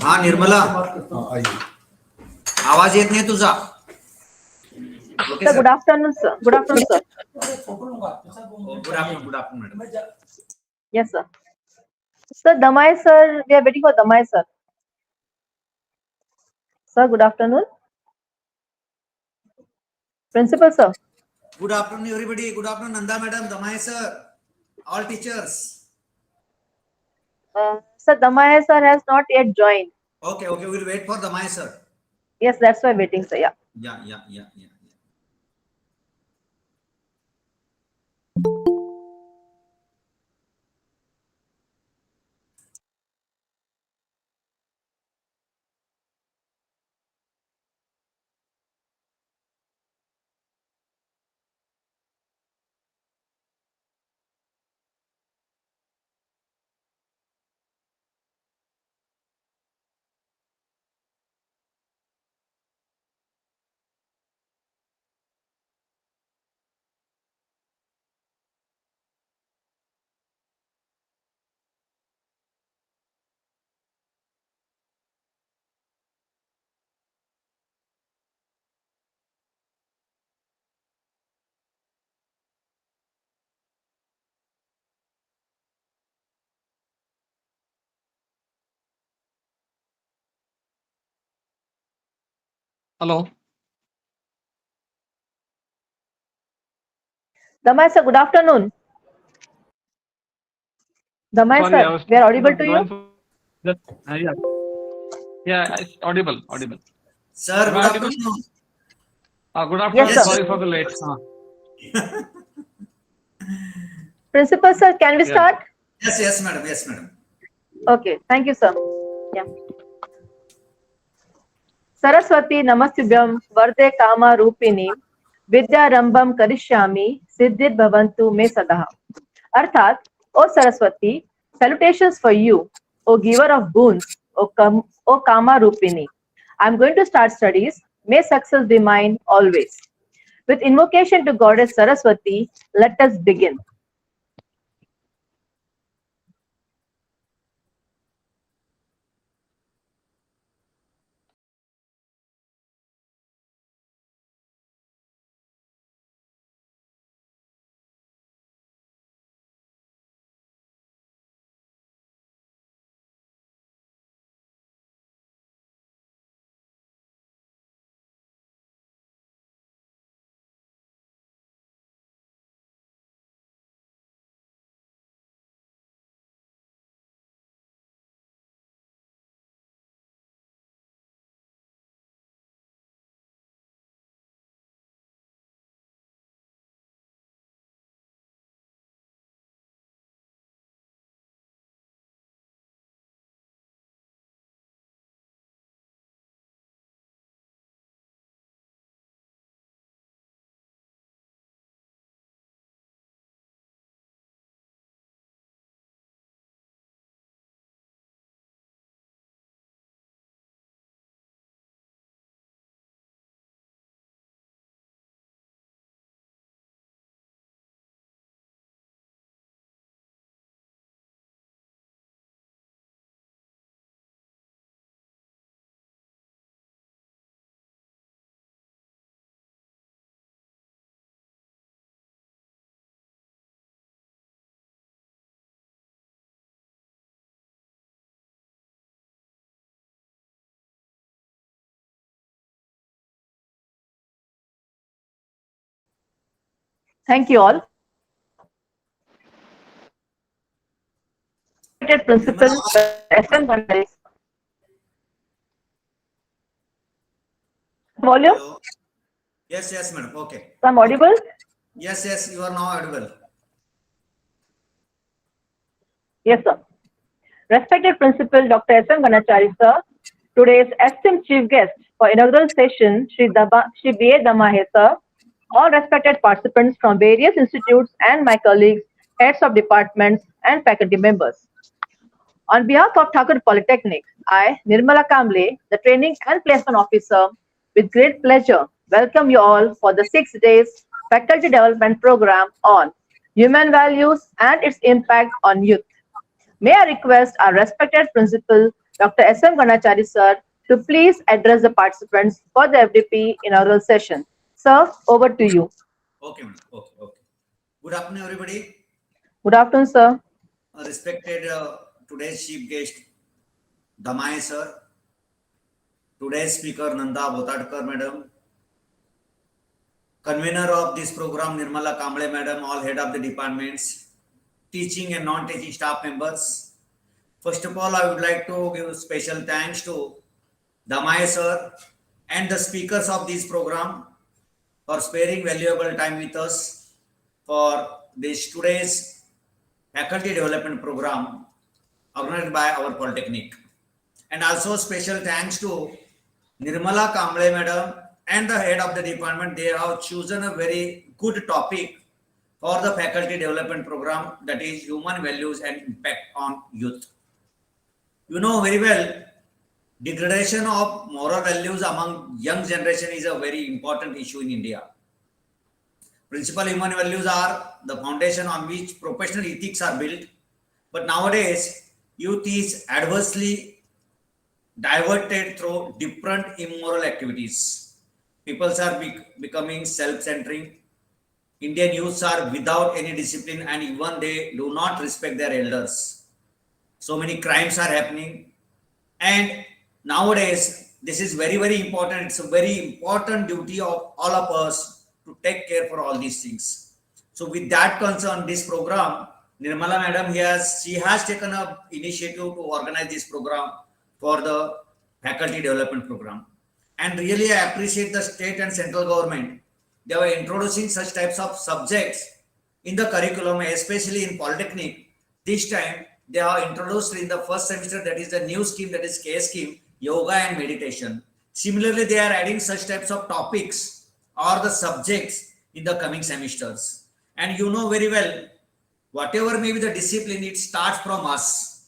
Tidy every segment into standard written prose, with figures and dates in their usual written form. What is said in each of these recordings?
हाँ निर्मला, आवाज येत नाही तुझा. Sir, good afternoon, sir. Good afternoon, sir. Good afternoon, madam. Yes, sir. Sir, Damai, sir, we are waiting for Damai, sir. Sir, good afternoon. Principal, sir. Good afternoon, everybody. Good afternoon, Nanda madam, Damai sir, all teachers. Sir, Damai, sir has not yet joined. Okay, we'll wait for Damai sir. Yes, that's why waiting, sir. Yeah. Yeah. Hello. Damai sir, good afternoon. Damai Sorry, I sir, was we are trying to audible to join you? for that. Yeah, yeah, it's audible, audible. Sir, Am I good audible? afternoon. Good Yes, afternoon. Yes, sir. sir. Sorry for the late. Principal sir, can we Yeah. start? Yes, madam. Yes, madam. Okay, thank you, sir. Yeah. Saraswati Namastubyam Varde Kama Rupini Vidya Rambam Karishyami Siddhir Bhavantu Me Sadaha. Arthat, O Saraswati, salutations for you, O giver of boons, O Kama Rupini. I am going to start studies. May success be mine always. With invocation to Goddess Saraswati, let us begin. Thank you all. Nirmala, Principal SM Gandaris. Volume? hello. Yes, madam. Okay. I'm Okay. audible? Yes, you are now audible. Yes, sir. Respected Principal Dr. S.M. Ganachari, sir, today's esteemed chief guest for inaugural session, Shri B.A. Damahe, sir, all respected participants from various institutes and my colleagues, heads of departments and faculty members. On behalf of Thakur Polytechnic, I, Nirmala Kamble, the Training and Placement Officer, with great pleasure welcome you all for the 6 days Faculty Development Program on Human Values and its Impact on Youth. May I request our respected principal, Dr. S.M. Ganachari sir, to please address the participants for the FDP inaugural session. Sir, over to you. Okay, madam. Okay. Good afternoon, everybody. Good afternoon, sir. Respected today's chief guest, Damai sir. Today's speaker, Nanda Botadkar, madam. Convener of this program, Nirmala Kamble, madam. All head of the departments, teaching and non-teaching staff members. First of all, I would like to give special thanks to Damai sir and the speakers of this program for sparing valuable time with us for this today's faculty development program organized by our polytechnic. And also special thanks to Nirmala Kamble madam and the head of the department. They have chosen a very good topic for the faculty development program, that is human values and impact on youth. You know very well, degradation of moral values among young generation is a very important issue in India. Principal human values are the foundation on which professional ethics are built. But nowadays, youth is adversely diverted through different immoral activities. People are becoming self-centering. Indian youths are without any discipline and even they do not respect their elders. So many crimes are happening. And nowadays, This is very, very important. It's a very important duty of all of us to take care for all these things. So with that concern, this program, Nirmala madam, she has taken up initiative to organize this program for the faculty development program. And really I appreciate the state and central government. They were introducing such types of subjects in the curriculum, especially in Polytechnic. This time they are introduced in the first semester, that is the new scheme, that is K scheme, yoga and meditation. Similarly, they are adding such types of topics or the subjects in the coming semesters. And you know very well, whatever may be the discipline, it starts from us.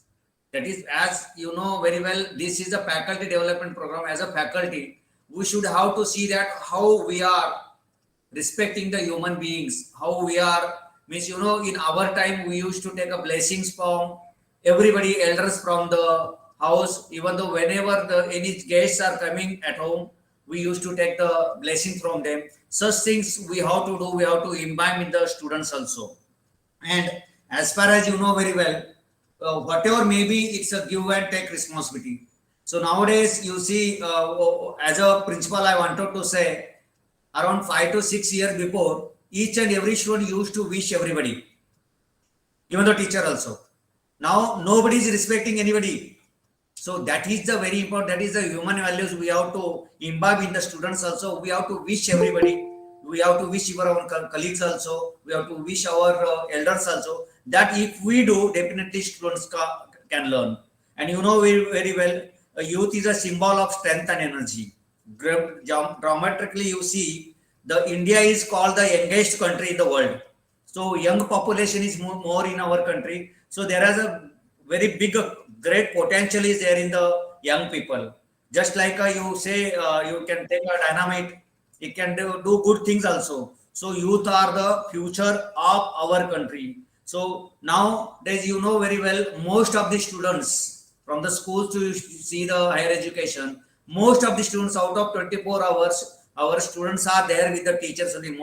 That is, as you know very well, this is a faculty development program. As a faculty, we should have to see that how we are respecting the human beings, how we are, means, you know, in our time, we used to take a blessings from everybody, elders from the house, even though whenever any guests are coming at home, we used to take the blessing from them. Such things we have to do, we have to imbibe in the students also. And as far as you know very well, whatever may be, it's a give and take responsibility. So nowadays, you see, as a principal, I wanted to say, around 5 to 6 years before, each and every student used to wish everybody, even the teacher also. Now nobody is respecting anybody. So that is the very important, that is the human values we have to imbibe in the students also. We have to wish everybody. We have to wish our own colleagues also. We have to wish our elders also. That if we do, definitely students can learn. And you know very, very well, youth is a symbol of strength and energy. Dramatically, you see, the India is called the youngest country in the world. So young population is more in our country. So there is a very big, great potential is there in the young people. Just like you say, you can take a dynamite, it can do good things also. So youth are the future of our country. So nowadays, you know very well, most of the students from the schools to see the higher education, most of the students out of 24 hours, our students are there with the teachers only.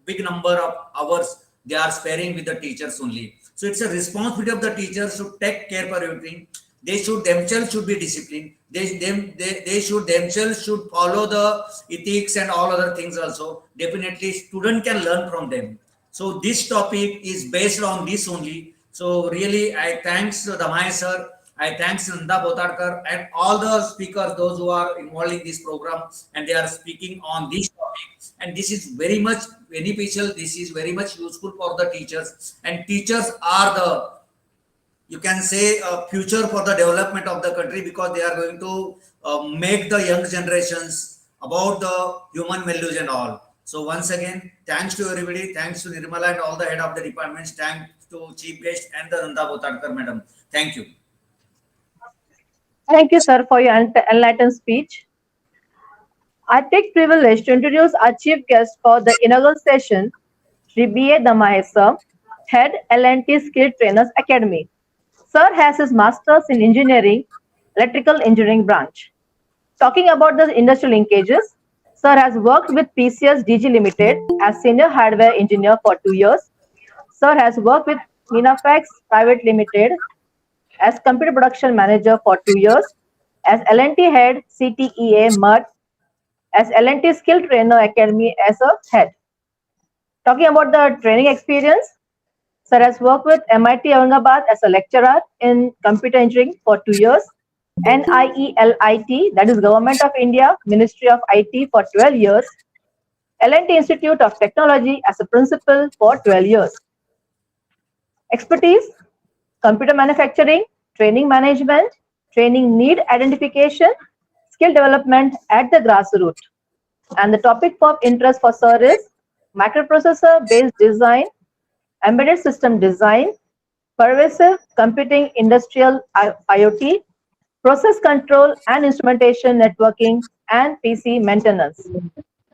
Big number of hours they are sparing with the teachers only. So it's a responsibility of the teachers to take care for everything. They should themselves should be disciplined. They should themselves should follow the ethics and all other things also. Definitely, student can learn from them. So this topic is based on this only. So really, I thanks Damai sir. I thanks Nanda Botadkar and all the speakers, those who are involved in this program, and they are speaking on this topic. And this is very much beneficial. This is very much useful for the teachers. And teachers are the, you can say, future for the development of the country, because they are going to make the young generations about the human values and all. So once again, thanks to everybody. Thanks to Nirmala and all the head of the departments. Thanks to chief guest and the Nanda Botadkar madam. Thank you. Thank you, sir, for your enlightened speech. I take privilege to introduce our chief guest for the inaugural session, Shri B.A. Damahe sir, Head L&T Skill Trainers Academy. Sir has his Masters in Engineering, Electrical Engineering branch. Talking about the industrial linkages, sir has worked with PCS DG Limited as Senior Hardware Engineer for 2 years. Sir has worked with Minafax Private Limited as Computer Production Manager for 2 years, as L&T Head CTEA MUD, as L&T Skill Trainer Academy as a head. Talking about the training experience, sir has worked with MIT Aurangabad as a lecturer in computer engineering for 2 years, NIELIT, that is Government of India, Ministry of IT for 12 years, L&T Institute of Technology as a principal for 12 years. Expertise, computer manufacturing, training management, training need identification, skill development at the grassroots. And the topic of interest for sir is microprocessor based design, embedded system design, pervasive computing industrial IoT, process control and instrumentation networking, and PC maintenance.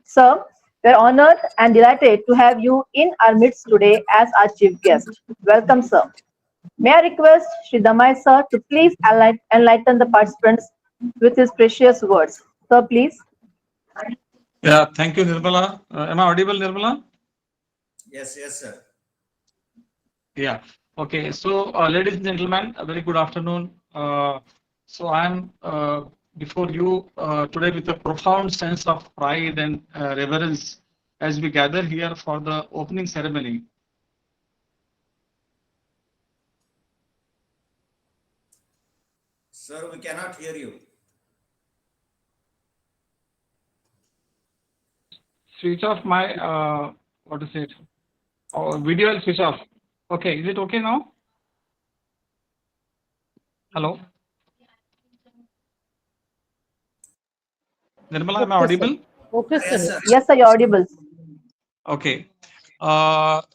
Sir, we are honored and delighted to have you in our midst today as our chief guest. Welcome, sir. May I request Shri Damai sir to please enlighten the participants with his precious words. Sir, please. Yeah, thank you, Nirmala. Am I audible, Nirmala? Yes, sir. Yeah. Okay. So, ladies and gentlemen, a very good afternoon. So, I'm before you today with a profound sense of pride and reverence as we gather here for the opening ceremony. Sir, we cannot hear you. Switch off my what is it? Video will switch off. Okay, is it okay now? Hello, Nirmala, am I Okay, sir. audible? Okay, Yes, sir. sir. Yes, sir, you're audible. Okay.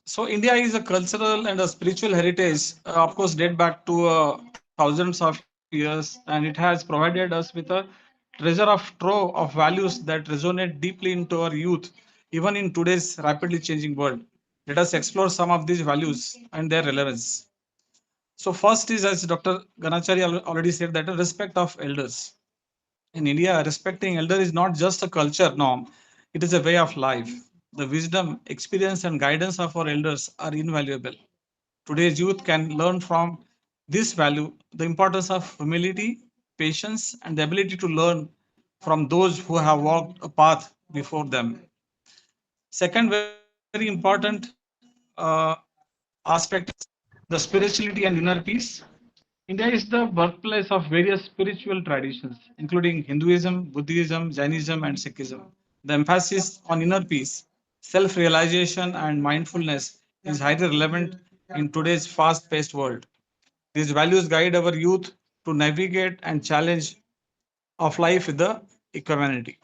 So India is a cultural and a spiritual heritage, of course, date back to thousands of years, and it has provided us with a treasure of trove of values that resonate deeply into our youth, even in today's rapidly changing world. Let us explore some of these values and their relevance. So first is, as Dr. Ganachari already said, that a respect of elders. In India, respecting elder is not just a culture norm, it is a way of life. The wisdom, experience, and guidance of our elders are invaluable. Today's youth can learn from this value the importance of humility, patience, and the ability to learn from those who have walked a path before them. Second, very important uh, aspect is the spirituality and inner peace. India is the birthplace of various spiritual traditions, including Hinduism, Buddhism, Jainism, and Sikhism. The emphasis on inner peace, self realization, and mindfulness is highly relevant in today's fast paced world. These values guide our youth to navigate and challenge of life with the equanimity.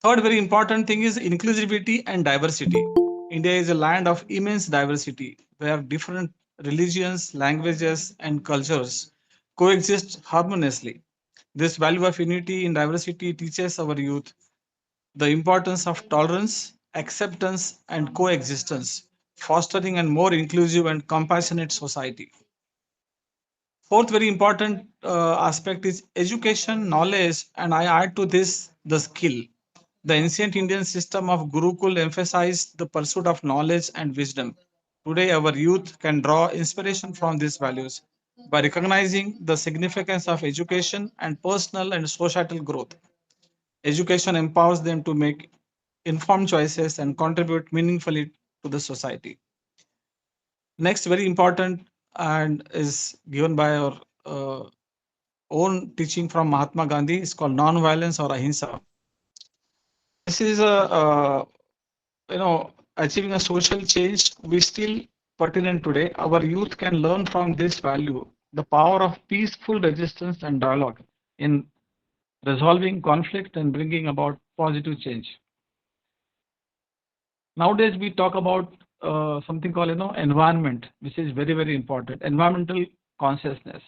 Third, very important thing is inclusivity and diversity. India is a land of immense diversity where different religions, languages, and cultures coexist harmoniously. This value of unity in diversity teaches our youth the importance of tolerance, acceptance, and coexistence, fostering a more inclusive and compassionate society. Fourth, very important aspect is education, knowledge, and I add to this the skill. The ancient Indian system of Gurukul emphasized the pursuit of knowledge and wisdom. Today, our youth can draw inspiration from these values by recognizing the significance of education and personal and societal growth. Education empowers them to make informed choices and contribute meaningfully to the society. Next, very important and is given by our uh, own teaching from Mahatma Gandhi is called non-violence or ahimsa. This is a achieving a social change we still pertinent today. Our youth can learn from this value the power of peaceful resistance and dialogue in resolving conflict and bringing about positive change. Nowadays we talk about something called environment, which is very important. Environmental consciousness.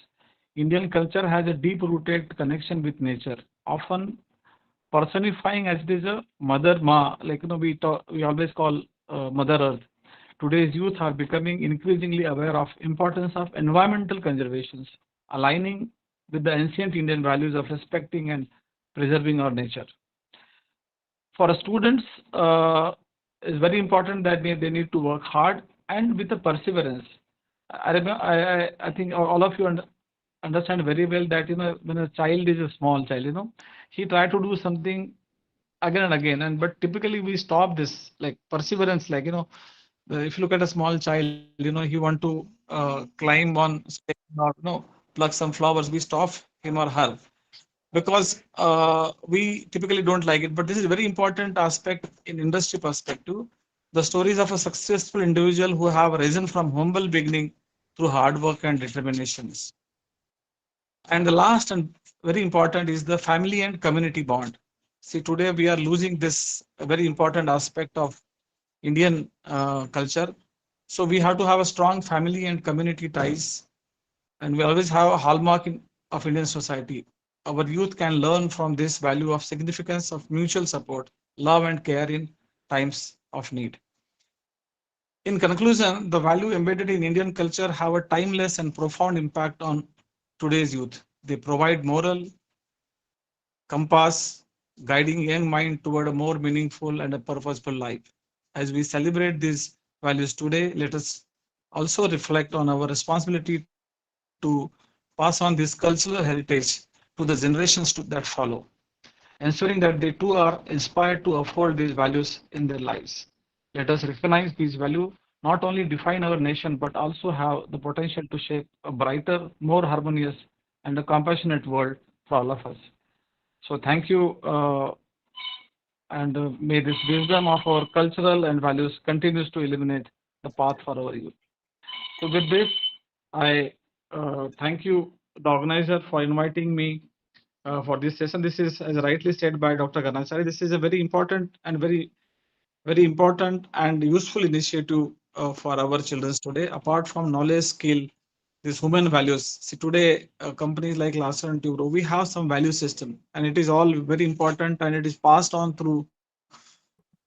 Indian culture has a deep rooted connection with nature, often personifying as it is a mother ma, like we always call mother earth. Today's youth are becoming increasingly aware of importance of environmental conservation, aligning with the ancient Indian values of respecting and preserving our nature. For students, it's very important that they need to work hard and with a perseverance. I think all of you understand very well that when a child is a small child, he try to do something again and again, and but typically we stop this like perseverance, like if you look at a small child, he want to climb on stage or pluck some flowers, we stop him or her because we typically don't like it. But this is a very important aspect in industry perspective. The stories of a successful individual who have risen from humble beginning through hard work and determinations. And the last and very important is the family and community bond. See, today we are losing this very important aspect of Indian culture. So we have to have a strong family and community ties, and we always have a hallmark of Indian society. Our youth can learn from this value of significance of mutual support, love, and care in times of need. In conclusion, the value embedded in Indian culture have a timeless and profound impact on today's youth. They provide moral compass, guiding young mind toward a more meaningful and a purposeful life. As we celebrate these values today, let us also reflect on our responsibility to pass on this cultural heritage to the generations that follow, ensuring that they too are inspired to uphold these values in their lives. Let us recognize these values not only define our nation but also have the potential to shape a brighter, more harmonious, and a compassionate world for all of us. So, thank you, and may this wisdom of our cultural and values continues to illuminate the path for our youth. So, with this, I thank you, the organizer, for inviting me for this session. This is, as rightly said by Dr. Ganachari, this is a very important and very important and useful initiative for our children today. Apart from knowledge, skill, these human values. See, today companies like Larsen and Toubro, we have some value system, and it is all very important, and it is passed on through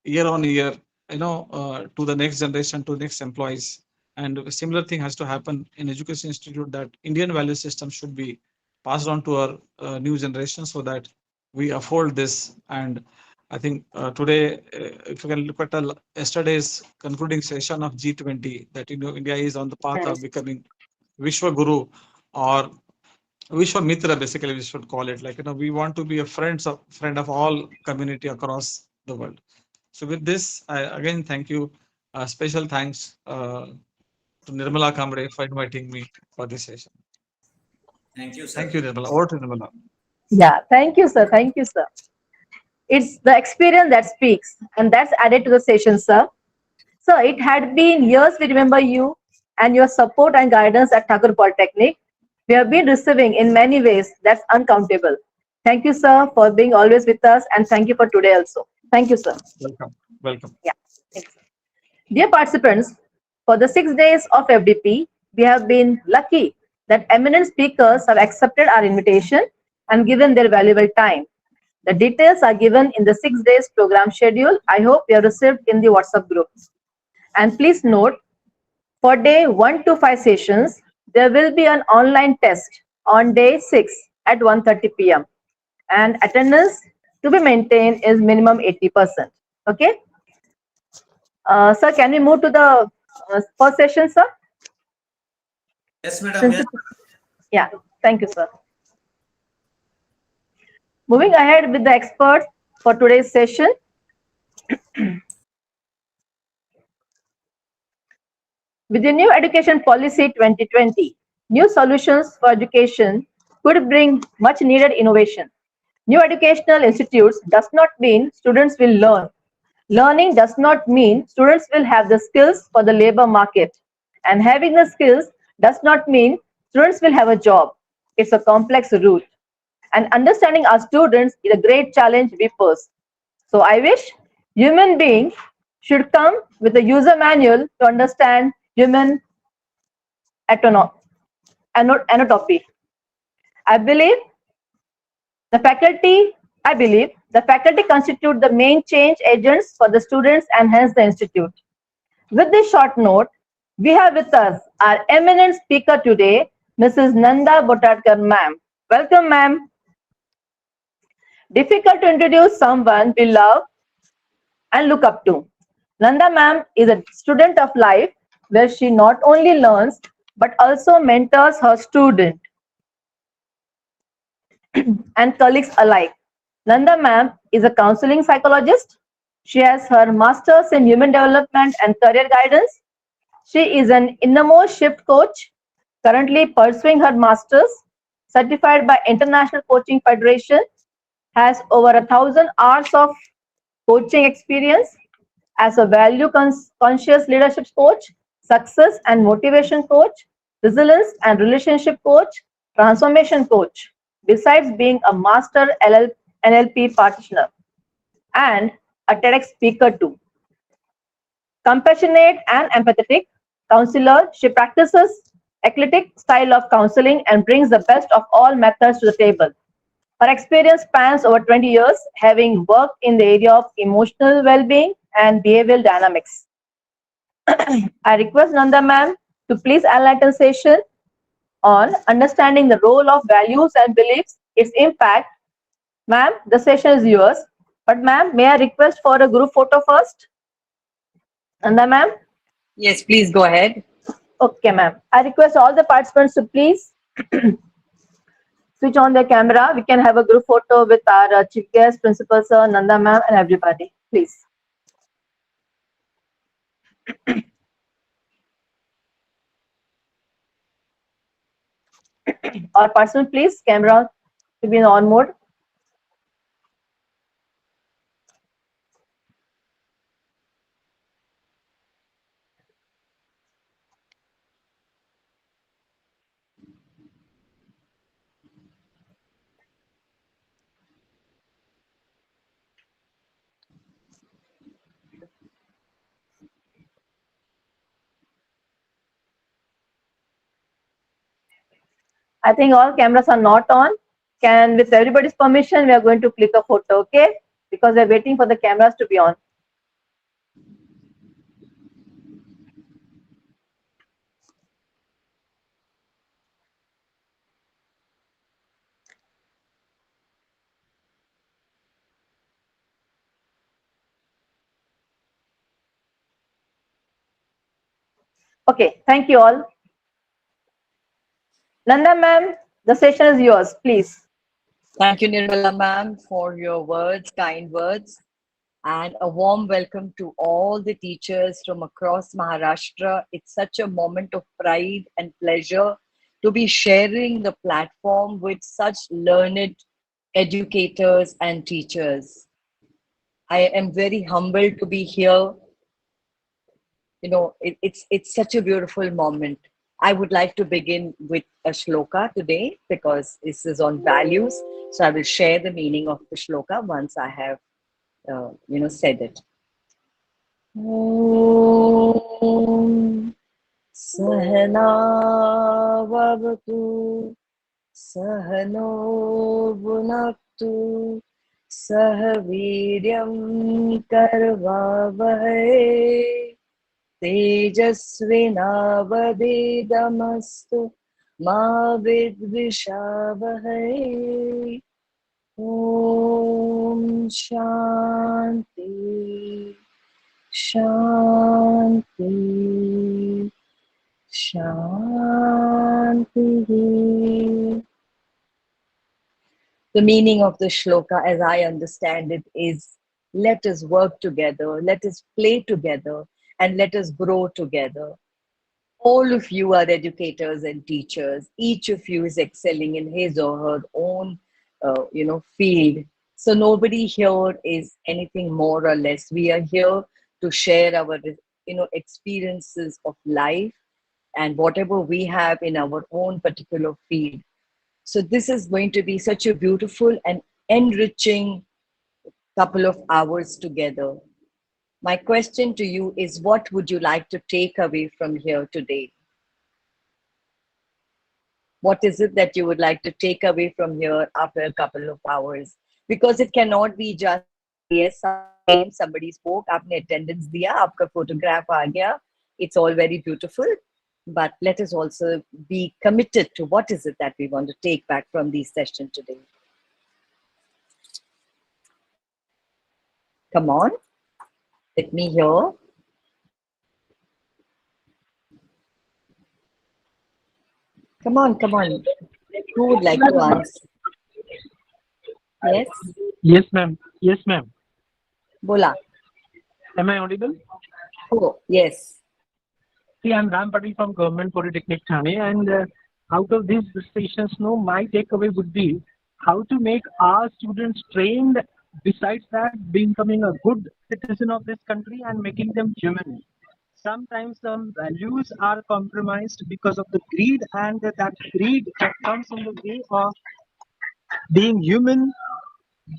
year on year, to the next generation, to next employees. And a similar thing has to happen in education institute, that Indian value system should be passed on to our new generation so that we afford this. And I think today, if you can look at yesterday's concluding session of G20, that India is on the path of becoming Vishwa Guru or Vishwa Mitra, basically we should call it. Like, we want to be a friend of all community across the world. So with this, I again thank you. Special thanks to Nirmala Kamre for inviting me for this session. Thank you, Thank sir. you, Nirmala. Over to Nirmala. Yeah, thank you, sir. Thank you, sir. It's the experience that speaks, and that's added to the session, sir. Sir, it had been years we remember you and your support and guidance at Thakur Polytechnic. We have been receiving in many ways that's uncountable. Thank you, sir, for being always with us, and thank you for today also. Thank you, sir. Welcome. Welcome. Yeah. Thanks. Dear participants, for the 6 days of FDP, we have been lucky that eminent speakers have accepted our invitation and given their valuable time. The details are given in the 6 days program schedule. I hope you have received in the WhatsApp group. And please note, for day 1 to 5 sessions, there will be an online test on day 6 at 1:30 p.m. and attendance to be maintained is minimum 80%. Okay. Sir, can we move to the first session, sir? Yes, madam. Yes. Yeah, thank you, sir. Moving ahead with the expert for today's session. With the new education policy 2020, new solutions for education could bring much needed innovation. New educational institutes does not mean students will learn. Learning does not mean students will have the skills for the labor market. And having the skills does not mean students will have a job. It's a complex route. And understanding our students is a great challenge we pose. So I wish human beings should come with a user manual to understand human anatomy. I believe the faculty constitute the main change agents for the students and hence the institute. With this short note, we have with us our eminent speaker today, Mrs. Nanda Botadkar, ma'am. Welcome, ma'am. Difficult to introduce someone we love and look up to. Nanda ma'am is a student of life where she not only learns but also mentors her student and colleagues alike. Nanda ma'am is a counseling psychologist. She has her master's in human development and career guidance. She is an innermost shift coach, currently pursuing her master's, certified by International Coaching Federation, has over 1,000 hours of coaching experience as a value conscious leadership coach, success and motivation coach, resilience and relationship coach, transformation coach, besides being a master NLP practitioner and a TEDx speaker too. Compassionate and empathetic counselor, she practices eclectic style of counseling and brings the best of all methods to the table. Her experience spans over 20 years, having worked in the area of emotional well-being and behavioral dynamics. I request Nanda ma'am to please enlighten session on understanding the role of values and beliefs, its impact. Ma'am, the session is yours. But ma'am, may I request for a group photo first? Nanda ma'am? Yes, please go ahead. Okay, ma'am. I request all the participants to please switch on the camera. We can have a group photo with our chief guest, Principal Sir, Nanda Ma'am, and everybody. Please. Or person, please, camera to be in on mode. I think all cameras are not on. Can, with everybody's permission, we are going to click a photo, okay? Because we are waiting for the cameras to be on. Okay, thank you all. Nanda ma'am, the session is yours, please. Thank you, Nirmala ma'am, for your words, kind words, and a warm welcome to all the teachers from across Maharashtra. It's such a moment of pride and pleasure to be sharing the platform with such learned educators and teachers. I am very humbled to be here. You know, it's such a beautiful moment. I would like to begin with a shloka today because this is on values. So I will share the meaning of the shloka once I have, said it. Om Sahana Vavatu Sahano Bhunaktu Sahaviryam Karvavahai Tejasvinavadidamastu Ma Vidvishavahai. Om Shanti Shanti Shanti. The meaning of the shloka, as I understand it, is let us work together, let us play together, and let us grow together. All of you are educators and teachers. Each of you is excelling in his or her own, field. So nobody here is anything more or less. We are here to share our, experiences of life and whatever we have in our own particular field. So this is going to be such a beautiful and enriching couple of hours together. My question to you is, what would you like to take away from here today? What is it that you would like to take away from here after a couple of hours? Because it cannot be just, yes, somebody spoke, aapne attendance diya, aapka photograph aa gaya. It's all very beautiful. But let us also be committed to what is it that we want to take back from this session today. Come on, let me hear. Come on, come on. Who would like to answer? Yes? Yes, ma'am. Yes, ma'am. Bola. Am I audible? Oh, yes. See, I'm Ram Patil from Government Polytechnic Thane, and out of these sessions, no, my takeaway would be how to make our students trained. Besides that, becoming a good citizen of this country and making them human. Sometimes some values are compromised because of the greed, and that greed that comes in the way of being human.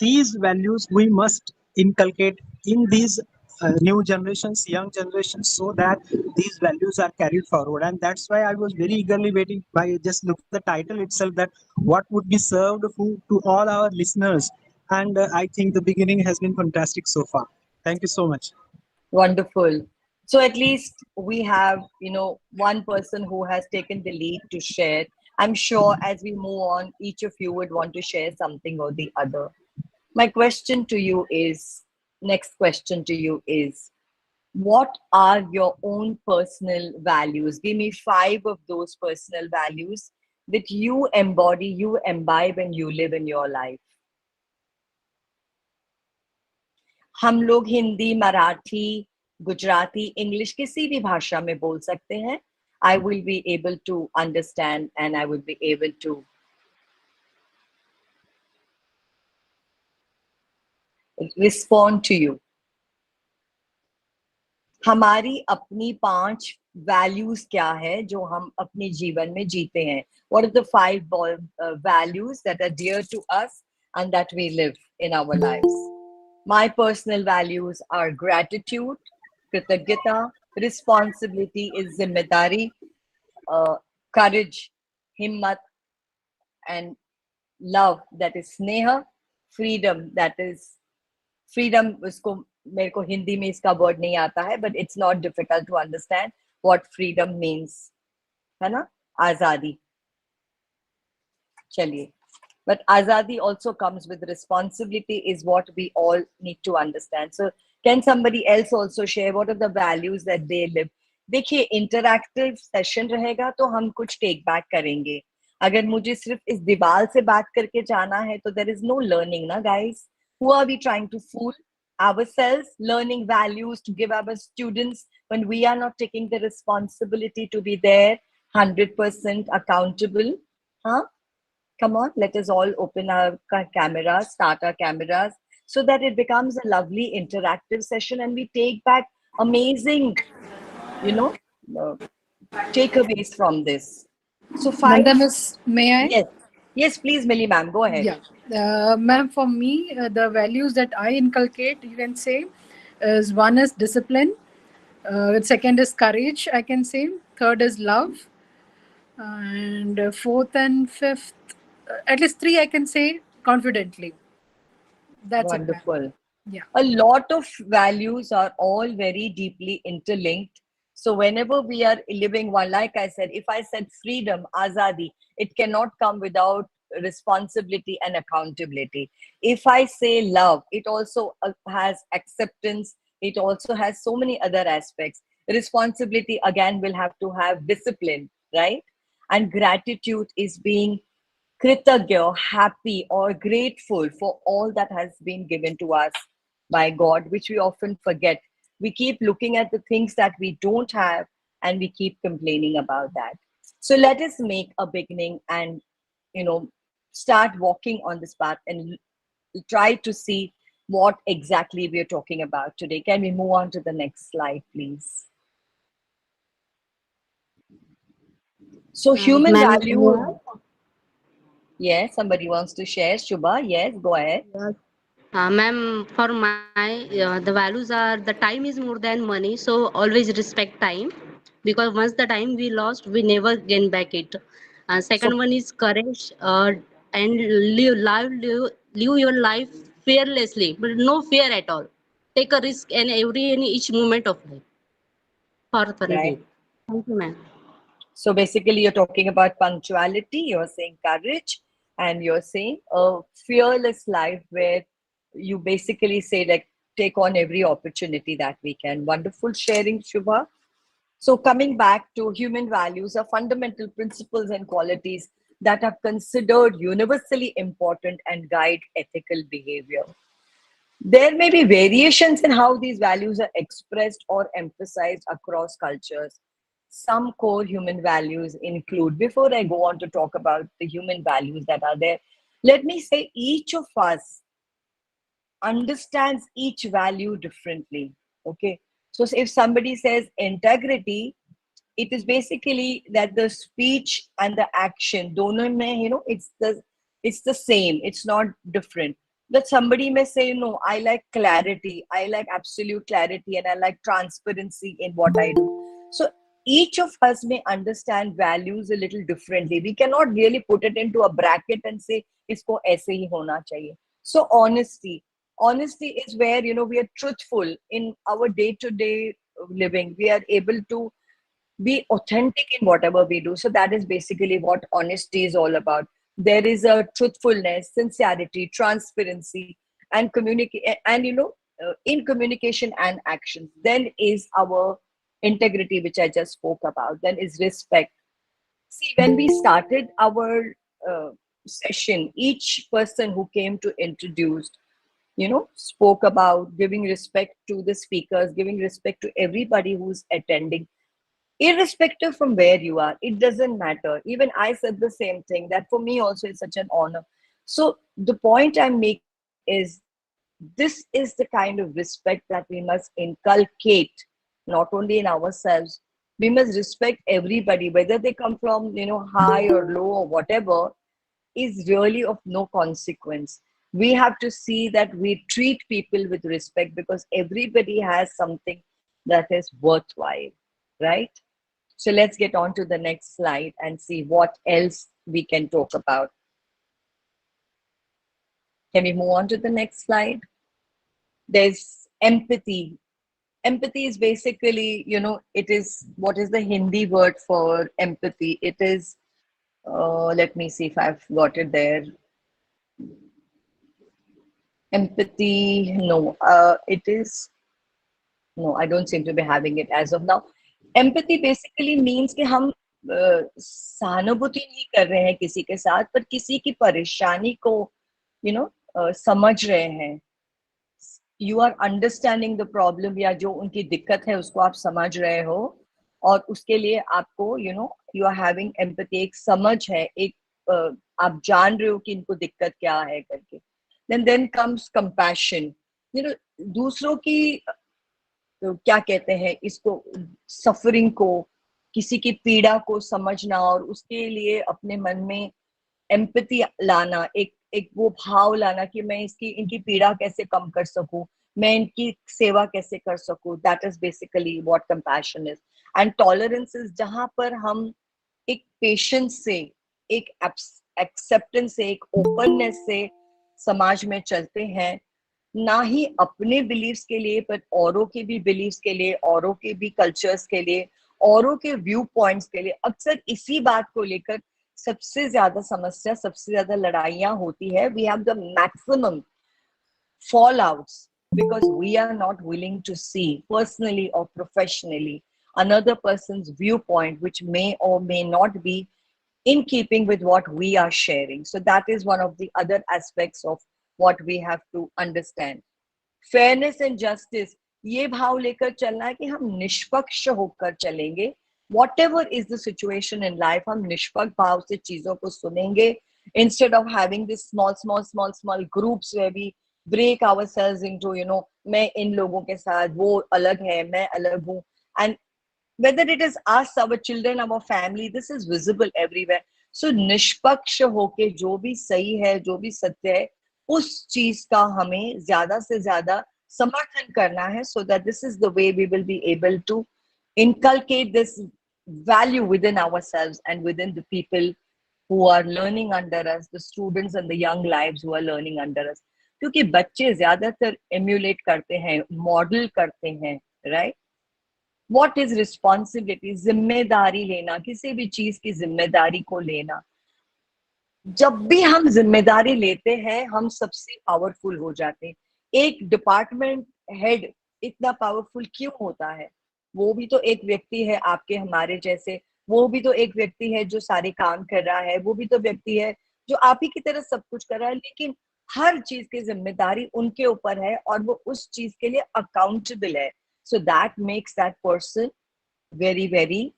These values we must inculcate in these new generations, young generations, so that these values are carried forward. And that's why I was very eagerly waiting by just looking at the title itself, that what would be served to all our listeners. And I think the beginning has been fantastic so far. Thank you so much. Wonderful. So at least we have, one person who has taken the lead to share. I'm sure as we move on, each of you would want to share something or the other. My question to you is, next question to you is, what are your own personal values? Give me 5 of those personal values that you embody, you imbibe, and you live in your life. हम लोग Hindi, Marathi, Gujarati, English किसी भी भाषा में बोल सकते हैं. I will be able to understand and I will be able to respond to you. हमारी अपनी 5 वैल्यूज क्या है जो हम अपने जीवन में जीते हैं? What are the 5 values that are dear to us and that we live in our lives? My personal values are gratitude, कृतज्ञता, responsibility is जिम्मेदारी, courage, himmat, and love, that is sneha, freedom, that is freedom. उसको मेरे को हिंदी में इसका word नहीं आता है, but it's not difficult to understand what freedom means, है ना? आजादी. चलिए. But azadi also comes with responsibility, is what we all need to understand. So can somebody else also share what are the values that they live? देखिए, interactive session रहेगा तो हम कुछ take back करेंगे. अगर मुझे सिर्फ इस दीवार से बात करके जाना है तो there is no learning ना guys. Who are we trying to fool? Ourselves, learning values to give our students when we are not taking the responsibility to be there 100% accountable. Huh? Come on, let us all open our cameras, start our cameras, so that it becomes a lovely interactive session and we take back amazing, takeaways from this. So 5. Nanda Miss, may I? Yes. Yes, please, Millie ma'am, go ahead. Yeah. Ma'am, for me, the values that I inculcate, you can say, is one is discipline, second is courage, I can say, third is love, and fourth and fifth, at least 3 I can say confidently. That's it, ma'am. Wonderful. Yeah. A lot of values are all very deeply interlinked. So whenever we are living one, like I said, if I said freedom, azadi, it cannot come without responsibility and accountability. If I say love, it also has acceptance. It also has so many other aspects. Responsibility, again, will have to have discipline, right? And gratitude is being kritagya, happy or grateful for all that has been given to us by God, which we often forget. We keep looking at the things that we don't have and we keep complaining about that. So let us make a beginning and, start walking on this path and try to see what exactly we are talking about today. Can we move on to the next slide, please? So human Ma'am, value. Yes, somebody wants to share. Shubha, yes, go ahead. ma'am, for the values are the time is more than money, so always respect time, because once the time we lost, we never gain back it. Second So one is courage, and live your life fearlessly, but no fear at all. Take a risk in each moment of life for fun right. day. Thank you, ma'am. So basically, you're talking about punctuality, you're saying courage, and you're saying a fearless life where you basically say, like, take on every opportunity that we can. Wonderful sharing, Shubha. So coming back to human values are fundamental principles and qualities that are considered universally important and guide ethical behavior. There may be variations in how these values are expressed or emphasized across cultures. Some core human values include, before I go on to talk about the human values that are there, let me say each of us understands each value differently. Okay. So if somebody says integrity, it is basically that the speech and the action, dono mein, it's the same. It's not different. That somebody may say, no, I like clarity. I like absolute clarity and I like transparency in what I do. So each of us may understand values a little differently. We cannot really put it into a bracket and say, isko aise hi hona chahiye. So honesty is where, we are truthful in our day-to-day living. We are able to be authentic in whatever we do. So that is basically what honesty is all about. There is a truthfulness, sincerity, transparency, and communicate, and in communication and action. Then is our integrity, which I just spoke about. Then is respect. See, when we started our session, each person who came to introduce, spoke about giving respect to the speakers, giving respect to everybody who's attending, irrespective from where you are. It doesn't matter. Even I said the same thing, that for me also it's such an honor. So the point I'm making is, this is the kind of respect that we must inculcate, not only in ourselves. We must respect everybody, whether they come from, high or low or whatever, is really of no consequence. We have to see that we treat people with respect, because everybody has something that is worthwhile, right? So let's get on to the next slide and see what else we can talk about. Can we move on to the next slide? There's empathy. Empathy is basically, it is, what is the Hindi word for empathy? It is, let me see if I've got it there. Empathy, no, it is, no, I don't seem to be having it as of now. Empathy basically means कि हम सहानुभूति नहीं कर रहे हैं किसी के साथ, पर किसी की परेशानी को, समझ रहे हैं. You are understanding the problem, या जो उनकी दिक्कत है उसको आप समझ रहे हो, और उसके लिए आपको, you are having empathy, एक समझ है, एक आप जान रहे हो कि इनको दिक्कत क्या है करके. Then comes compassion. दूसरों की क्या कहते हैं इसको, सफरिंग को, किसी की पीड़ा को समझना, और उसके लिए अपने मन में एम्पैथी लाना, एक वो भाव लाना कि मैं इनकी पीड़ा कैसे कम कर सकूं, मैं इनकी सेवा कैसे कर सकूं. That is basically what compassion is. And tolerance is जहां पर हम एक पेशेंस से, एक एक्सेप्टेंस से, एक ओपननेस से समाज में चलते हैं, ना ही अपने बिलीव्स के लिए, पर औरों के भी बिलीव्स के लिए, औरों के भी कल्चर्स के लिए, औरों के व्यू पॉइंट्स के लिए. अक्सर इसी बात को लेकर सबसे ज्यादा समस्या, सबसे ज्यादा लड़ाइयां होती है. We have the maximum fallouts because we are not willing to see personally or professionally another person's viewpoint, which may or may not be in keeping with what we are sharing. So that is one of the other aspects of what we have to understand. Fairness and justice, ये भाव लेकर चलना है कि हम निष्पक्ष होकर चलेंगे. Whatever is the situation in life, हम निष्पक्ष भाव से चीजों को सुनेंगे, instead of having this small groups where we break ourselves into, मैं इन लोगों के साथ, वो अलग है, मैं अलग हूँ. And whether it is us, our children, our family, this is visible everywhere. So निष्पक्ष होके जो भी सही है, जो भी सत्य है, उस चीज का हमें ज्यादा से ज्यादा समर्थन करना है, so that this is the way we will be able to inculcate this value within ourselves and within the people who are learning under us, the students and the young lives who are learning under us. क्योंकि बच्चे ज्यादातर emulate करते हैं, model करते हैं, right? What is responsibility? जिम्मेदारी लेना, किसी भी चीज की जिम्मेदारी को लेना. जब भी हम जिम्मेदारी लेते हैं, हम सबसे पावरफुल हो जाते हैं. एक डिपार्टमेंट हेड इतना पावरफुल क्यों होता है? वो भी तो एक व्यक्ति है आपके हमारे जैसे, वो भी तो एक व्यक्ति है जो सारे काम कर रहा है, वो भी तो व्यक्ति है जो आप ही की तरह सब कुछ कर रहा है, लेकिन हर चीज की जिम्मेदारी उनके ऊपर है और वो उस चीज के लिए अकाउंटेबल है. So that makes that person very, very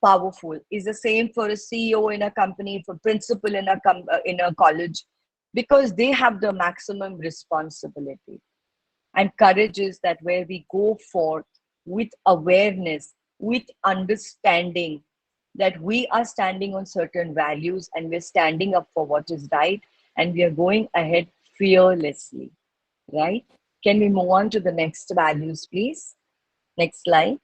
powerful. Is the same for a CEO in a company, for principal in a college, because they have the maximum responsibility. And courage is that where we go forth with awareness, with understanding that we are standing on certain values and we're standing up for what is right, and we are going ahead fearlessly, right? Can we move on to the next values, please? Next slide.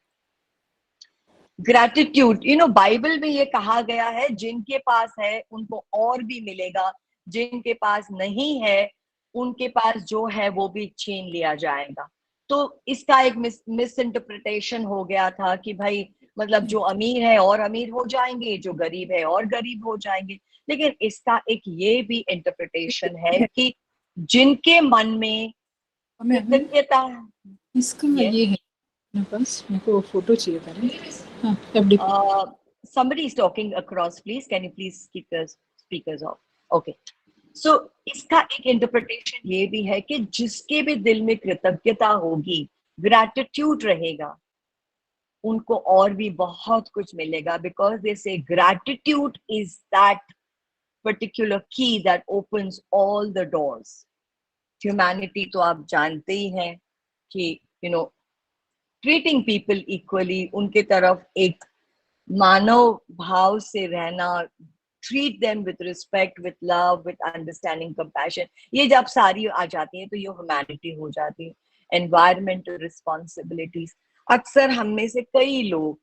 Gratitude. Bible में ये कहा गया है, जिनके पास है उनको और भी मिलेगा, जिनके पास नहीं है उनके पास जो है वो भी छीन लिया जाएगा. तो इसका एक मिस इंटरप्रिटेशन हो गया था कि भाई मतलब जो अमीर है और अमीर हो जाएंगे, जो गरीब है और गरीब हो जाएंगे. लेकिन इसका एक ये भी इंटरप्रिटेशन है कि जिनके मन में कृतज्ञता, इसका ये है बस, मेरे को फोटो चाहिए था. हाँ, FDP. somebody is talking across, please. Can you please keep the speakers off? Okay. So इसका एक इंटरप्रिटेशन ये भी है कि जिसके भी दिल में कृतज्ञता होगी, ग्रैटिट्यूड रहेगा, उनको और भी बहुत कुछ मिलेगा, बिकॉज दे से ग्रैटिट्यूड इज दैट पर्टिकुलर की that opens all the doors. Humanity तो आप जानते ही हैं कि ट्रीटिंग पीपल इक्वली, उनके तरफ एक मानव भाव से रहना, treat them with respect, with love, with understanding, compassion, ये जब सारी आ जाती है तो ये ह्यूमैनिटी हो जाती है. एनवायरमेंटल रिस्पॉन्सिबिलिटीज, अक्सर हम में से कई लोग,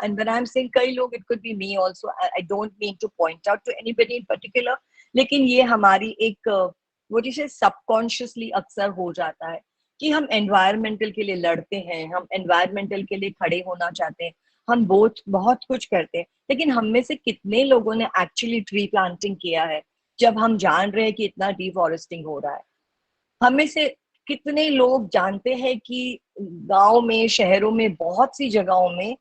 and when I'm saying कई लोग, it could be me also, I don't mean to point out to anybody in particular, लेकिन ये हमारी एक वो जिसे सबकॉन्शियसली अक्सर हो जाता है कि हम एनवायरमेंटल के लिए लड़ते हैं, हम एनवायरमेंटल के लिए खड़े होना चाहते हैं, हम बहुत कुछ करते हैं, लेकिन हम में से कितने लोगों ने एक्चुअली ट्री प्लांटिंग किया है जब हम जान रहे हैं कि इतना डिफॉरेस्टिंग हो रहा है? हम में से कितने लोग जानते हैं कि गांव में, शहरों में, बहुत सी जगहों में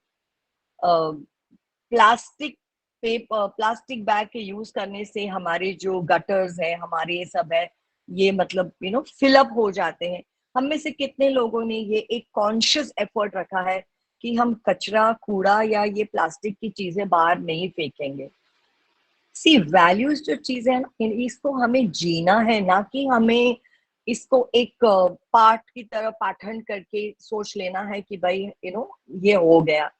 प्लास्टिक बैग के यूज करने से हमारे जो गटर्स है, हमारे ये सब है, ये मतलब फिलअप हो जाते हैं. हम में से कितने लोगों ने ये एक कॉन्शियस एफर्ट रखा है कि हम कचरा, कूड़ा या ये प्लास्टिक की चीजें बाहर नहीं फेंकेंगे? सी वैल्यूज जो चीजें हैं, इसको हमें जीना है, ना कि हमें इसको एक पाठ की तरह पाठन करके सोच लेना है कि भाई ये हो गया.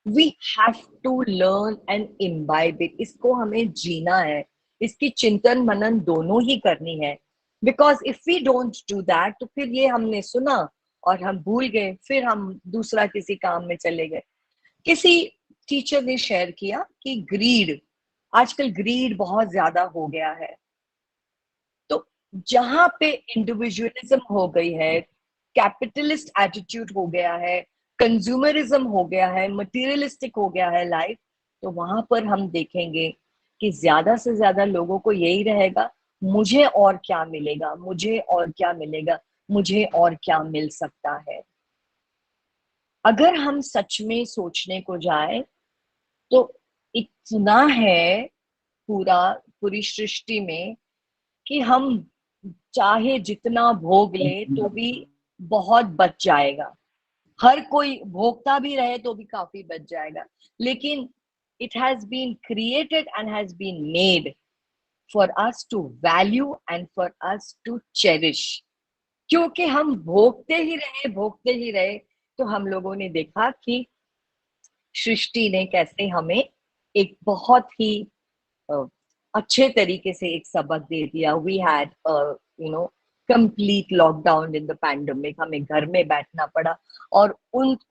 We have to learn and imbibe it. इसको हमें जीना है, इसकी चिंतन मनन दोनों ही करनी है. Because if we don't do that, तो फिर ये हमने सुना और हम भूल गए, फिर हम दूसरा किसी काम में चले गए. किसी टीचर ने शेयर किया कि ग्रीड, आजकल ग्रीड बहुत ज्यादा हो गया है. तो जहां पे इंडिविजुअलिज्म हो गई है, कैपिटलिस्ट एटीट्यूड हो गया है, कंज्यूमरिज्म हो गया है, मटेरियलिस्टिक हो गया है लाइफ, तो वहां पर हम देखेंगे कि ज्यादा से ज्यादा लोगों को यही रहेगा, मुझे और क्या मिलेगा, मुझे और क्या मिलेगा, मुझे और क्या मिल सकता है. अगर हम सच में सोचने को जाए तो इतना है पूरी सृष्टि में कि हम चाहे जितना भोग ले तो भी बहुत बच जाएगा. हर कोई भोगता भी रहे तो भी काफी बच जाएगा. लेकिन it has been created and has been made for us to value and for us to cherish. क्योंकि हम भोगते ही रहे तो हम लोगों ने देखा कि सृष्टि ने कैसे हमें एक बहुत ही अच्छे तरीके से एक सबक दे दिया. We had complete lockdown in the pandemic. हमें घर में बैठना पड़ा और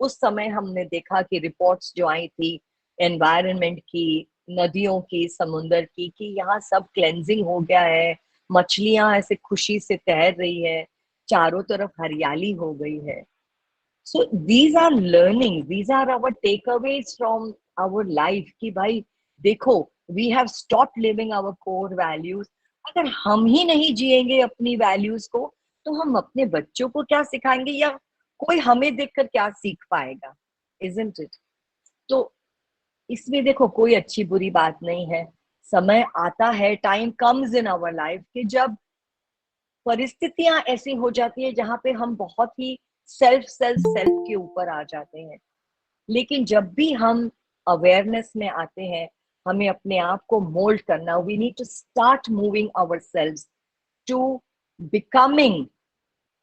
उस समय हमने देखा कि रिपोर्ट्स जो आई थी एनवायरनमेंट की, नदियों की, समुंदर की, कि यहाँ सब क्लेंजिंग हो गया है, मछलियां ऐसे खुशी से तैर रही है, चारों तरफ हरियाली हो गई है. So these are learning, these are our takeaways from our life कि भाई देखो, we have stopped living our core values. अगर हम ही नहीं जिएंगे अपनी वैल्यूज को तो हम अपने बच्चों को क्या सिखाएंगे, या कोई हमें देखकर क्या सीख पाएगा? Isn't it? तो इसमें देखो कोई अच्छी बुरी बात नहीं है. समय आता है, time comes in our life कि जब परिस्थितियां ऐसी हो जाती है जहां पे हम बहुत ही सेल्फ के ऊपर आ जाते हैं. लेकिन जब भी हम अवेयरनेस में आते हैं, हमें अपने आप को मोल्ड करना. We need to start moving ourselves to becoming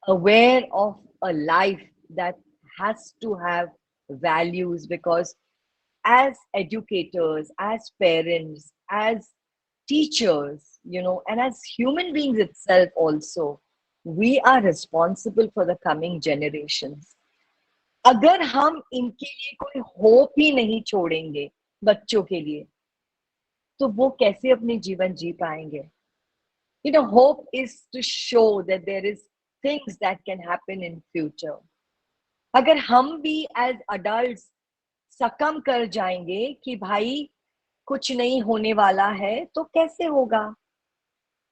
aware of a life that has to have values, because as educators, as parents, as teachers, and as human beings itself also, we are responsible for the coming generations. अगर हम इनके लिए कोई hope ही नहीं छोड़ेंगे बच्चों के लिए, तो वो कैसे अपने जीवन जी पाएंगे? Hope is to show that there is things that can happen in future. अगर हम भी as adults सकम कर जाएंगे कि भाई कुछ नहीं होने वाला है, तो कैसे होगा?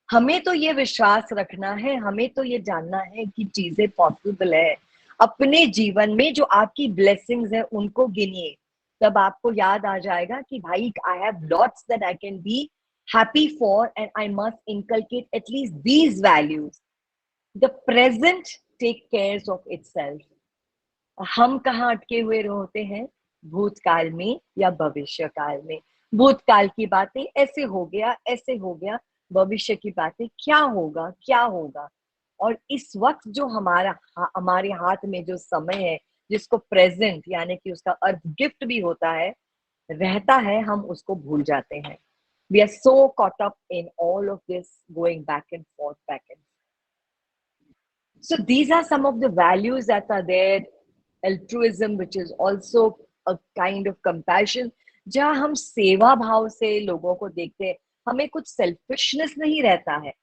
हमें तो ये विश्वास रखना है, हमें तो ये जानना है कि चीजें पॉसिबल है. अपने जीवन में जो आपकी ब्लेसिंग्स है उनको गिनिए, तब आपको याद आ जाएगा कि भाई I have lots that I can be happy for, and I must inculcate at least these values. The present take cares of itself. हम कहाँ अटके हुए होते हैं? भूतकाल में या भविष्य काल में। भूतकाल की बातें ऐसे हो गया, ऐसे हो गया, भविष्य की बातें क्या होगा, क्या होगा। और इस वक्त जो हमारे हाथ में जो समय है, जिसको प्रेजेंट यानी कि उसका अर्थ गिफ्ट भी होता है, रहता है, हम उसको भूल जाते हैं. We are so caught up in all of this going back and forth, back and forth. So these are some of the values that are there. Altruism, which is also a kind of compassion, जहाँ हम सेवा भाव से लोगों को देखते हैं, हमें कुछ सेल्फिशनेस नहीं रहता है.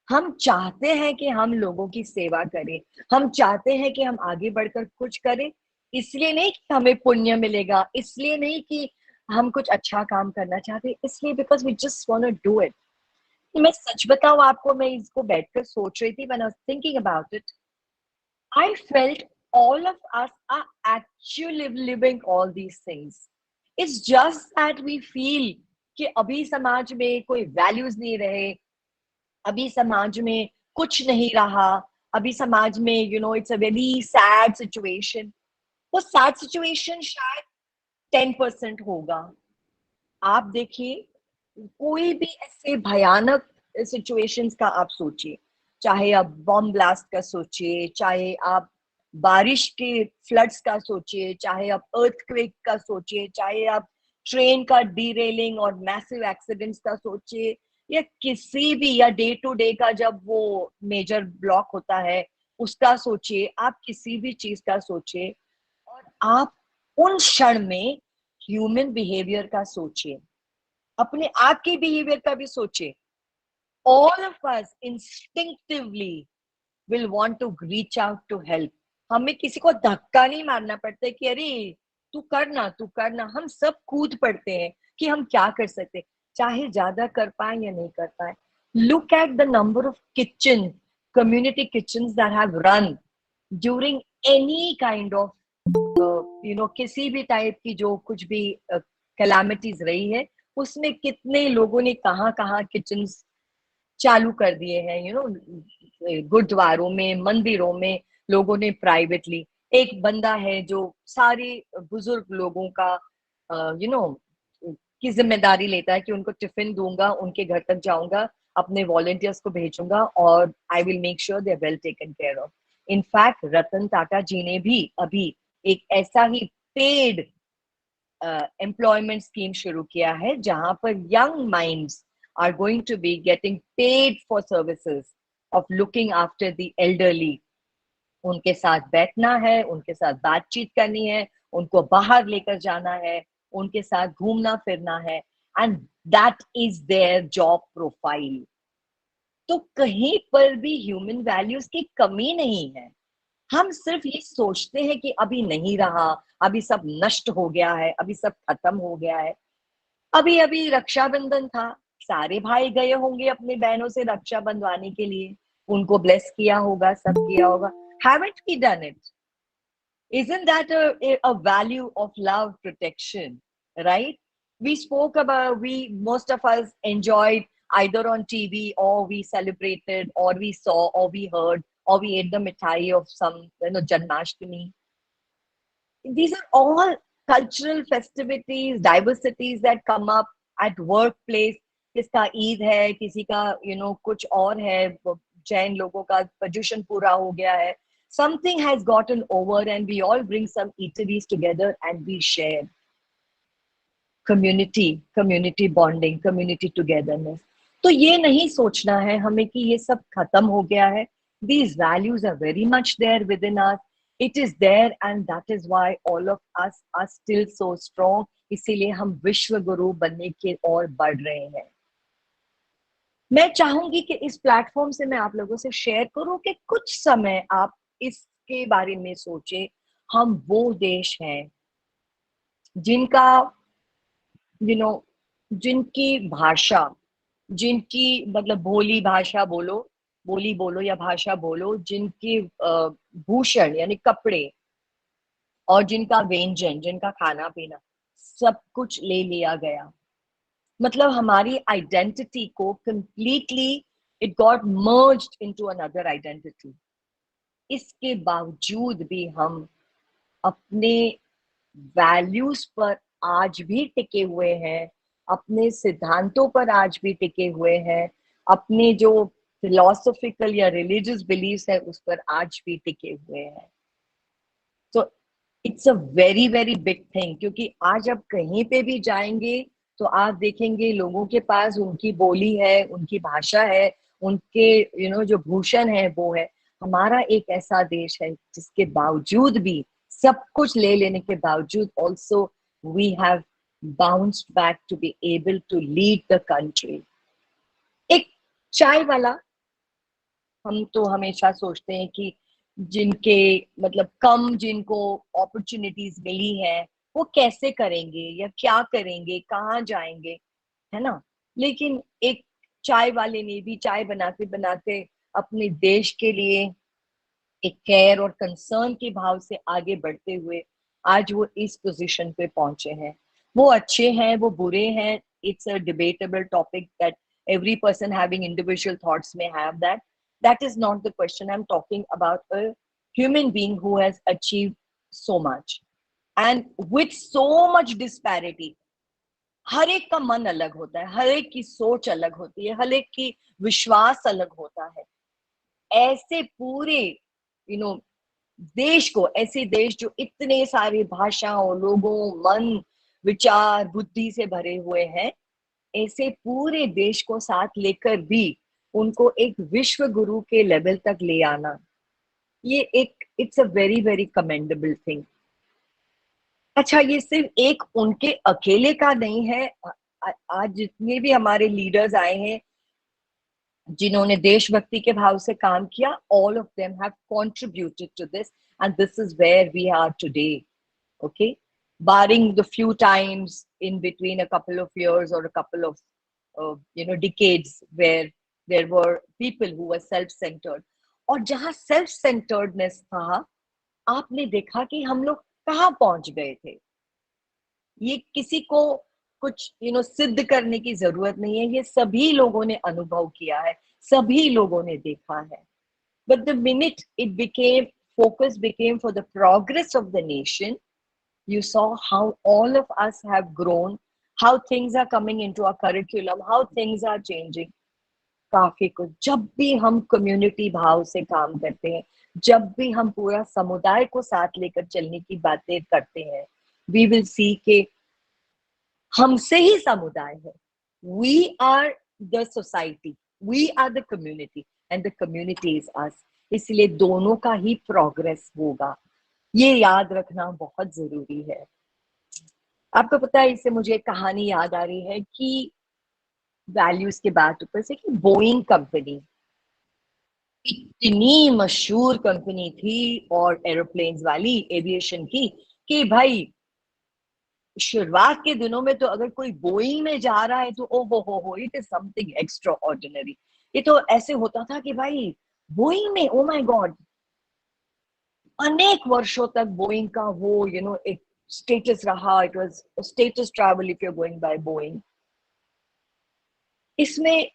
हम चाहते हैं कि हम लोगों की सेवा करें, हम चाहते हैं कि हम आगे बढ़कर कुछ करें, इसलिए नहीं कि हमें पुण्य मिलेगा, इसलिए नहीं कि हम कुछ अच्छा काम करना चाहते, इसलिए because we just want to do it. मैं सच बताऊं आपको, मैं इसको बैठकर सोच रही थी, when I was thinking about it, I felt all of us are actually living all these things. It's just that we feel कि अभी समाज में कोई वैल्यूज नहीं रहे, अभी समाज में कुछ नहीं रहा, अभी समाज में it's a very sad situation. वो सैड सिचुएशन शायद 10% होगा. आप देखिए, कोई भी ऐसे भयानक सिचुएशंस का आप सोचिए, चाहे आप बॉम्ब ब्लास्ट का सोचिए, चाहे आप बारिश के फ्लड्स का सोचिए, चाहे आप अर्थक्वेक का सोचिए, चाहे आप ट्रेन का डीरेलिंग और मैसिव एक्सीडेंट्स का सोचिए, या किसी भी, या डे टू डे का जब वो मेजर ब्लॉक होता है उसका सोचिए, आप किसी भी चीज का सोचिए, और आप उन क्षण में ह्यूमन बिहेवियर का सोचिए, अपने आप के बिहेवियर का भी सोचिए. All of us instinctively will want to reach out to help. हमें किसी को धक्का नहीं मारना पड़ता कि अरे तू करना, तू करना. हम सब कूद पड़ते हैं कि हम क्या कर सकते, चाहे ज्यादा कर पाए या नहीं कर पाए. Look at the number of community kitchens that have run during any kind of किसी भी टाइप की जो कुछ भी कैलामिटीज रही है, उसमें कितने लोगों ने कहाँ कहाँ किचन्स चालू कर दिए हैं. गुरुद्वारों में, मंदिरों में लोगों ने प्राइवेटली. एक बंदा है जो सारे बुजुर्ग लोगों का की जिम्मेदारी लेता है कि उनको टिफिन दूंगा, उनके घर तक जाऊंगा, अपने वॉलंटियर्स को भेजूंगा और I will make sure they are well taken care of. In fact Ratan Tata ji ने भी अभी एक ऐसा ही पेड एम्प्लॉयमेंट स्कीम शुरू किया है, जहां पर young minds are going to be getting paid for services of looking after the elderly. उनके साथ बैठना है, उनके साथ बातचीत करनी है, उनको बाहर लेकर जाना है, उनके साथ घूमना फिरना है, and that is their job profile. तो कहीं पर भी ह्यूमन वैल्यूज की कमी नहीं है. हम सिर्फ ये सोचते हैं कि अभी नहीं रहा, अभी सब नष्ट हो गया है, अभी सब खत्म हो गया है. अभी अभी रक्षाबंधन था, सारे भाई गए होंगे अपने बहनों से रक्षा बंधवाने के लिए, उनको ब्लेस किया होगा, सब किया होगा. Haven't we done it? Isn't that a value of love, protection, right? We spoke about, most of us enjoyed either on TV, or we celebrated, or we saw, or we heard, or we ate the mithai of some, Janmashtami. These are all cultural festivities, diversities that come up at workplace. किसका ईद है, किसी का कुछ और है, जैन लोगों का पर्यूषण पूरा हो गया है. Something has gotten over and we all bring some eateries together and we share. Community bonding, community togetherness. तो ये नहीं सोचना है हमें कि ये सब खत्म हो गया है. These values are very much there within us. It is there, and that is why all of us are still so strong. इसीलिए हम विश्व गुरु बनने की ओर बढ़ रहे हैं. मैं चाहूंगी कि इस प्लेटफॉर्म से मैं आप लोगों से शेयर करूं कि कुछ समय आप इसके बारे में सोचे. हम वो देश हैं जिनका जिनकी भाषा, जिनकी मतलब बोली बोलो या भाषा बोलो, जिनकी भूषण यानी कपड़े, और जिनका व्यंजन, जिनका खाना पीना, सब कुछ ले लिया गया। मतलब हमारी आइडेंटिटी को completely it got merged into another identity. इसके बावजूद भी हम अपने वैल्यूज पर आज भी टिके हुए हैं, अपने सिद्धांतों पर आज भी टिके हुए हैं, अपने जो फिलोसॉफिकल या रिलीजियस बिलीफ्स है उस पर आज भी टिके हुए हैं। तो it's a very very big thing, क्योंकि आज आप कहीं पे भी जाएंगे तो आप देखेंगे लोगों के पास उनकी बोली है, उनकी भाषा है, उनके जो भूषण है वो है। हमारा एक ऐसा देश है जिसके बावजूद भी, सब कुछ ले लेने के बावजूद, also we have bounced back to be able to lead the country. एक चाय वाला, हम तो हमेशा सोचते हैं कि जिनके मतलब कम जिनको अपॉर्चुनिटीज मिली है वो कैसे करेंगे या क्या करेंगे, कहाँ जाएंगे, है ना। लेकिन एक चाय वाले ने भी चाय बनाते बनाते अपने देश के लिए एक केयर और कंसर्न के भाव से आगे बढ़ते हुए आज वो इस पोजीशन पे पहुंचे हैं। वो अच्छे हैं, वो बुरे हैं, it's a debatable topic that every person having individual thoughts may have that. That is not the question. I'm talking about a human being who has achieved so much and with so much disparity. हर एक का मन अलग होता है, हर एक की सोच अलग होती है, हर एक की विश्वास अलग होता है। ऐसे पूरे देश को, ऐसे देश जो इतने सारे भाषाओं, लोगों, मन, विचार, बुद्धि से भरे हुए हैं, ऐसे पूरे देश को साथ लेकर भी उनको एक विश्व गुरु के लेवल तक ले आना, ये एक it's a very very commendable thing. अच्छा, ये सिर्फ एक उनके अकेले का नहीं है। आज जितने भी हमारे लीडर्स आए हैं जिन्होंने देशभक्ति के भाव से काम किया, all of them have contributed to this and this is where we are today. Okay, barring the few times in between a couple of years or a couple of decades where there were people who were self-centered, और जहां self-centeredness था, आपने देखा कि हम लोग कहाँ पहुंच गए थे। ये किसी को कुछ सिद्ध करने की जरूरत नहीं है, ये सभी लोगों ने अनुभव किया है, सभी लोगों ने देखा है। But the minute it became, focus became for the progress of the nation, you saw how all of us have grown, how things are coming into our curriculum, how things are changing. काफी कुछ। जब भी हम community भाव से काम करते हैं, जब भी हम पूरा समुदाय को साथ लेकर चलने की बातें करते हैं, we will see कि हमसे ही समुदाय है। We are the society, we are the community and the community is us. इसलिए दोनों का ही प्रोग्रेस होगा, ये याद रखना बहुत जरूरी है। आपको पता है, इससे मुझे एक कहानी याद आ रही है कि वैल्यूज के बात ऊपर से, कि बोइंग कंपनी इतनी मशहूर कंपनी थी और एरोप्लेन्स वाली, एविएशन की, कि भाई शुरुआत के दिनों में तो अगर कोई बोइंग में जा रहा है तो ओ हो it is something extra ordinary. ये तो ऐसे होता था कि भाई बोइंग में, ओ माय गॉड, अनेक वर्षों तक बोइंग का वो एक स्टेटस रहा। It was status travel if you are going by Boeing. इसमें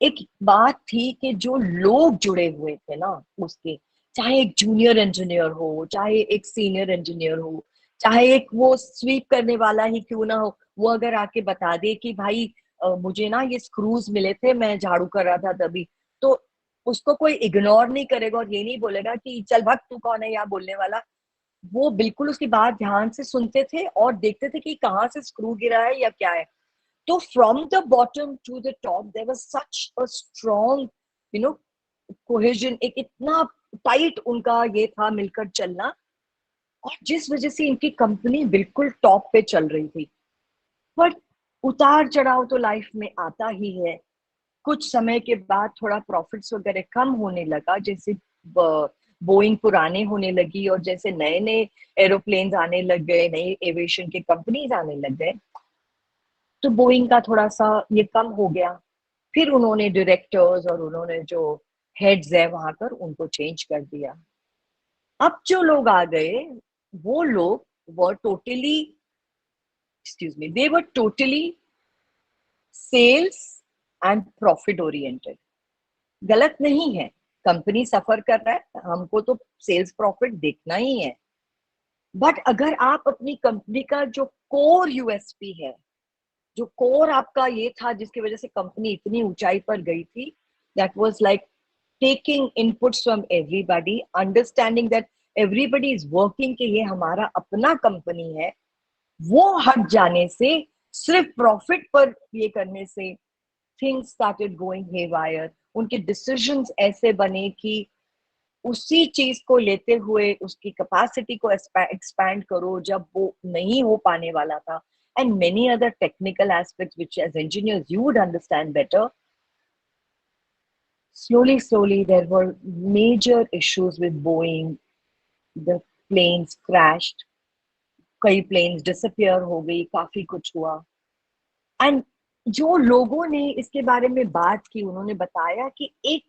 एक बात थी कि जो लोग जुड़े हुए थे ना उसके, चाहे एक जूनियर इंजीनियर हो, चाहे एक सीनियर इंजीनियर हो, चाहे एक वो स्वीप करने वाला ही क्यों ना हो, वो अगर आके बता दे कि भाई मुझे ना ये स्क्रूज मिले थे, मैं झाड़ू कर रहा था तभी, तो उसको कोई इग्नोर नहीं करेगा और ये नहीं बोलेगा कि चल भाग, तू कौन है यहाँ बोलने वाला। वो बिल्कुल उसकी बात ध्यान से सुनते थे और देखते थे कि कहाँ से स्क्रू गिरा है या क्या है। तो from the bottom to the top there was such a strong cohesion, एक इतना टाइट उनका ये था मिलकर चलना, और जिस वजह से इनकी कंपनी बिल्कुल टॉप पे चल रही थी। पर उतार चढ़ाव तो लाइफ में आता ही है। कुछ समय के बाद थोड़ा प्रॉफिट्स वगैरह कम होने लगा, जैसे बोइंग पुराने होने लगी और जैसे नए नए एरोप्लेन्स आने लग गए, नए एविएशन के कंपनीज आने लग गए, तो बोइंग का थोड़ा सा ये कम हो गया। फिर उन्होंने डायरेक्टर्स और उन्होंने जो हेड्स है वहां पर उनको चेंज कर दिया। अब जो लोग आ गए वो लोग वो totally they were totally sales and profit oriented. गलत नहीं है, कंपनी सफर कर रहा है, हमको तो सेल्स प्रॉफिट देखना ही है, बट अगर आप अपनी कंपनी का जो कोर यूएसपी है, जो कोर आपका ये था जिसकी वजह से कंपनी इतनी ऊंचाई पर गई थी, that was like taking inputs from everybody, understanding that everybody is working कि ये हमारा अपना कंपनी है, वो हट जाने से, सिर्फ प्रॉफिट पर ये करने से थिंग्स स्टार्टेड गोइंग हेवायर। उनके डिसीजंस ऐसे बने कि उसी चीज को लेते हुए उसकी कैपेसिटी को एक्सपैंड करो जब वो नहीं हो पाने वाला था, and many other technical aspects which as engineers you would understand better. Slowly there were major issues with Boeing. The planes crashed, कई planes disappear हो गई, काफी कुछ हुआ, and जो लोगों ने इसके बारे में बात की उन्होंने बताया कि एक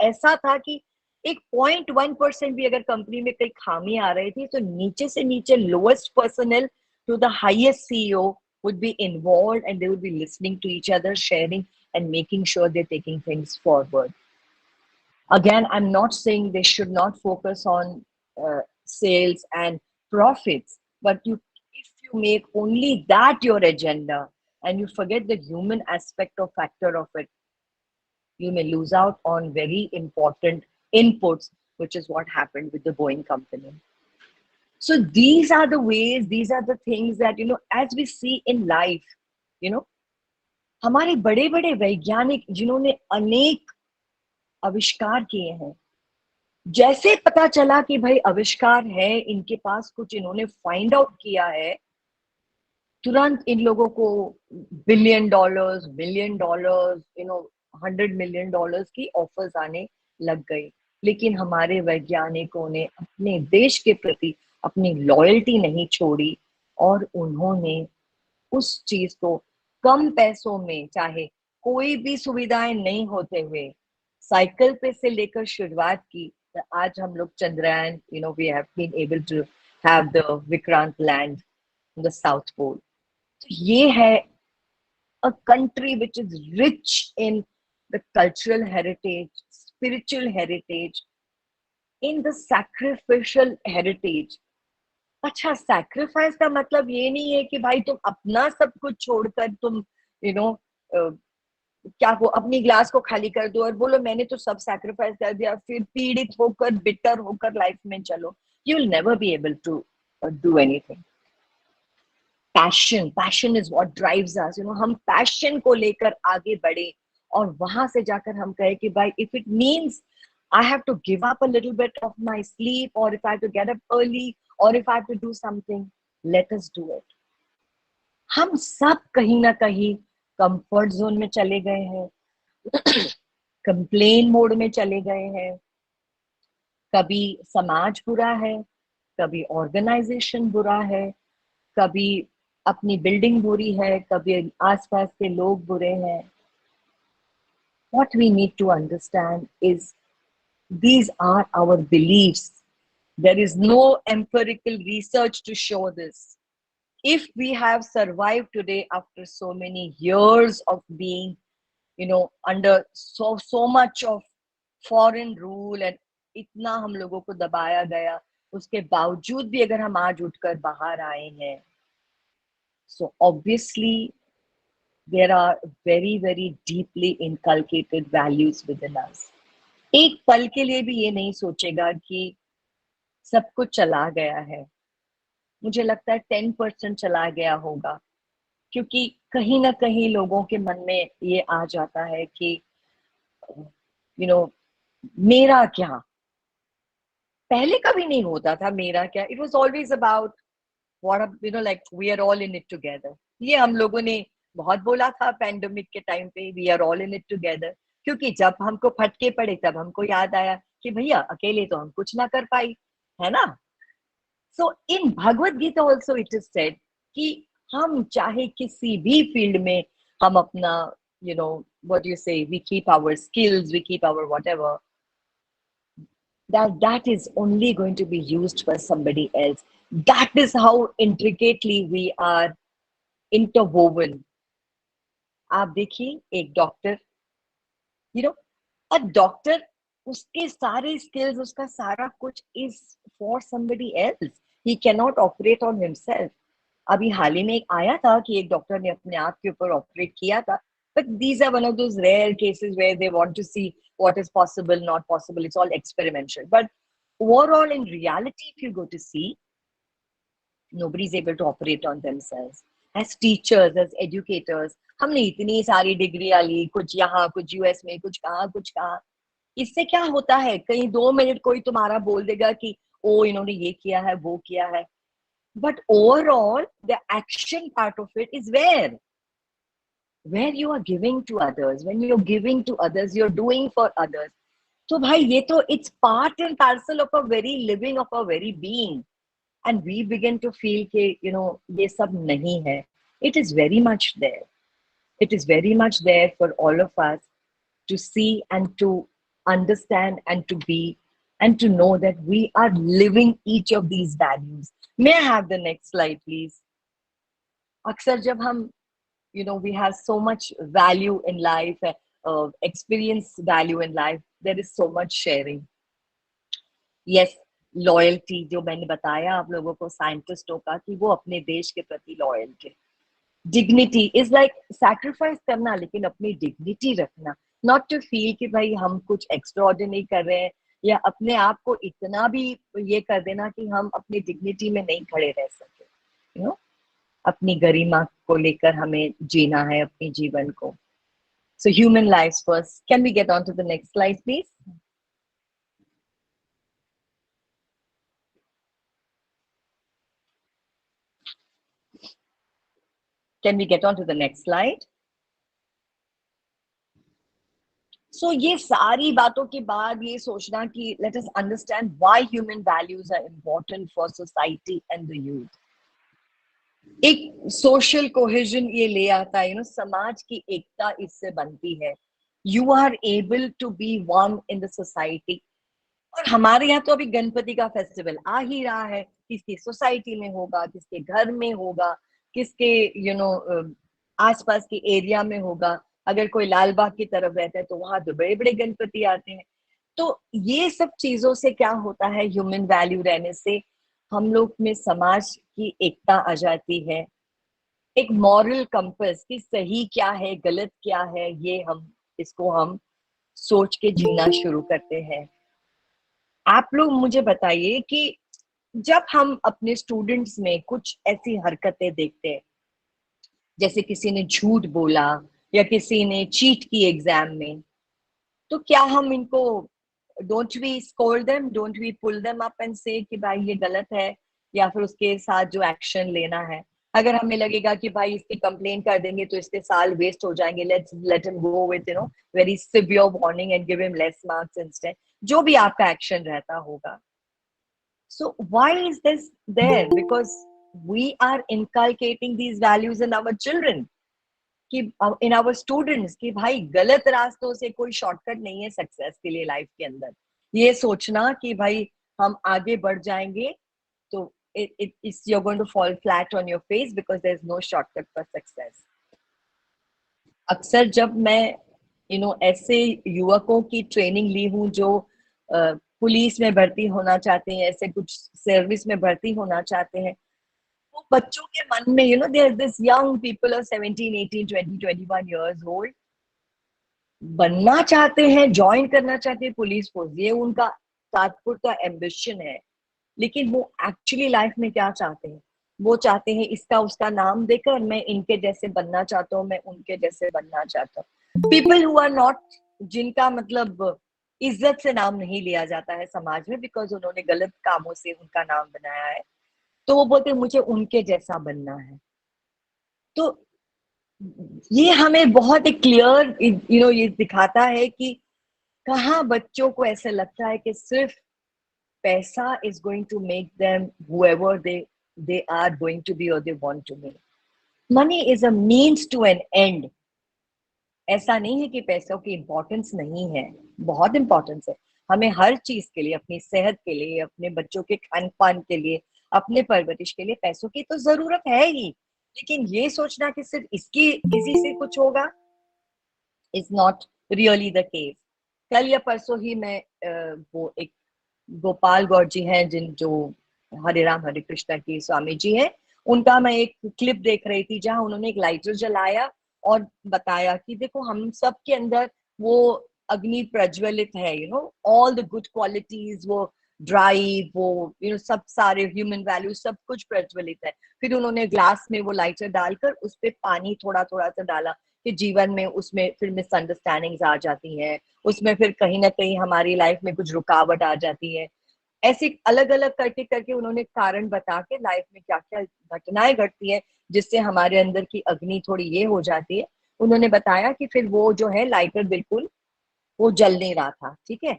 ऐसा था कि एक 0.1% भी अगर कंपनी में कई खामी आ रही थी तो नीचे से नीचे lowest personal to the highest CEO would be involved and they would be listening to each other, sharing and making sure they're taking things forward. Again, I'm not saying they should not focus on sales and profits, but if you make only that your agenda and you forget the human aspect or factor of it, you may lose out on very important inputs, which is what happened with the Boeing company. So these are the ways, these are the things that, as we see in life, हमारे बड़े बड़े वैज्ञानिक जिन्होंने अनेक आविष्कार किए हैं, जैसे पता चला कि भाई आविष्कार है, इनके पास कुछ इन्होंने फाइंड आउट किया है, तुरंत इन लोगों को $1 billion, $100 million की ऑफर्स आने लग गई। लेकिन हमारे वैज्ञानिकों ने अपने देश के प्रति अपनी लॉयल्टी नहीं छोड़ी और उन्होंने उस चीज को कम पैसों में, चाहे कोई भी सुविधाएं नहीं होते हुए, साइकिल पे से लेकर शुरुआत की। आज हम लोग Chandrayaan, we have been able to have the Vikrant land in the South Pole. ये है a country which is rich in the cultural heritage, spiritual heritage, in the sacrificial heritage. अच्छा, सैक्रिफाइस का मतलब ये नहीं है कि भाई तुम अपना सब कुछ छोड़कर तुम क्या वो अपनी ग्लास को खाली कर दो और बोलो मैंने तो सब सैक्रिफाइस कर दिया, फिर पीड़ित होकर बिटर होकर लाइफ में चलो। You will never be able to do anything. Passion is what drives us. हम पैशन को लेकर आगे बढ़े और वहां से जाकर हम कहे कि भाई if it means I have to give up a little bit of my sleep, or if I have to get up early, or if I have to do something, let us do it. हम सब कहीं ना कहीं comfort zone में चले गए हैं, complain mode में चले गए हैं। कभी समाज बुरा है, कभी ऑर्गेनाइजेशन बुरा है, कभी अपनी बिल्डिंग बुरी है, कभी आसपास के लोग बुरे हैं। What we need to understand is these are our beliefs. There is no empirical research to show this. If we have survived today after so many years of being, under so much of foreign rule and इतना हम लोगों को दबाया गया, उसके बावजूद भी अगर हम आज उठकर बाहर आए हैं, so obviously there are very, very deeply inculcated values within us. एक पल के लिए भी ये नहीं सोचेगा कि सब कुछ चला गया है। मुझे लगता है 10% चला गया होगा, क्योंकि कहीं ना कहीं लोगों के मन में ये आ जाता है कि मेरा क्या। पहले कभी नहीं होता था मेरा क्या। It was always about like we are all in it together. ये हम लोगों ने बहुत बोला था पैंडेमिक के टाइम पे, we are all in it together, क्योंकि जब हमको फटके पड़े तब हमको याद आया कि भैया अकेले तो हम कुछ ना कर पाई, है ना। So in Bhagavad Gita also it is said कि हम चाहे किसी भी फील्ड में हम अपना what you say, we keep our skills, we keep our whatever, that is only going to be used for somebody else. That is how intricately we are interwoven. आप देखिए एक डॉक्टर, a doctor, उसके सारे skills, उसका सारा कुछ is for somebody else. He cannot operate on himself. अभी हाल ही में एक आया था कि एक डॉक्टर ने अपने आप के ऊपर ऑपरेट किया था, but these are one of those rare cases where they want to see what is possible, not possible. It's all experimental. But overall, in reality, if you go to see, nobody is able to operate on themselves. As teachers, as educators, हमने इतनी सारी डिग्रियां ली, कुछ यहाँ, कुछ US में, कुछ कहाँ. इससे क्या होता है, कहीं 2 मिनट कोई तुम्हारा बोल देगा कि ओ इन्होंने ये किया है, वो किया है. But overall, the action part of it is where you are giving to others. When you're giving to others, you're doing for others. So bhai, ye to, it's part and parcel of a very living, of a very being. And we begin to feel ke, ye sab nahi hai. It is very much there. It is very much there for all of us to see and to understand and to be and to know that we are living each of these values. May I have the next slide, please? अक्सर जब हम, we have so much value in life, experience value in life, there is so much sharing. Yes, loyalty, जो मैंने बताया आप लोगों को साइंटिस्टों का कि वो अपने देश के प्रति लॉयल थे. Dignity is like sacrifice करना, लेकिन अपनी dignity रखना. Not to feel कि भाई हम कुछ extraordinary कर रहे हैं या अपने आप को इतना भी ये कर देना कि हम अपनी dignity में नहीं खड़े रह सके. अपनी गरिमा को लेकर हमें जीना है अपने जीवन को. So human lives first. Can we get on to the next slide, please? Can we get on to the next slide? So ये सारी बातों के बाद ये सोचना कि let us understand why human values are important for society and the youth. एक social cohesion ये ले आता है, समाज की एकता इससे बनती है. You are able to be one in the society. और हमारे यहाँ तो अभी गणपति का फेस्टिवल आ ही रहा है. किसकी सोसाइटी में होगा, किसके घर में होगा, किसके आसपास के एरिया में होगा. अगर कोई लाल बाग की तरफ रहता है तो वहां तो बड़े बड़े गणपति आते हैं. तो ये सब चीजों से क्या होता है, ह्यूमन वैल्यू रहने से हम लोग में समाज की एकता आ जाती है. एक मॉरल कंपस कि सही क्या है, गलत क्या है, ये इसको हम सोच के जीना शुरू करते हैं. आप लोग मुझे बताइए कि जब हम अपने स्टूडेंट्स में कुछ ऐसी हरकतें देखते हैं, जैसे किसी ने झूठ बोला या किसी ने चीट की एग्जाम में, तो क्या हम इनको don't we scold them, don't we pull them up and say कि भाई ये गलत है, या फिर उसके साथ जो एक्शन लेना है, अगर हमें लगेगा कि भाई इसकी कंप्लेन कर देंगे तो इसके साल वेस्ट हो जाएंगे, let him go with very severe warning and give him less marks instead. जो भी आपका एक्शन रहता होगा. So why is this there? Because we are inculcating these values in our children, in our students, कि भाई गलत रास्तों से कोई शॉर्टकट नहीं है सक्सेस के लिए लाइफ के अंदर. ये सोचना कि भाई हम आगे बढ़ जाएंगे तो you're going to fall flat on your face because there's no shortcut for success. अक्सर जब मैं ऐसे युवकों की ट्रेनिंग ली हूँ जो पुलिस में भर्ती होना चाहते हैं, ऐसे कुछ सर्विस में भर्ती होना चाहते हैं, वो बच्चों के मन में there's this young people of 17, 18, 20, 21 years old बनना चाहते हैं, ज्वाइन करना चाहते हैं पुलिस फोर्स. ये उनका तात्पुरता एम्बिशन है. लेकिन वो एक्चुअली लाइफ में क्या चाहते हैं, वो चाहते हैं इसका उसका नाम देकर मैं इनके जैसे बनना चाहता हूँ, मैं उनके जैसे बनना चाहता हूँ. पीपल हु आर नॉट, जिनका मतलब इज्जत से नाम नहीं लिया जाता है समाज में बिकॉज उन्होंने गलत कामों से उनका नाम बनाया है, तो वो बोलते हैं मुझे उनके जैसा बनना है. तो ये हमें बहुत एक क्लियर ये दिखाता है कि कहाँ बच्चों को ऐसे लगता है कि सिर्फ पैसा is going to make them whoever they are going to be or they want to be. Money is a means to an end. ऐसा नहीं है कि पैसों की इम्पोर्टेंस नहीं है, बहुत इम्पोर्टेंस है. हमें हर चीज के लिए, अपनी सेहत के लिए, अपने बच्चों के खान पान के लिए, अपने परवरिश के लिए पैसों की तो जरूरत है ही. लेकिन ये सोचना कि सिर्फ इसी से कुछ होगा is not really the case. कल या परसों ही मैं वो एक गोपाल गौर जी हैं जो हरे राम हरे कृष्णा की स्वामी जी हैं, उनका मैं एक क्लिप देख रही थी जहां उन्होंने एक लाइटर जलाया और बताया कि देखो हम सब के अंदर वो अग्नि प्रज्वलित है, ऑल द गुड क्वालिटीज, वो ड्राइव, वो सब सारे ह्यूमन वैल्यूज सब कुछ प्रज्वलित है। फिर उन्होंने ग्लास में वो लाइटर डालकर उस पर पानी थोड़ा थोड़ा सा डाला कि जीवन में उसमें फिर मिसअंडरस्टैंडिंग्स आ जाती हैं, उसमें फिर कहीं ना कहीं हमारी लाइफ में कुछ रुकावट आ जाती है। ऐसे अलग अलग करके करके उन्होंने कारण बता के लाइफ में क्या क्या घटनाएं घटती है जिससे हमारे अंदर की अग्नि थोड़ी ये हो जाती है। उन्होंने बताया कि फिर वो जो है लाइटर बिल्कुल वो जल नहीं रहा था, ठीक है।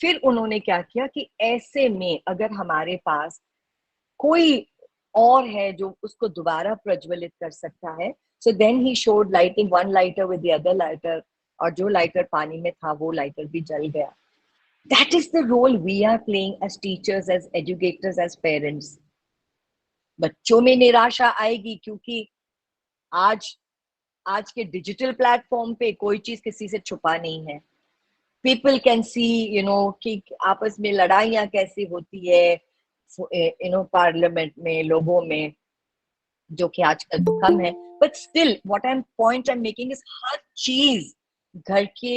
फिर उन्होंने क्या किया कि ऐसे में अगर हमारे पास कोई और है जो उसको दोबारा प्रज्वलित कर सकता है, so then he showed lighting one lighter with the other lighter, और जो लाइटर पानी में था वो लाइटर भी जल गया। That is the role we are playing as teachers, as educators, as parents. बच्चों में निराशा आएगी क्योंकि आज के डिजिटल प्लेटफॉर्म पे कोई चीज किसी से छुपा नहीं है। पीपल कैन सी कि आपस में लड़ाइयां कैसी होती है पार्लियामेंट में, लोगों में, जो कि आजकल तो कम है। But still what I am point I am making is हर चीज घर के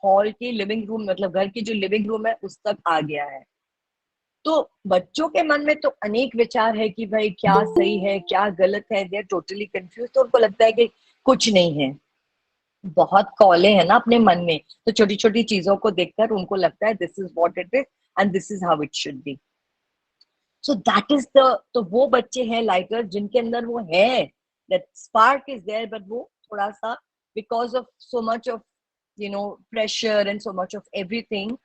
हॉल के लिविंग रूम, मतलब घर के जो लिविंग रूम है उस तक आ गया है। तो बच्चों के मन में तो अनेक विचार है कि भाई क्या सही है क्या गलत है, दे आर टोटली कंफ्यूज। तो उनको लगता है कि कुछ नहीं है। बहुत कौले हैं ना अपने मन में, तो छोटी छोटी चीजों को देखकर उनको लगता है this is what it is and this is how it should be. So that is the, तो वो बच्चे हैं लाइटर जिनके अंदर वो है, that spark is there, but वो थोड़ा सा because of so much of pressure and so much of everything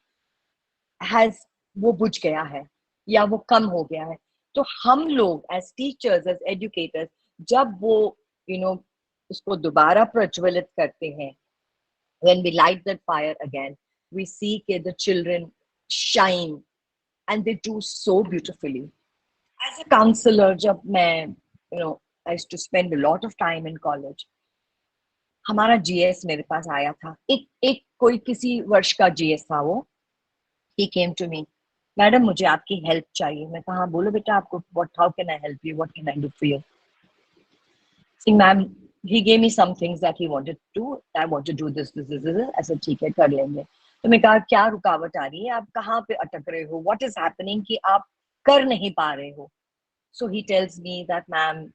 has वो बुझ गया है या वो कम हो गया है। तो हम लोग एज टीचर्स, एज एजुकेटर्स, जब वो उसको दोबारा प्रज्वलित करते हैं, when we light that fire again, we see that the children shine and they do so beautifully. As a counselor, जब मैं I used to spend a lot of time in college, हमारा जीएस मेरे पास आया था, एक कोई किसी वर्ष का जीएस था वो। he came to me, madam मुझे आपकी हेल्प चाहिए। मैं कहा बोलो बेटा आपको, how can I help you, what can I do for you? Ma'am, he gave me some things that he wanted to do. I want to do this. ऐसा ठीक है कर लेंगे। तो मैं कहा क्या रुकावट आ रही है, आप कहाँ पे अटक रहे हो, what is happening कि आप कर नहीं पा रहे हो। So he tells me that ma'am,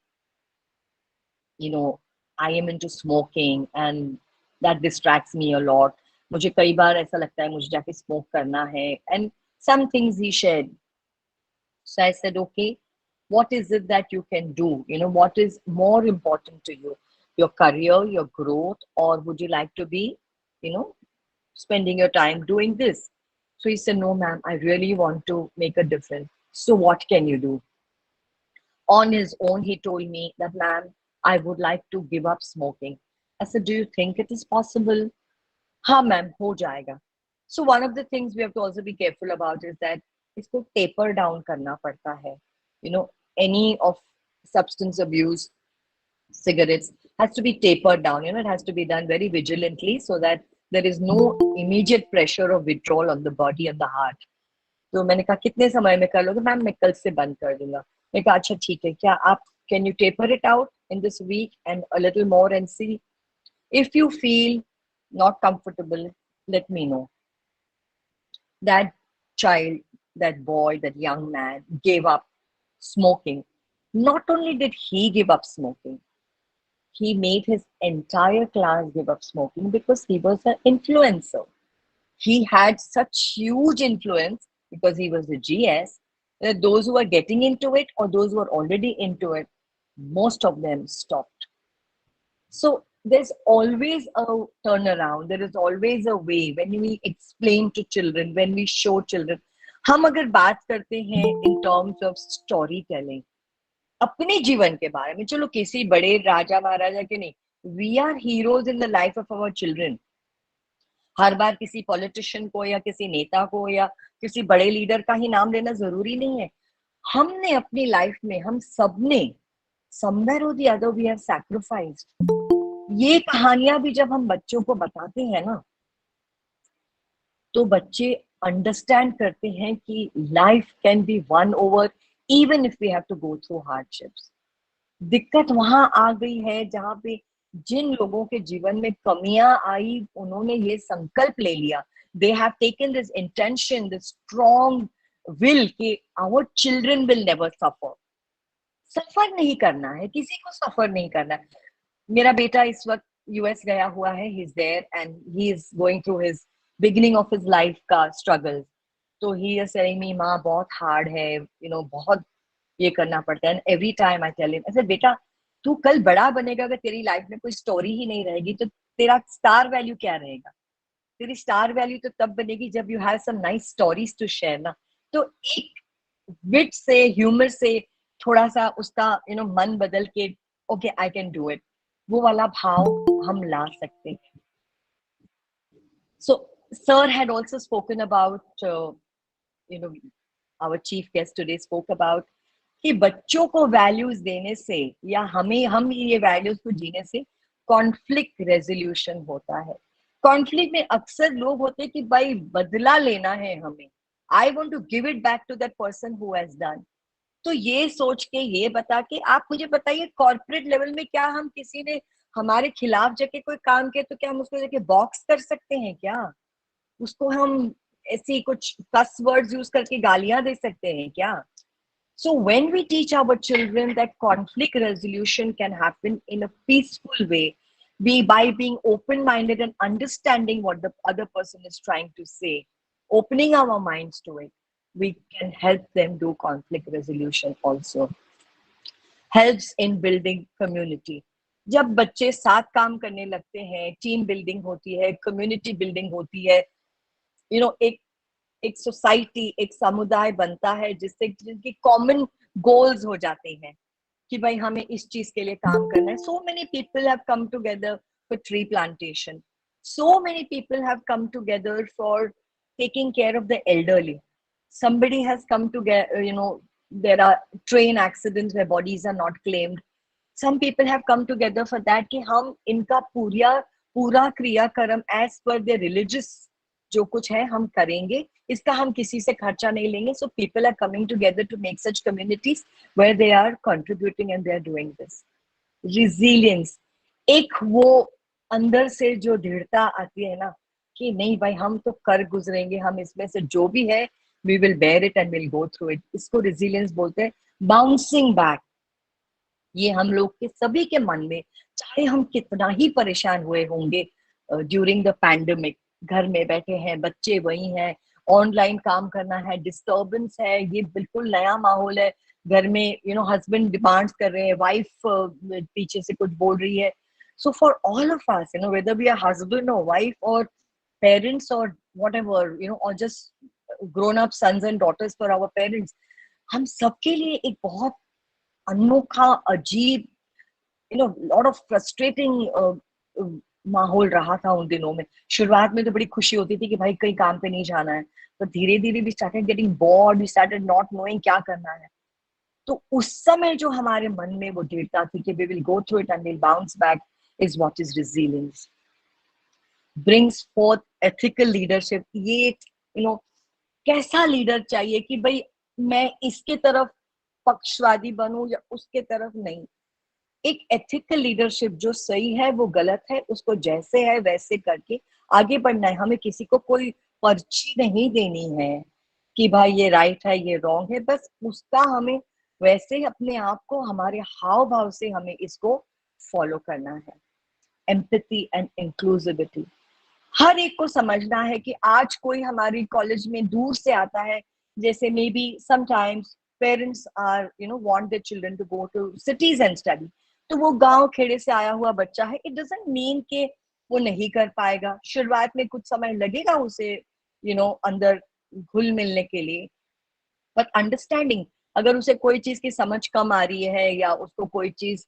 I am into smoking and that distracts me a lot. मुझे कई बार ऐसा लगता है मुझे जाके स्मोक करना है, and some things he shared. So I said, okay, what is it that you can do? What is more important to you? Your career, your growth, or would you like to be, spending your time doing this? So he said, no, ma'am, I really want to make a difference. So what can you do? On his own, he told me that, ma'am, I would like to give up smoking. I said, do you think it is possible? Ha, ma'am, ho jayega. So one of the things we have to also be careful about is that इसको taper down करना पड़ता है. Any of substance abuse, cigarettes, has to be tapered down. It has to be done very vigilantly so that there is no immediate pressure of withdrawal on the body and the heart. तो मैंने कहा कितने समय में कर लोगे? Ma'am मैं कल से बंद कर दूंगा। मैं कहा अच्छा ठीक है, क्या आप can you taper it out in this week and a little more and see? If you feel not comfortable, let me know. That child, that boy, that young man gave up smoking. Not only did he give up smoking, he made his entire class give up smoking because he was an influencer. He had such huge influence because he was a GS that those who were getting into it or those who were already into it, most of them stopped. So there's always a turnaround. There is always a way when we explain to children, when we show children. हम अगर बात करते हैं in terms of storytelling, अपने जीवन के बारे में, चलो किसी बड़े राजा महाराजा के नहीं, we are heroes in the life of our children. हर बार किसी पॉलिटिशियन को या किसी नेता को या किसी बड़े लीडर का ही नाम लेना जरूरी नहीं है। हमने अपनी लाइफ में, हम सबने somewhere or the other we have sacrificed. ये कहानियां भी जब हम बच्चों को बताते हैं ना, तो बच्चे अंडरस्टैंड करते हैं कि life can be won over even if we have to go through hardships. दिक्कत वहां आ गई है जहां पे जिन लोगों के जीवन में कमियां आई, उन्होंने ये संकल्प ले लिया, they have taken this intention, this strong will कि our children will never suffer. सफर नहीं करना है, किसी को सफर नहीं करना है. मेरा बेटा इस वक्त यूएस गया हुआ है, he is there and he is going through his beginning of his life का struggle. तो he is telling me, माँ बहुत हार्ड है, you know, बहुत ये करना पड़ता है. And every time I tell him, I said, बेटा तू कल बड़ा बनेगा, अगर तेरी लाइफ में कोई स्टोरी ही नहीं रहेगी तो तेरा स्टार वैल्यू क्या रहेगा? तेरी स्टार वैल्यू तो तब बनेगी जब you have some nice stories to share ना. तो एक विट से, ह्यूमर से थोड़ा सा उसका मन बदल के okay I can do it, वो वाला भाव हम ला सकते हैं. So sir had also spoken about our chief guest today spoke about कि बच्चों को वैल्यूज देने से या हम ये वैल्यूज को जीने से कॉन्फ्लिक्ट रेजोल्यूशन होता है. कॉन्फ्लिक्ट में अक्सर लोग होते हैं कि भाई बदला लेना है हमें, I want to give it back to that person who has done. तो ये सोच के, ये बता के, आप मुझे बताइए कॉर्पोरेट लेवल में क्या हम किसी ने हमारे खिलाफ जाके कोई काम किया तो क्या हम उसको जाके बॉक्स कर सकते हैं? क्या उसको हम ऐसी कुछ कस वर्ड्स यूज करके गालियां दे सकते हैं क्या? So when we teach our children that conflict resolution can happen in a peaceful way, by being open-minded and understanding what the other person is trying to say, opening our minds to it, we can help them do conflict resolution also. Helps in building community. जब बच्चे साथ काम करने लगते हैं, team building होती है, community building होती है, एक सोसाइटी, एक समुदाय बनता है जिससे जिनकी कॉमन गोल्स हो जाते हैं कि भाई हमें इस चीज के लिए काम करना है. So many people have come together for tree plantation. So many people have come together for taking care of the elderly. Somebody has come together, there are train accidents where bodies are not claimed. Some people have come together for that कि हम इनका पूरा क्रियाक्रम as per their religious जो कुछ है हम करेंगे, इसका हम किसी से खर्चा नहीं लेंगे. So people are coming together to make such communities where they are contributing and they are doing this. Resilience, एक वो अंदर से जो दृढ़ता आती है ना कि नहीं भाई हम तो कर गुजरेंगे, हम इसमें से जो भी है we will bear it and we'll go through it. इसको resilience बोलते हैं. Bouncing back, ये हम लोग के सभी के मन में, चाहे हम कितना ही परेशान हुए होंगे ड्यूरिंग द पैंडेमिक, घर में बैठे हैं, बच्चे वही हैं, ऑनलाइन काम करना है, डिस्टर्बेंस है, ये बिल्कुल नया माहौल है, घर में हस्बैंड डिमांड्स कर रहे हैं, वाइफ पीछे से कुछ बोल रही है. So for all of us, whether we are husband or wife or parents or whatever, or just grown up sons and daughters for our parents, हम सबके लिए एक बहुत अनोखा, अजीब, lot of frustrating माहौल रहा था उन दिनों में. शुरुआत में तो बड़ी खुशी होती थी कि भाई कहीं काम पे नहीं जाना है, तो धीरे धीरे we started getting bored, we started not knowing क्या करना है. तो उस समय जो हमारे मन में वो दृढ़ता थी कि we will go through it and we'll bounce back is what is resilience. Brings forth ethical leadership. ये कैसा लीडर चाहिए कि भाई मैं इसके तरफ पक्षवादी बनूं या उसके तरफ नहीं. एक एथिकल लीडरशिप जो सही है वो गलत है उसको जैसे है वैसे करके आगे बढ़ना है. हमें किसी को कोई पर्ची नहीं देनी है कि भाई ये राइट है ये रॉन्ग है, बस उसका हमें वैसे अपने आप को हमारे हाव भाव से हमें इसको फॉलो करना है. एम्पैथी एंड इंक्लूसिविटी, हर एक को समझना है कि आज कोई हमारी कॉलेज में दूर से आता है, जैसे maybe sometimes parents are want their children to go to cities and study, तो वो गांव खेड़े से आया हुआ बच्चा है, इट डजंट मीन कि वो नहीं कर पाएगा. शुरुआत में कुछ समय लगेगा उसे अंदर घुल मिलने के लिए, बट अंडरस्टैंडिंग, अगर उसे कोई चीज की समझ कम आ रही है या उसको कोई चीज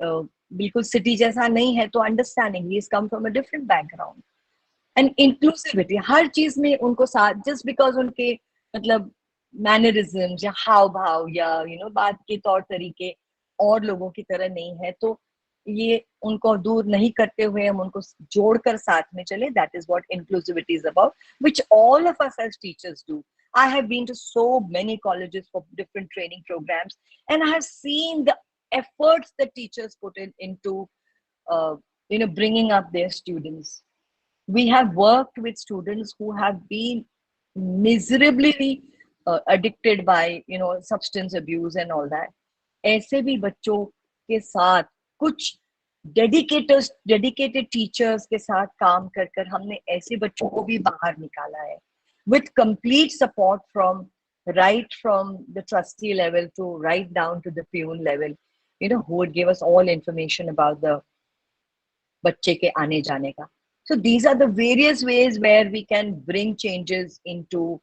बिल्कुल सिटी जैसा नहीं है, तो अंडरस्टैंडिंग ही is come from a different background. And inclusivity, हर चीज में उनको साथ, जस्ट बिकॉज उनके मैनरिज्म या हाव भाव या बात के तौर तरीके और लोगों की तरह नहीं है, तो ये उनको दूर नहीं करते हुए हम उनको जोड़कर साथ में चले. That is what inclusivity is about, which all of us as teachers do. I have been to so many colleges for different training programs, and I have seen the efforts that teachers put into bringing up their students. We have worked with students who have been miserably addicted by substance abuse and all that. ऐसे भी बच्चों के साथ कुछ dedicated teachers के साथ काम कर कर हमने ऐसे बच्चों को भी बाहर निकाला है, with complete support from the trustee level to right down to the peon level, who would give us all information about the बच्चे के आने जाने का. So these are the various ways where we can bring changes into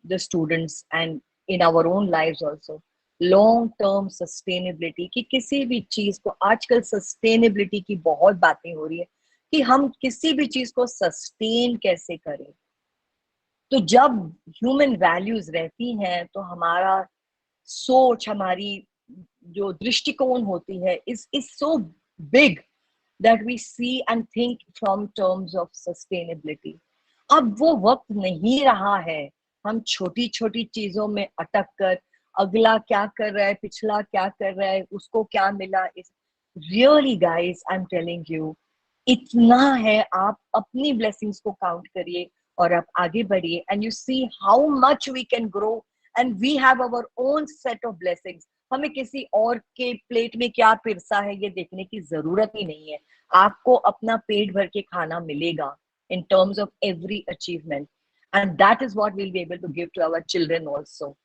the students and in our own lives also. Long term sustainability, कि किसी भी चीज को, आजकल sustainability की बहुत बातें हो रही है कि हम किसी भी चीज को sustain कैसे करें. तो जब human values रहती हैं तो हमारा सोच, हमारी जो दृष्टिकोण होती है is so big that we see and think from terms of sustainability. अब वो वक्त नहीं रहा है हम छोटी छोटी चीजों में अटक कर अगला क्या कर रहा है, पिछला क्या कर रहा है, उसको क्या मिला. Really guys, I'm telling you, इतना है, आप अपनी blessings को काउंट करिए और आप आगे बढ़िए, and you see how much we can grow, and we have our own set of blessings. हमें किसी और के प्लेट में क्या पिरसा है ये देखने की जरूरत ही नहीं है. आपको अपना पेट भर के खाना मिलेगा in terms of every achievement, and that is what we'll be able to give to our children also.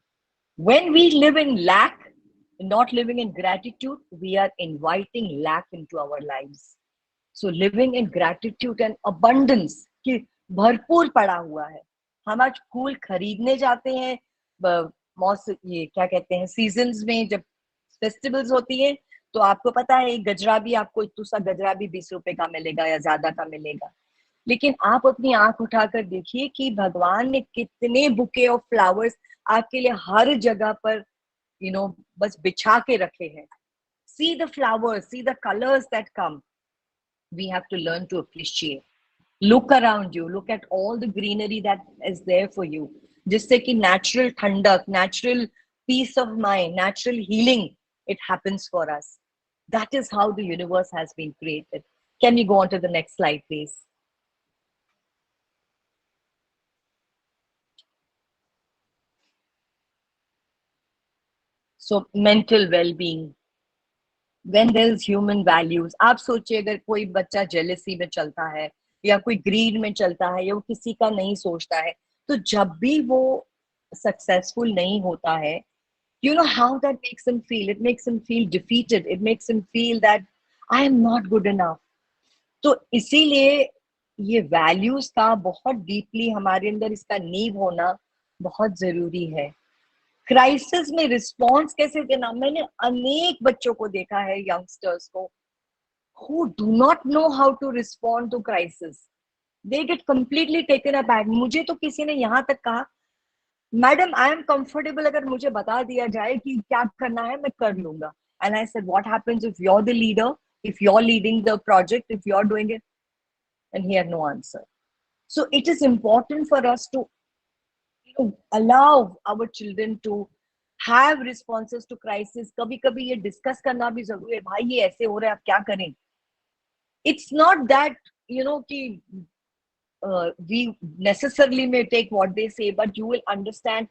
When we live in lack, not living in gratitude, we are inviting lack into our lives. So living in gratitude and abundance कि भरपूर पड़ा हुआ है. हम आज फूल खरीदने जाते हैं, ये क्या कहते हैं, सीजन्स में जब फेस्टिवल्स होती है तो आपको पता है गजरा भी, आपको दूसरा गजरा भी 20 रुपए का मिलेगा या ज्यादा का मिलेगा. लेकिन आप अपनी आंख उठाकर देखिए कि भगवान ने कितने बुके ऑफ फ्लावर्स आपके लिए हर जगह पर बस बिछा के रखे हैं. See the flowers, see the colors that come. We have to learn to appreciate. Look around you, look at all the greenery that is there for you, जिससे कि natural ठंडक, natural peace of mind, natural healing, it happens for us. That is how the universe has been created. Can we go on to the next slide, please? So mental well-being. When there is human values, आप सोचिए अगर कोई बच्चा jealousy में चलता है या कोई greed में चलता है या वो किसी का नहीं सोचता है, तो जब भी वो successful नहीं होता है, you know how that makes him feel? It makes him feel defeated. It makes him feel that I am not good enough. तो इसीलिए ये values का बहुत deeply हमारे अंदर इसका नींव होना बहुत जरूरी है. क्राइसिस में रिस्पॉन्स कैसे देना, मैंने अनेक बच्चों को देखा है, यंगस्टर्स को, who do not know how to respond to crisis. They get completely taken aback. मुझे तो किसी ने यहाँ तक कहा, मैडम आई एम कंफर्टेबल, अगर मुझे बता दिया जाए कि क्या करना है मैं कर लूंगा. And I said, what happens if you're the leader, if you're leading the project, if you're doing it? And he had no answer. So it is important for us to allow our children to have responses to crisis. कभी कभी ये discuss करना भी जरूरी है, भाई ये ऐसे हो रहा है आप क्या करें. It's not that कि we necessarily may take what they say, but you will understand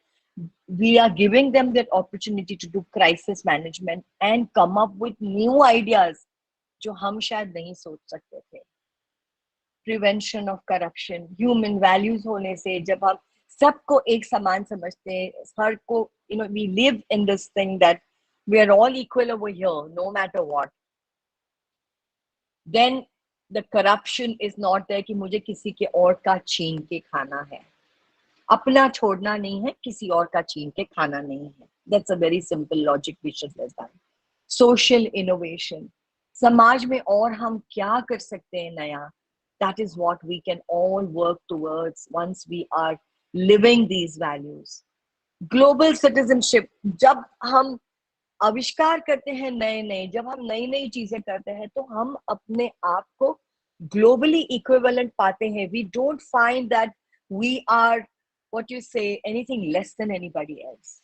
we are giving them that opportunity to do crisis management and come up with new ideas जो हम शायद नहीं सोच सकते थे. Prevention of corruption, human values होने से जब हम सबको एक समान समझते हैं, हर को we live in this thing that we are all equal over here, no matter what. Then the corruption is not there कि मुझे किसी के और का छीन के खाना है. अपना छोड़ना नहीं है, किसी और का छीन के खाना नहीं है. That's a very simple logic we should learn. Social innovation. समाज में और हम क्या कर सकते हैं नया? That is what we can all work towards once we are living these values. Global citizenship. जब हम आविष्कार करते हैं नए नए, जब हम नई नई चीजें करते हैं तो हम अपने आप को ग्लोबली इक्विवेलेंट पाते हैं. We don't find that we are what you say anything less than anybody else.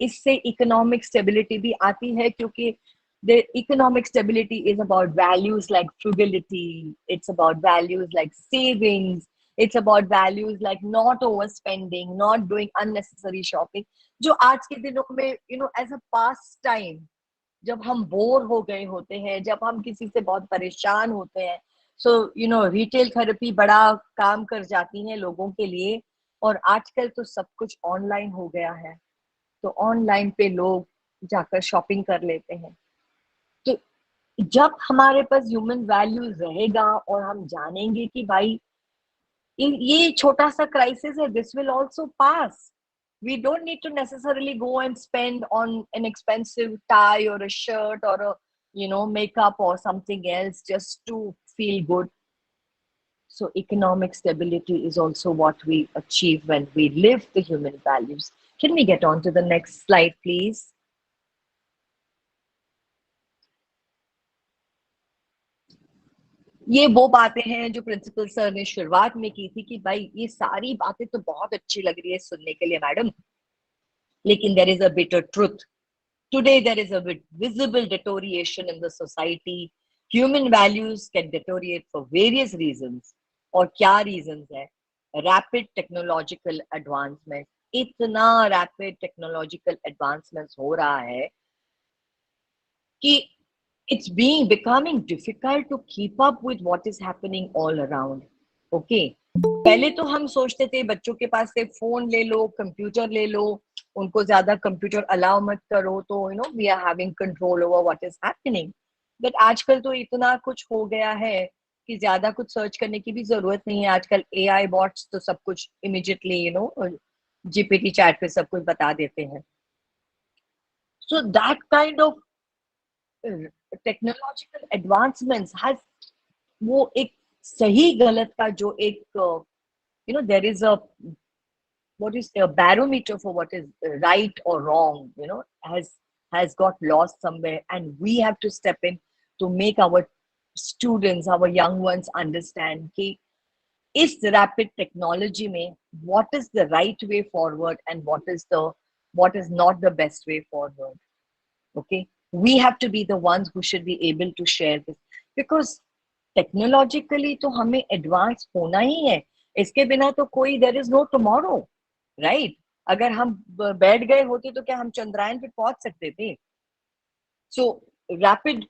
इससे इकोनॉमिक स्टेबिलिटी भी आती है, क्योंकि the economic stability is about values like frugality, it's about values like savings, it's about values like not overspending, not doing unnecessary shopping, जो आज के दिनों में as a past time, जब हम बोर हो गए होते हैं, जब हम किसी से बहुत परेशान होते हैं, सो रिटेल थेरेपी बड़ा काम कर जाती है लोगों के लिए. और आजकल तो सब कुछ ऑनलाइन हो गया है, तो ऑनलाइन पे लोग जाकर शॉपिंग कर लेते हैं. तो जब हमारे पास ह्यूमन वैल्यूज रहेगा और हम जानेंगे कि भाई ये छोटा सा क्राइसिस है, this will also pass. We don't need to necessarily go and spend on an expensive tie or a shirt or a makeup or something else just to feel good. So economic stability is also what we achieve when we live the human values. Can we get on to the next slide, please? ये वो बातें हैं जो principal sir ने शुरुआत में की थी कि भाई ये सारी बातें तो बहुत अच्छी लग रही है सुनने के लिए मैडम, लेकिन there is a bitter truth. Today there is a visible deterioration in the society. Human values can deteriorate for various reasons. और क्या reasons है? Rapid technological advancement. इतना rapid technological advancements हो रहा है कि it's becoming difficult to keep up with what is happening all around. Okay. पहले तो हम सोचते थे बच्चों के पास से फोन ले लो, कंप्यूटर ले लो, उनको ज्यादा कंप्यूटर अलाउ मत करो, तो we are having control over what is happening. But आजकल तो इतना कुछ हो गया है कि ज्यादा कुछ सर्च करने की भी जरूरत नहीं है. आजकल एआई बॉट्स तो सब कुछ इमीडिएटली जीपीटी चैट पे सब कुछ बता देते हैं. So that kind of technological advancements has वो एक सही गलत का जो एक there is a what is a barometer for what is right or wrong, has got lost somewhere, and we have to step in to make our students, our young ones understand कि इस rapid technology में what is the right way forward and what is not the best way forward. Okay, we have to be the ones who should be able to share this, because technologically तो हमें advance होना ही है. इसके बिना तो कोई there is no tomorrow, right? अगर हम बैठ गए होते तो क्या हम चंद्रायन पे पहुंच सकते थे? So rapid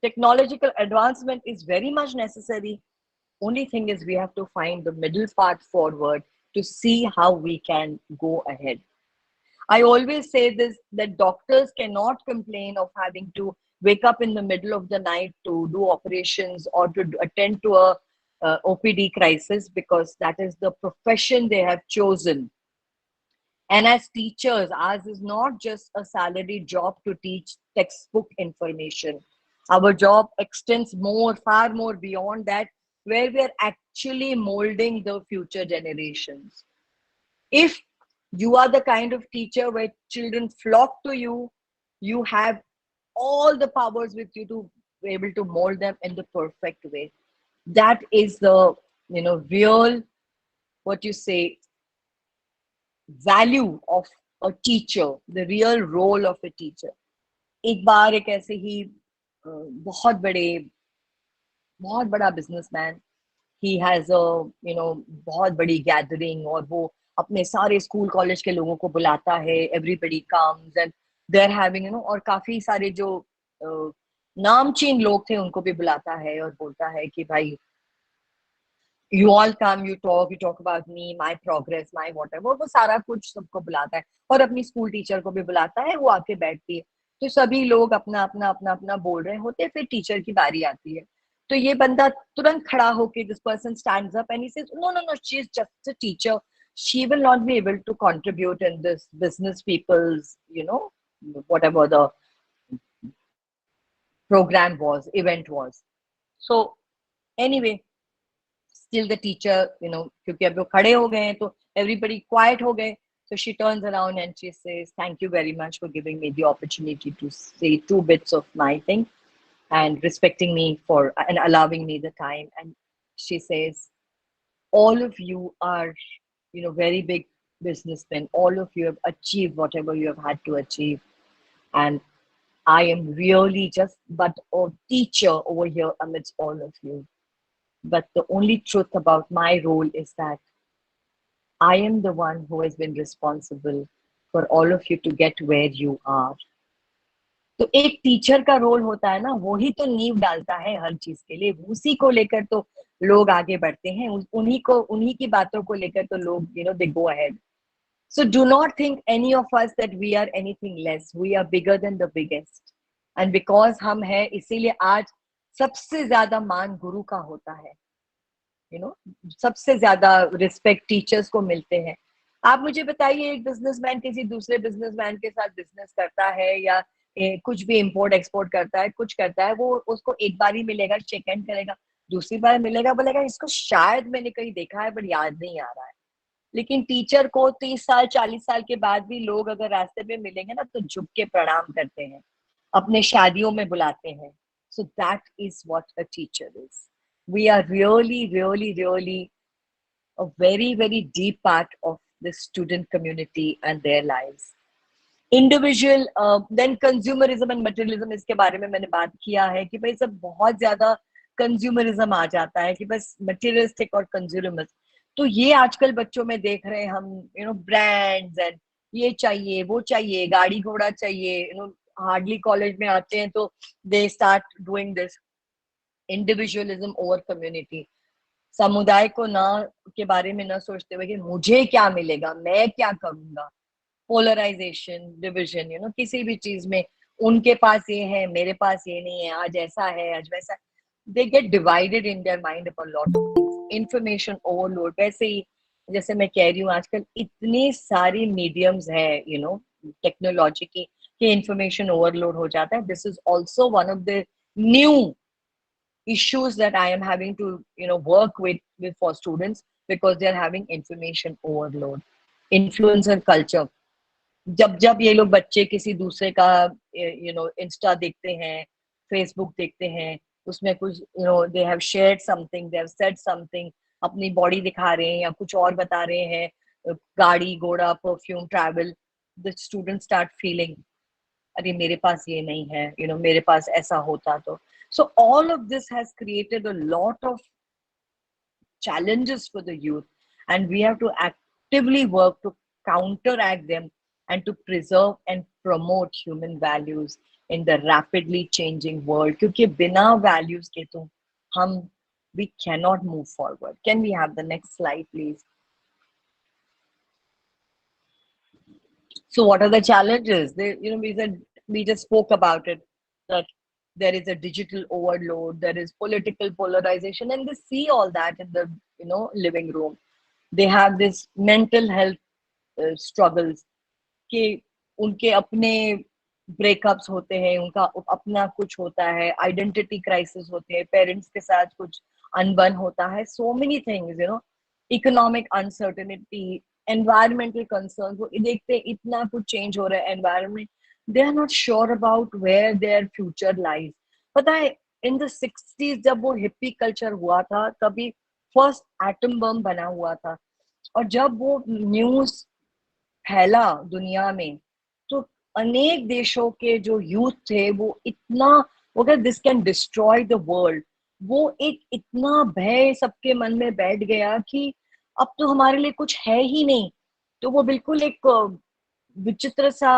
technological advancement is very much necessary. Only thing is we have to find the middle path forward to see how we can go ahead. I always say this, that doctors cannot complain of having to wake up in the middle of the night to do operations or to attend to a OPD crisis, because that is the profession they have chosen. And as teachers, ours is not just a salary job to teach textbook information. Our job extends far more beyond that, where we are actually molding the future generations. If you are the kind of teacher where children flock to you, you have all the powers with you to be able to mold them in the perfect way. That is the real, what you say, value of a teacher, the real role of a teacher. एक बार एक ऐसे ही बहुत बड़ा businessman, he has a बहुत बड़ी gathering, और वो अपने सारे स्कूल कॉलेज के लोगों को बुलाता है. Everybody comes and they are having और काफी सारे जो नामचीन लोग थे उनको भी बुलाता है और बोलता है कि भाई you all come, you talk about me, my progress, my whatever. वो सारा कुछ सबको बुलाता है, और अपनी स्कूल टीचर को भी बुलाता है. वो आके बैठती है, तो सभी लोग अपना अपना बोल रहे होते हैं. फिर टीचर की बारी आती है, तो ये बंदा तुरंत खड़ा होके, this person stands up and he says, no, she is just a teacher. She will not be able to contribute in this business people's, whatever the program was, event was. So anyway, still the teacher, क्योंकि अब वो खड़े हो गए हैं तो everybody quiet हो गए. So she turns around and she says, "Thank you very much for giving me the opportunity to say two bits of my thing and respecting me for and allowing me the time." And she says, "All of you are, very big businessmen. All of you have achieved whatever you have had to achieve. And I am really just but a teacher over here amidst all of you. But the only truth about my role is that I am the one who has been responsible for all of you to get where you are." तो एक teacher का role होता है ना, वही तो नींव डालता है हर चीज के लिए, उसी को लेकर तो लोग आगे बढ़ते हैं, उन्हीं की बातों को लेकर तो लोग they go ahead. So do not think any of us that we are anything less. We are bigger than the biggest. And because हम हैं, इसीलिए आज सबसे ज्यादा मान गुरु का होता है. सबसे ज्यादा रिस्पेक्ट टीचर्स को मिलते हैं. आप मुझे बताइए, एक बिजनेसमैन किसी दूसरे बिजनेसमैन के साथ बिजनेस करता है या कुछ भी इंपोर्ट एक्सपोर्ट करता है, कुछ करता है, वो उसको एक बार ही मिलेगा, चेक एंड करेगा, दूसरी बार मिलेगा, बोलेगा इसको शायद मैंने कहीं देखा है पर याद नहीं आ रहा है. लेकिन टीचर को 30 साल 40 साल के बाद भी लोग अगर रास्ते पे मिलेंगे ना तो झुक के प्रणाम करते हैं, अपने शादियों में बुलाते हैं. So that is what a teacher is. We are really really really a very very deep part of the student community and their lives. Individual then consumerism and materialism, इसके बारे में मैंने बात किया है कि भाई सब बहुत ज्यादा कंज्यूमरिज्म आ जाता है कि बस मटेरियलिस्टिक और कंज्यूमरिज्म. तो ये आजकल बच्चों में देख रहे हैं हम, ब्रांड्स एंड ये चाहिए वो चाहिए, गाड़ी घोड़ा चाहिए, हार्डली कॉलेज में आते हैं तो they start doing this individualism over community. समुदाय को ना के बारे में ना सोचते हुए कि मुझे क्या मिलेगा, मैं क्या करूंगा. पोलराइजेशन, डिविजन, किसी भी चीज में उनके पास ये है, मेरे पास ये नहीं है, आज ऐसा है, आज वैसा. They get divided in their mind upon lot of things. Information overload. वैसे ही जैसे मैं कह रही हूँ, आजकल इतनी सारी मीडियम्स है टेक्नोलॉजी की कि इंफॉर्मेशन ओवरलोड हो जाता है. This is also one of the new issues that I am having to work with for students because they are having information overload. Influencer culture. जब ये लोग बच्चे किसी दूसरे का इंस्टा देखते हैं, फेसबुक देखते हैं, उसमें कुछ they have shared something, they have said something, अपनी बॉडी दिखा रहे हैं या कुछ और बता रहे हैं, गाड़ी घोड़ा, perfume, travel, the student start feeling अरे मेरे पास ये नहीं है, मेरे पास ऐसा होता तो. So all of this has created a lot of challenges for the youth, and we have to actively work to counteract them and to preserve and promote human values in the rapidly changing world. क्योंकि बिना values के तो हम we cannot move forward. Can we have the next slide, please? So what are the challenges? We just spoke about it, that there is a digital overload, there is political polarization, and they see all that in the living room. They have this mental health struggles कि उनके अपने breakups होते हैं, उनका अपना कुछ होता है, आइडेंटिटी क्राइसिस होते हैं, पेरेंट्स के साथ कुछ अनबन होता है, so many things, economic uncertainty, environmental concerns. वो देखते हैं इतना कुछ चेंज हो रहा है environment, they are not sure about where their future lies. पता है in the 60s जब वो हिप्पी कल्चर हुआ था, तभी फर्स्ट एटम बम बना हुआ था, और जब वो न्यूज फैला दुनिया में तो अनेक देशों के जो यूथ थे वो इतना, अगर this can destroy the world, वो एक इतना भय सबके मन में बैठ गया कि अब तो हमारे लिए कुछ है ही नहीं. तो वो बिल्कुल एक विचित्र सा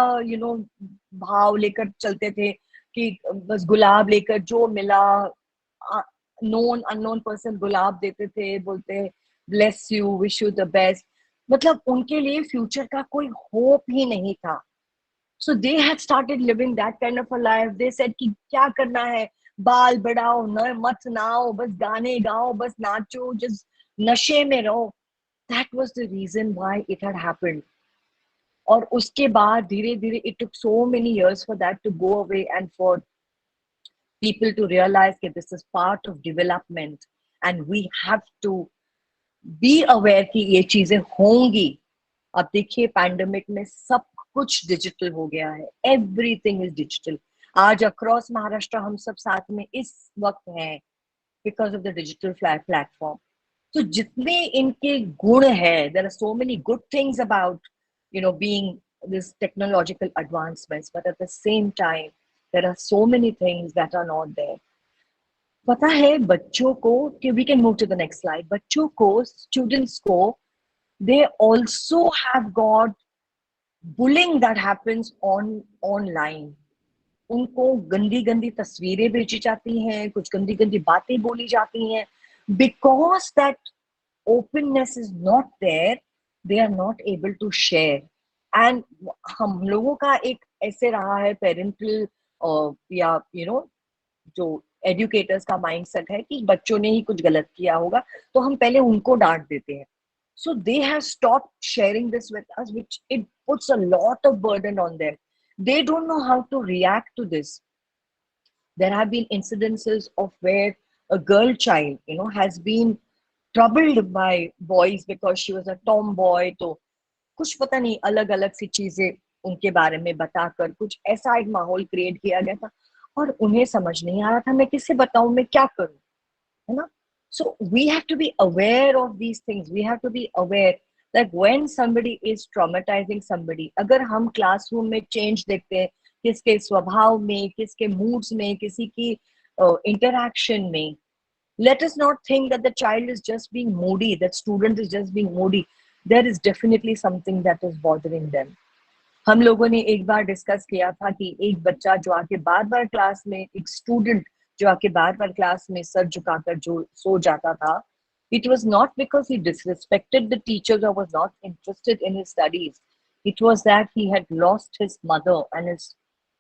भाव लेकर चलते थे कि बस गुलाब लेकर जो मिला, नोन अननोन पर्सन गुलाब देते थे, बोलते bless you, wish you the best. मतलब उनके लिए फ्यूचर का कोई होप ही नहीं था. So they had started living that kind of a life. They said कि क्या करना है, बाल बढ़ाओ, न मत नाओ, बस गाने गाओ, बस नाचो, जस्ट नशे में रहो. That was the reason why it had happened. और उसके बाद धीरे धीरे it took so many years for that to go away and for people to realize that this is part of development and we have to be aware कि ये चीजें होंगी. आप देखिए पैंडेमिक में सब कुछ डिजिटल हो गया है, एवरीथिंग इज डिजिटल। आज अक्रॉस महाराष्ट्र हम सब साथ में इस वक्त हैं because of the digital platform. तो जितने इनके गुण है, there are so many good things about being this technological advancements, but at the same time there are so many things that are not there. पता है बच्चों को, कि we can move to the next slide, बच्चों को, students को, they also have got bullying that happens online. उनको गंदी गंदी तस्वीरें भेजी जाती हैं, कुछ गंदी गंदी बातें बोली जाती हैं, because that openness is not there, they are not able to share. And हम लोगों का एक ऐसे रहा है पेरेंटल या जो एजुकेटर्स का माइंडसेट है कि बच्चों ने ही कुछ गलत किया होगा तो हम पहले उनको डांट देते हैं. So they have stopped sharing this with us, which it puts a lot of burden on them. They don't know how to react to this. There have been incidences of where a girl child, has been troubled by boys because she was a tomboy. तो कुछ पता नहीं अलग अलग सी चीजें उनके बारे में बताकर कुछ ऐसा एक माहौल क्रिएट किया गया था और उन्हें समझ नहीं आ रहा था मैं किससे बताऊं, मैं क्या करूं, है ना. So we have to be aware of these things. We have to be aware that when somebody is traumatizing somebody, अगर हम क्लासरूम में चेंज देखते हैं किसके स्वभाव में, किसके मूड्स में, किसी की इंटरैक्शन में, let us not think that the child is just being moody, that student is just being moody. There is definitely something that is bothering them. हम लोगों ने एक बार डिस्कस किया था कि एक बच्चा जो आके बार बार क्लास में, एक स्टूडेंट जो आके बार बार क्लास में सर झुकाकर जो सो जाता था, it was not because he disrespected the teachers or was not interested in his studies. It was that he had lost his mother and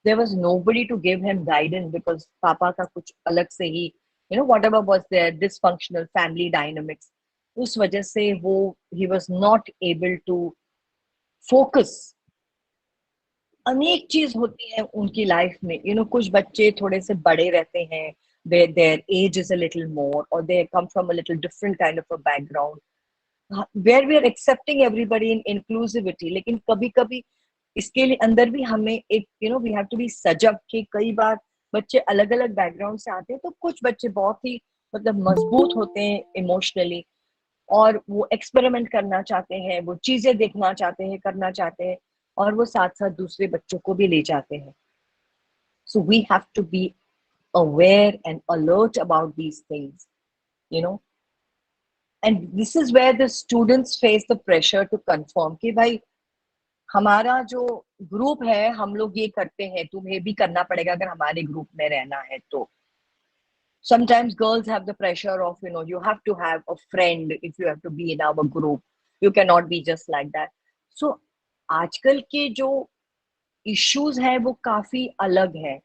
there was nobody to give him guidance because पापा का कुछ अलग से ही, whatever was their dysfunctional family dynamics, उस वजह से वो he was not able to focus. अनेक चीज होती है उनकी लाइफ में, कुछ बच्चे थोड़े से बड़े रहते हैं, their age is a little more or they come from a little different kind of a background where we are accepting everybody in inclusivity. लेकिन कभी कभी इसके लिए अंदर भी हमें एक we have to be सजग कि कई बार बच्चे अलग अलग बैकग्राउंड से आते हैं तो कुछ बच्चे बहुत ही मतलब मजबूत होते हैं इमोशनली और वो एक्सपेरिमेंट करना चाहते हैं, वो चीजें देखना चाहते हैं, करना चाहते हैं और वो साथ साथ दूसरे बच्चों को भी ले जाते हैं. So we have to be aware and alert about these things, and this is where the students face the pressure to conform कि भाई हमारा जो ग्रुप है हम लोग ये करते हैं, तुम्हें भी करना पड़ेगा अगर हमारे ग्रुप में रहना है तो. Sometimes girls have the pressure of you have to have a friend if you have to be in our group, you cannot be just like that. So आजकल के जो इश्यूज हैं वो काफी अलग है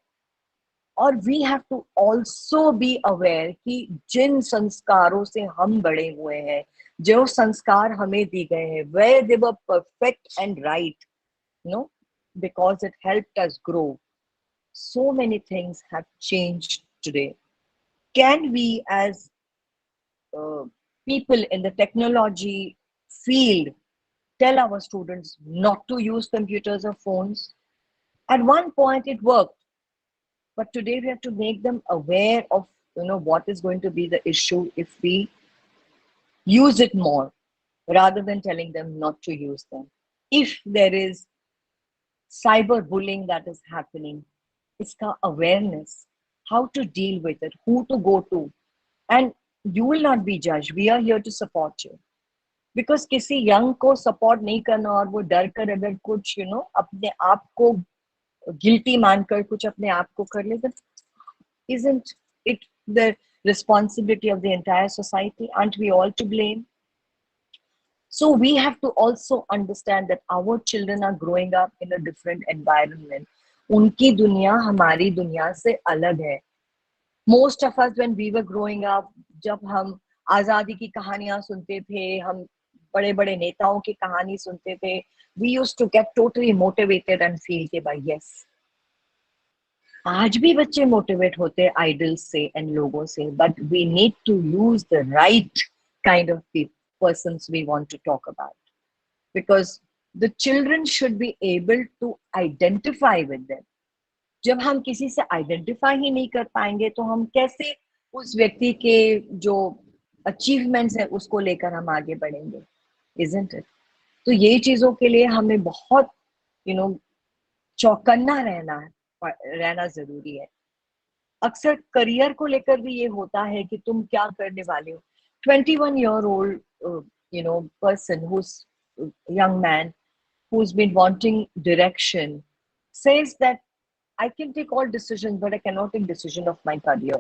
और we have to also be aware कि जिन संस्कारों से हम बड़े हुए हैं, जो संस्कार हमें दी गए हैं, where they were perfect and right, because it helped us grow. So many things have changed today. Can we as people in the technology field tell our students not to use computers or phones? At one point it worked, but today we have to make them aware of what is going to be the issue if we use it more rather than telling them not to use them. If there is cyberbullying that is happening, iska awareness, how to deal with it, who to go to, and you will not be judged. We are here to support you. Because किसी young को support नहीं करना और वो डर कर अगर कुछ अपने आप को गिल्टी मानकर कुछ अपने आप को कर ले, isn't it the responsibility of the entire society? Aren't we all to blame? So we have to also understand that our children are growing up in a different environment. उनकी दुनिया हमारी दुनिया से अलग है. Most of us when we were growing up, जब हम आजादी की कहानियां सुनते थे, हम बड़े बड़े नेताओं की कहानी सुनते थे, we used to get totally motivated and feel कि भाई yes. आज भी बच्चे मोटिवेट होते हैं आइडल्स से एंड लोगों से, but we need to use the right kind of persons we want to talk about, because The children should be able to identify with them. जब हम किसी से आइडेंटिफाई ही नहीं कर पाएंगे तो हम कैसे उस व्यक्ति के जो अचीवमेंट्स हैं उसको लेकर हम आगे बढ़ेंगे, isn't it? तो ये चीजों के लिए हमें बहुत चौकन्ना रहना जरूरी है। अक्सर करियर को लेकर भी ये होता है कि तुम क्या करने वाले हो। 21-year-old person, who's young man who's been wanting direction, says that I can take all decisions, but I cannot take decision of my career.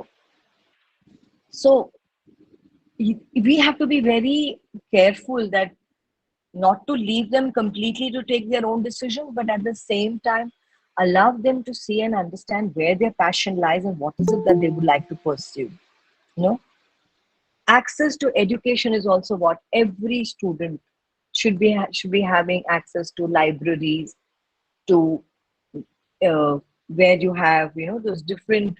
So we have to be very careful that not to leave them completely to take their own decisions, but at the same time, allow them to see and understand where their passion lies and what is it that they would like to pursue. Access to education is also what every student should be having access to libraries, to where you have those different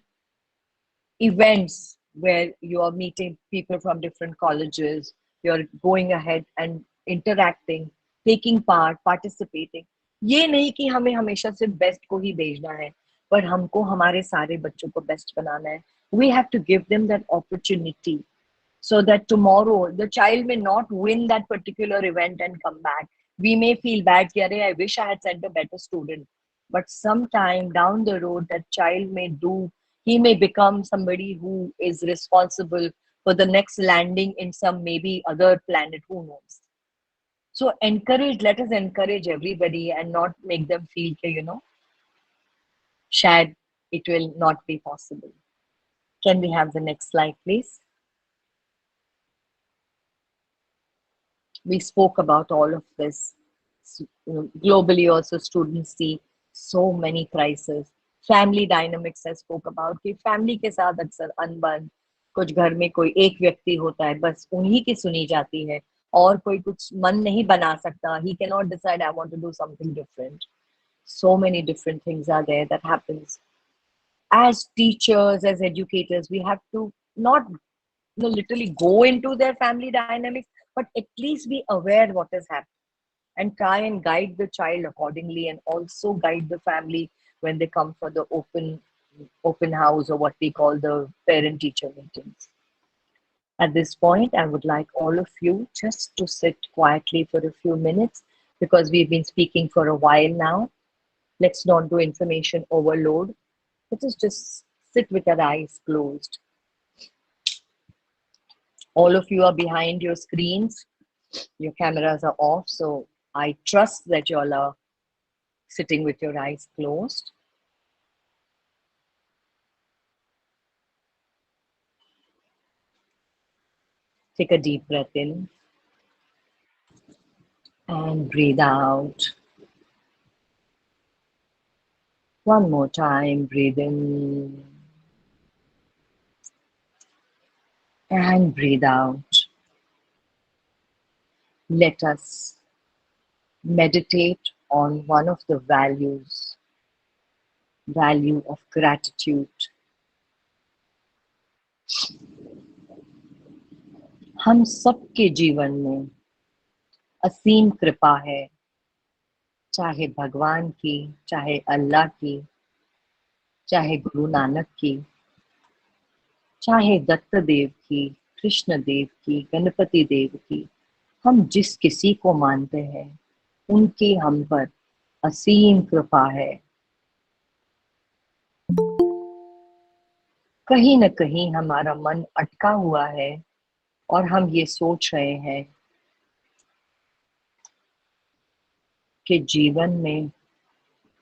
events where you are meeting people from different colleges, you're going ahead and interacting, taking part, participating. ये नहीं कि हमें हमेशा सिर्फ best को ही भेजना है, पर हमको हमारे सारे बच्चों को बेस्ट बनाना है. We have to give them that opportunity so that tomorrow the child may not win that particular event and come back. We may feel bad, I wish I had sent a better student. But sometime down the road, that child he may become somebody who is responsible for the next landing in some maybe other planet, who knows. So let us encourage everybody and not make them feel, shad, it will not be possible. Can we have the next slide, please? We spoke about all of this. Globally also, students see so many crises. Family dynamics I spoke about कि family के साथ अक्सर अनबन, कुछ घर में कोई एक व्यक्ति होता है, बस उन्हीं की सुनी जाती है और कोई कुछ मन नहीं बना सकता. He cannot decide, I want to do something different. So many different things are there that happens. As teachers, as educators, we have to not literally go into their family dynamics, but at least be aware what is happening and try and guide the child accordingly, and also guide the family when they come for the open house, or what we call the parent teacher meetings. At this point, I would like all of you just to sit quietly for a few minutes, because we've been speaking for a while now. Let's not do information overload. Let us just sit with our eyes closed. All of you are behind your screens. Your cameras are off, so I trust that you all are sitting with your eyes closed. Take a deep breath in and breathe out. One more time, breathe in and breathe out. Let us meditate on one of the values, value of gratitude. हम सबके जीवन में असीम कृपा है, चाहे भगवान की, चाहे अल्लाह की, चाहे गुरु नानक की, चाहे दत्त देव की, कृष्ण देव की, गणपति देव की. हम जिस किसी को मानते हैं उनकी हम पर असीम कृपा है. कहीं न कहीं हमारा मन अटका हुआ है और हम ये सोच रहे हैं कि जीवन में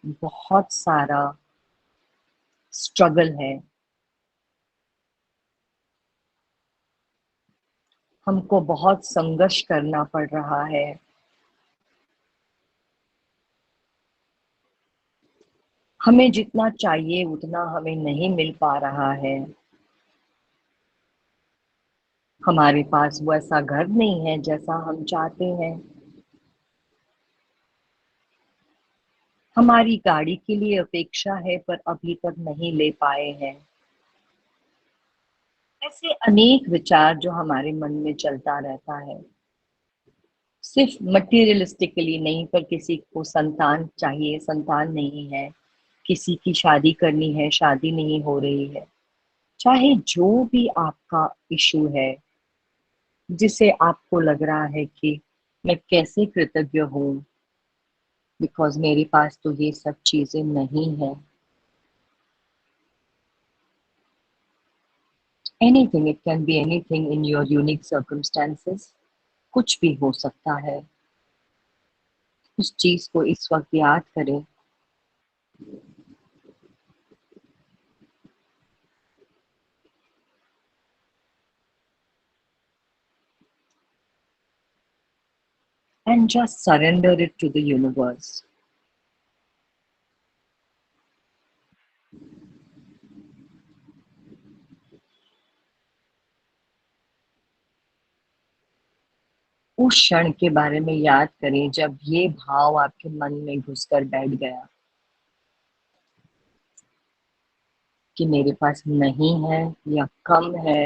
बहुत सारा स्ट्रगल है, हमको बहुत संघर्ष करना पड़ रहा है. हमें जितना चाहिए उतना हमें नहीं मिल पा रहा है. हमारे पास वैसा घर नहीं है जैसा हम चाहते हैं. हमारी गाड़ी के लिए अपेक्षा है पर अभी तक नहीं ले पाए हैं. ऐसे अनेक विचार जो हमारे मन में चलता रहता है. सिर्फ मटीरियलिस्टिकली नहीं, पर किसी को संतान चाहिए, संतान नहीं है, किसी की शादी करनी है, शादी नहीं हो रही है, चाहे जो भी आपका इशू है, जिसे आपको लग रहा है कि मैं कैसे कृतज्ञ हूँ बिकॉज मेरे पास तो ये सब चीजें नहीं है। Anything, it can be anything in your unique circumstances, कुछ भी हो सकता है। उस चीज को इस वक्त याद करें। And just surrender it to the universe. उस क्षण के बारे में याद करें जब ये भाव आपके मन में घुसकर बैठ गया कि मेरे पास नहीं है या कम है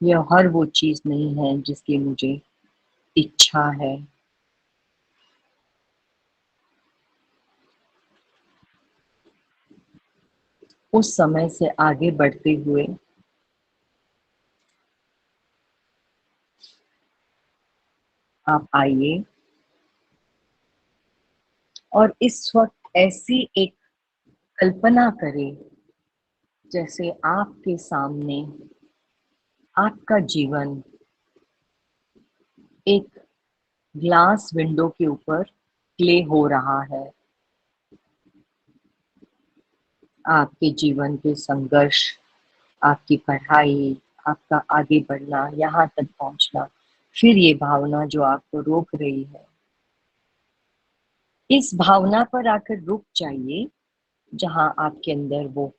या हर वो चीज नहीं है जिसकी मुझे इच्छा है। उस समय से आगे बढ़ते हुए आप आइए और इस वक्त ऐसी एक कल्पना करें जैसे आपके सामने आपका जीवन एक ग्लास विंडो के ऊपर प्ले हो रहा है। आपके जीवन के संघर्ष, आपकी पढ़ाई, आपका आगे बढ़ना, यहाँ तक पहुंचना, फिर ये भावना जो आपको रोक रही है, इस भावना पर आकर रुक जाइए जहां आपके अंदर वो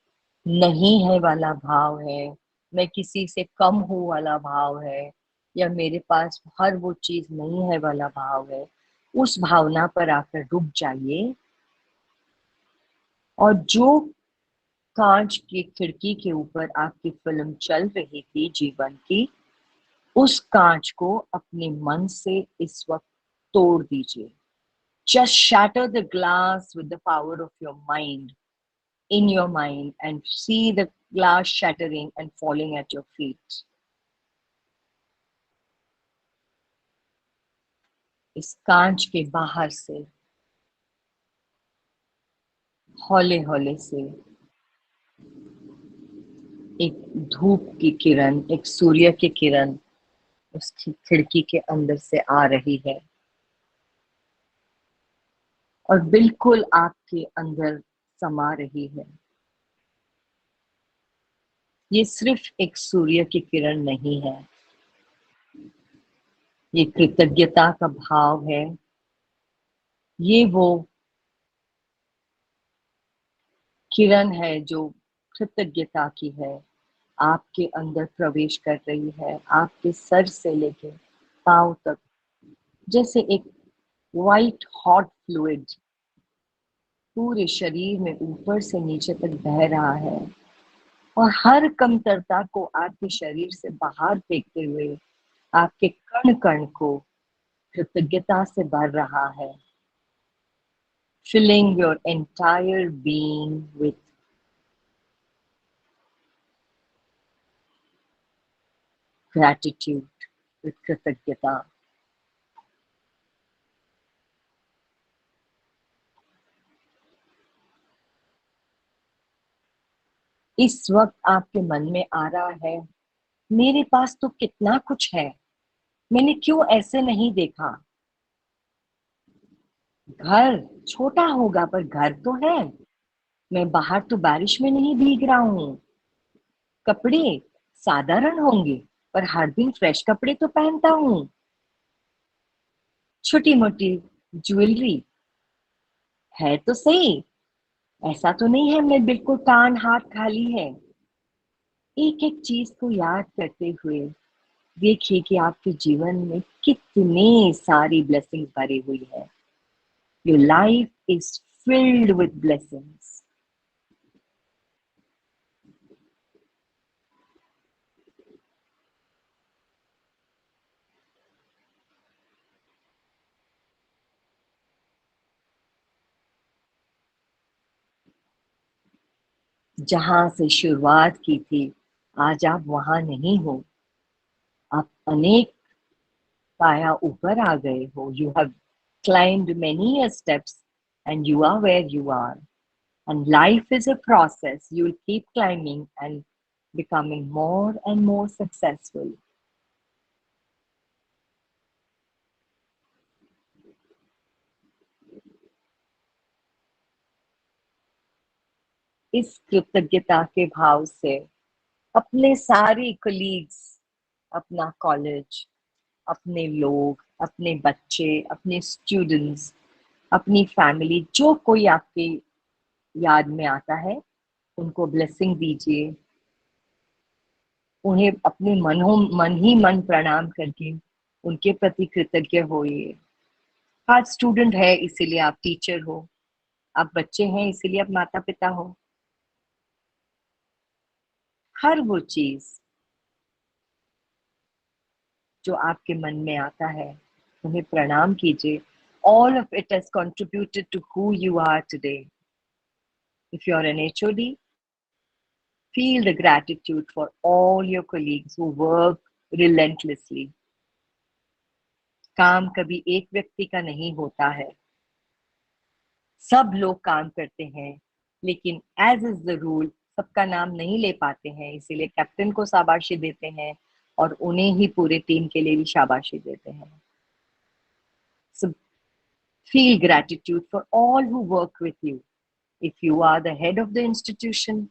नहीं है वाला भाव है, मैं किसी से कम हूं वाला भाव है, या मेरे पास हर वो चीज नहीं है वाला भाव है। उस भावना पर आकर रुक जाइए और जो कांच की खिड़की के ऊपर आपकी फिल्म चल रही थी जीवन की, उस कांच को अपने मन से इस वक्त तोड़ दीजिए। Just shatter the glass with the power of your mind, in your mind, and see the glass shattering and falling at your feet. इस कांच के बाहर से हौले हौले से एक धूप की किरण, एक सूर्य की किरण उस खिड़की के अंदर से आ रही है और बिल्कुल आपके अंदर समा रही है। ये सिर्फ एक सूर्य की किरण नहीं है, ये कृतज्ञता का भाव है। ये वो किरण है जो कृतज्ञता की है, आपके अंदर प्रवेश कर रही है, आपके सर से लेके पांव तक, जैसे एक वाइट हॉट फ्लूइड पूरे शरीर में ऊपर से नीचे तक बह रहा है और हर कमतरता को आपके शरीर से बाहर फेंकते हुए आपके कण कण को कृतज्ञता से भर रहा है, filling your entire being with gratitude, with कृतज्ञता। इस वक्त आपके मन में आ रहा है, मेरे पास तो कितना कुछ है, मैंने क्यों ऐसे नहीं देखा। घर छोटा होगा पर घर तो है, मैं बाहर तो बारिश में नहीं भीग रहा हूँ। कपड़े साधारण होंगे पर हर दिन फ्रेश कपड़े तो पहनता हूँ। छोटी मोटी ज्वेलरी है तो सही, ऐसा तो नहीं है मैं बिल्कुल कान हाथ खाली है। एक एक चीज को याद करते हुए देखिए कि आपके जीवन में कितनी सारी ब्लेसिंग्स भरी हुई है। Your life is filled with blessings. जहां से शुरुआत की थी, आज आप वहां नहीं हो, आप अनेक पाया ऊपर आ गए हो. You have climbed many steps and you are where you are. And life is a process. You'll keep climbing and becoming more and more successful. इस कृतज्ञता के भाव से अपने सारे कलीग्स, अपना कॉलेज, अपने लोग, अपने बच्चे, अपने स्टूडेंट्स, अपनी फैमिली, जो कोई आपके याद में आता है, उनको ब्लेसिंग दीजिए. उन्हें अपने मन ही मन प्रणाम करके उनके प्रति कृतज्ञ होइए. आप स्टूडेंट है इसीलिए आप टीचर हो, आप बच्चे हैं इसीलिए आप माता पिता हो. हर वो चीज जो आपके मन में आता है, उन्हें प्रणाम कीजिए. All of it has contributed to who you are today. If you are an HOD, feel the gratitude for all your colleagues who work relentlessly. काम कभी एक व्यक्ति का नहीं होता है, सब लोग काम करते हैं, लेकिन एज इज द रूल सबका नाम नहीं ले पाते हैं, इसीलिए कैप्टन को शाबाशी देते हैं और उन्हें ही पूरे टीम के लिए भी शाबाशी देते हैं. So feel gratitude for all who work with you. If you are the head of the institution,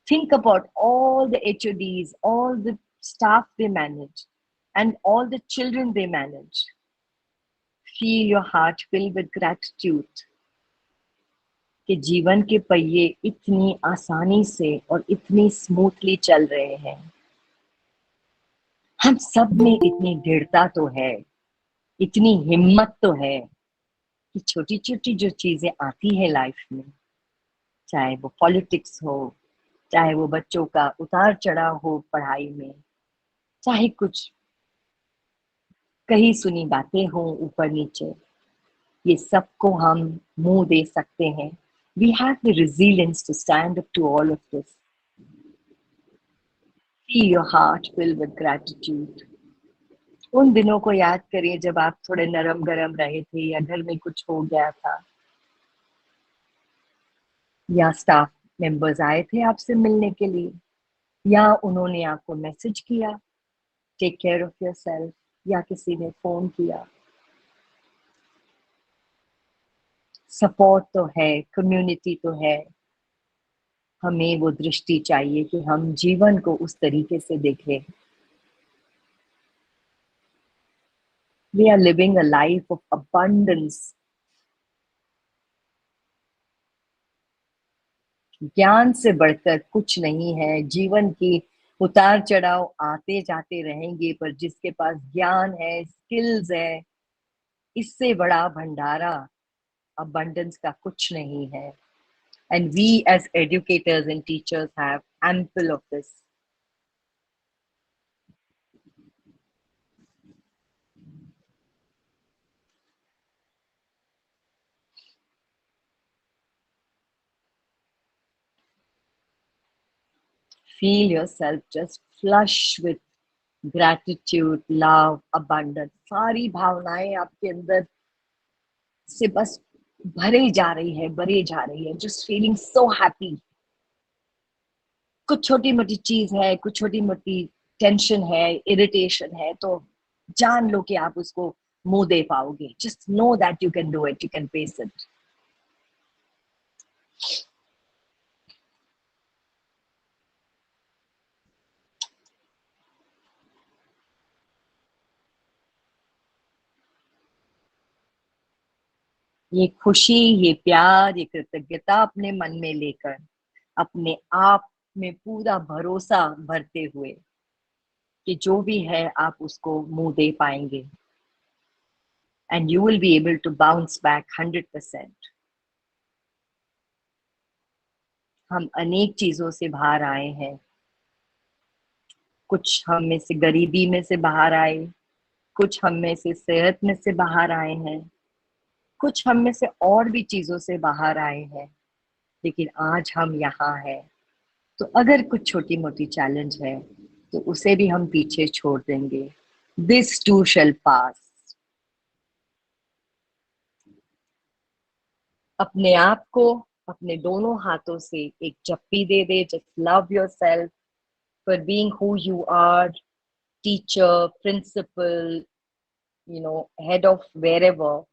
think about all the HODs, all the staff they manage, and all the children they manage. Feel your heart filled with gratitude कि जीवन के पहिए इतनी आसानी से और इतनी smoothly चल रहे हैं. हम सब में इतनी दृढ़ता तो है, इतनी हिम्मत तो है कि छोटी छोटी जो चीजें आती है लाइफ में, चाहे वो पॉलिटिक्स हो, चाहे वो बच्चों का उतार चढ़ाव हो पढ़ाई में, चाहे कुछ कही सुनी बातें हो ऊपर नीचे, ये सबको हम मुंह दे सकते हैं. We have the resilience to stand up to all of this. Feel your heart filled with gratitude. उन दिनों को याद करिए जब आप थोड़े नरम गरम रहे थे, या घर में कुछ हो गया था, या स्टाफ मेंबर्स आए थे आपसे मिलने के लिए, या उन्होंने आपको मैसेज किया टेक केयर ऑफ योरसेल्फ, या किसी ने फोन किया. सपोर्ट तो है, कम्युनिटी तो है. हमें वो दृष्टि चाहिए कि हम जीवन को उस तरीके से देखें. We are living a life of abundance. ज्ञान से बढ़कर कुछ नहीं है. जीवन की उतार चढ़ाव आते जाते रहेंगे, पर जिसके पास ज्ञान है, स्किल्स है, इससे बड़ा भंडारा abundance का कुछ नहीं है. And we as educators and teachers have ample of this. Feel yourself just flush with gratitude, love, abundance. सारी भावनाएं आपके अंदर से बस भरे जा रही है. Just feeling so happy. कुछ छोटी मोटी चीज है, कुछ छोटी मोटी टेंशन है, इरिटेशन है, तो जान लो कि आप उसको मुंह दे पाओगे. Just know that you can do it, you can face it. ये खुशी, ये प्यार, ये कृतज्ञता अपने मन में लेकर, अपने आप में पूरा भरोसा भरते हुए कि जो भी है आप उसको मुंह दे पाएंगे. And you will be able to bounce back 100%. हम अनेक चीजों से बाहर आए हैं. कुछ हम में से गरीबी में से बाहर आए, कुछ हम में से सेहत में से बाहर आए हैं, कुछ हम में से और भी चीजों से बाहर आए हैं, लेकिन आज हम यहाँ हैं. तो अगर कुछ छोटी मोटी चैलेंज है तो उसे भी हम पीछे छोड़ देंगे. This too shall pass. अपने आप को अपने दोनों हाथों से एक चप्पी दे दे. Just love yourself for being who you are. Teacher, principal, head of wherever,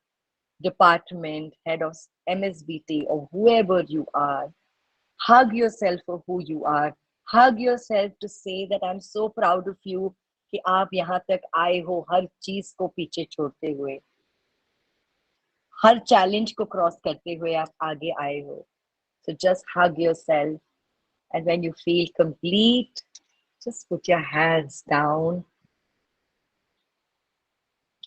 department, head of MSBT or whoever you are. Hug yourself for who you are. Hug yourself to say that I'm so proud of you कि आप यहाँ तक आए हो हर चीज को पीछे छोड़ते हुए, हर चैलेंज को क्रॉस करते हुए आप आगे आए हो. So just hug yourself, and when you feel complete, just put your hands down,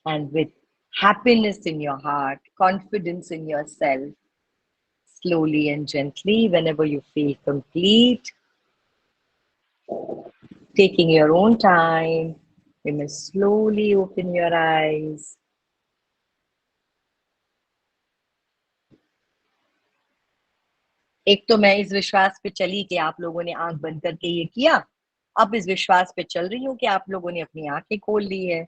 and with happiness in your heart, confidence in yourself, slowly and gently, whenever you feel complete, taking your own time, you may slowly open your eyes. एक तो मैं इस विश्वास पे चली कि आप लोगों ने आंख बंद करके ये किया. अब इस विश्वास पे चल रही हूँ कि आप लोगों ने अपनी आंखें खोल ली है.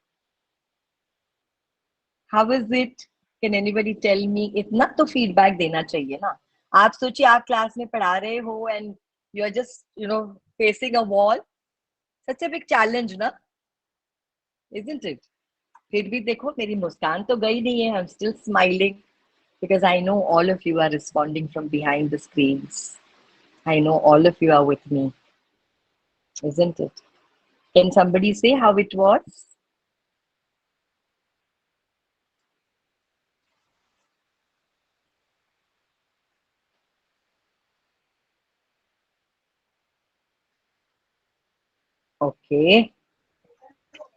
How is it? Can anybody tell me? इतना तो फीडबैक देना चाहिए ना. आप सोचिए आप क्लास में पढ़ा रहे हो and you are just facing a wall. Such a big challenge ना, isn't it? फिर भी देखो मेरी मुस्कान तो गई नहीं है. I'm still smiling because I know all of you are responding from behind the screens. I know all of you are with me, isn't it? Can somebody say how it was? Okay.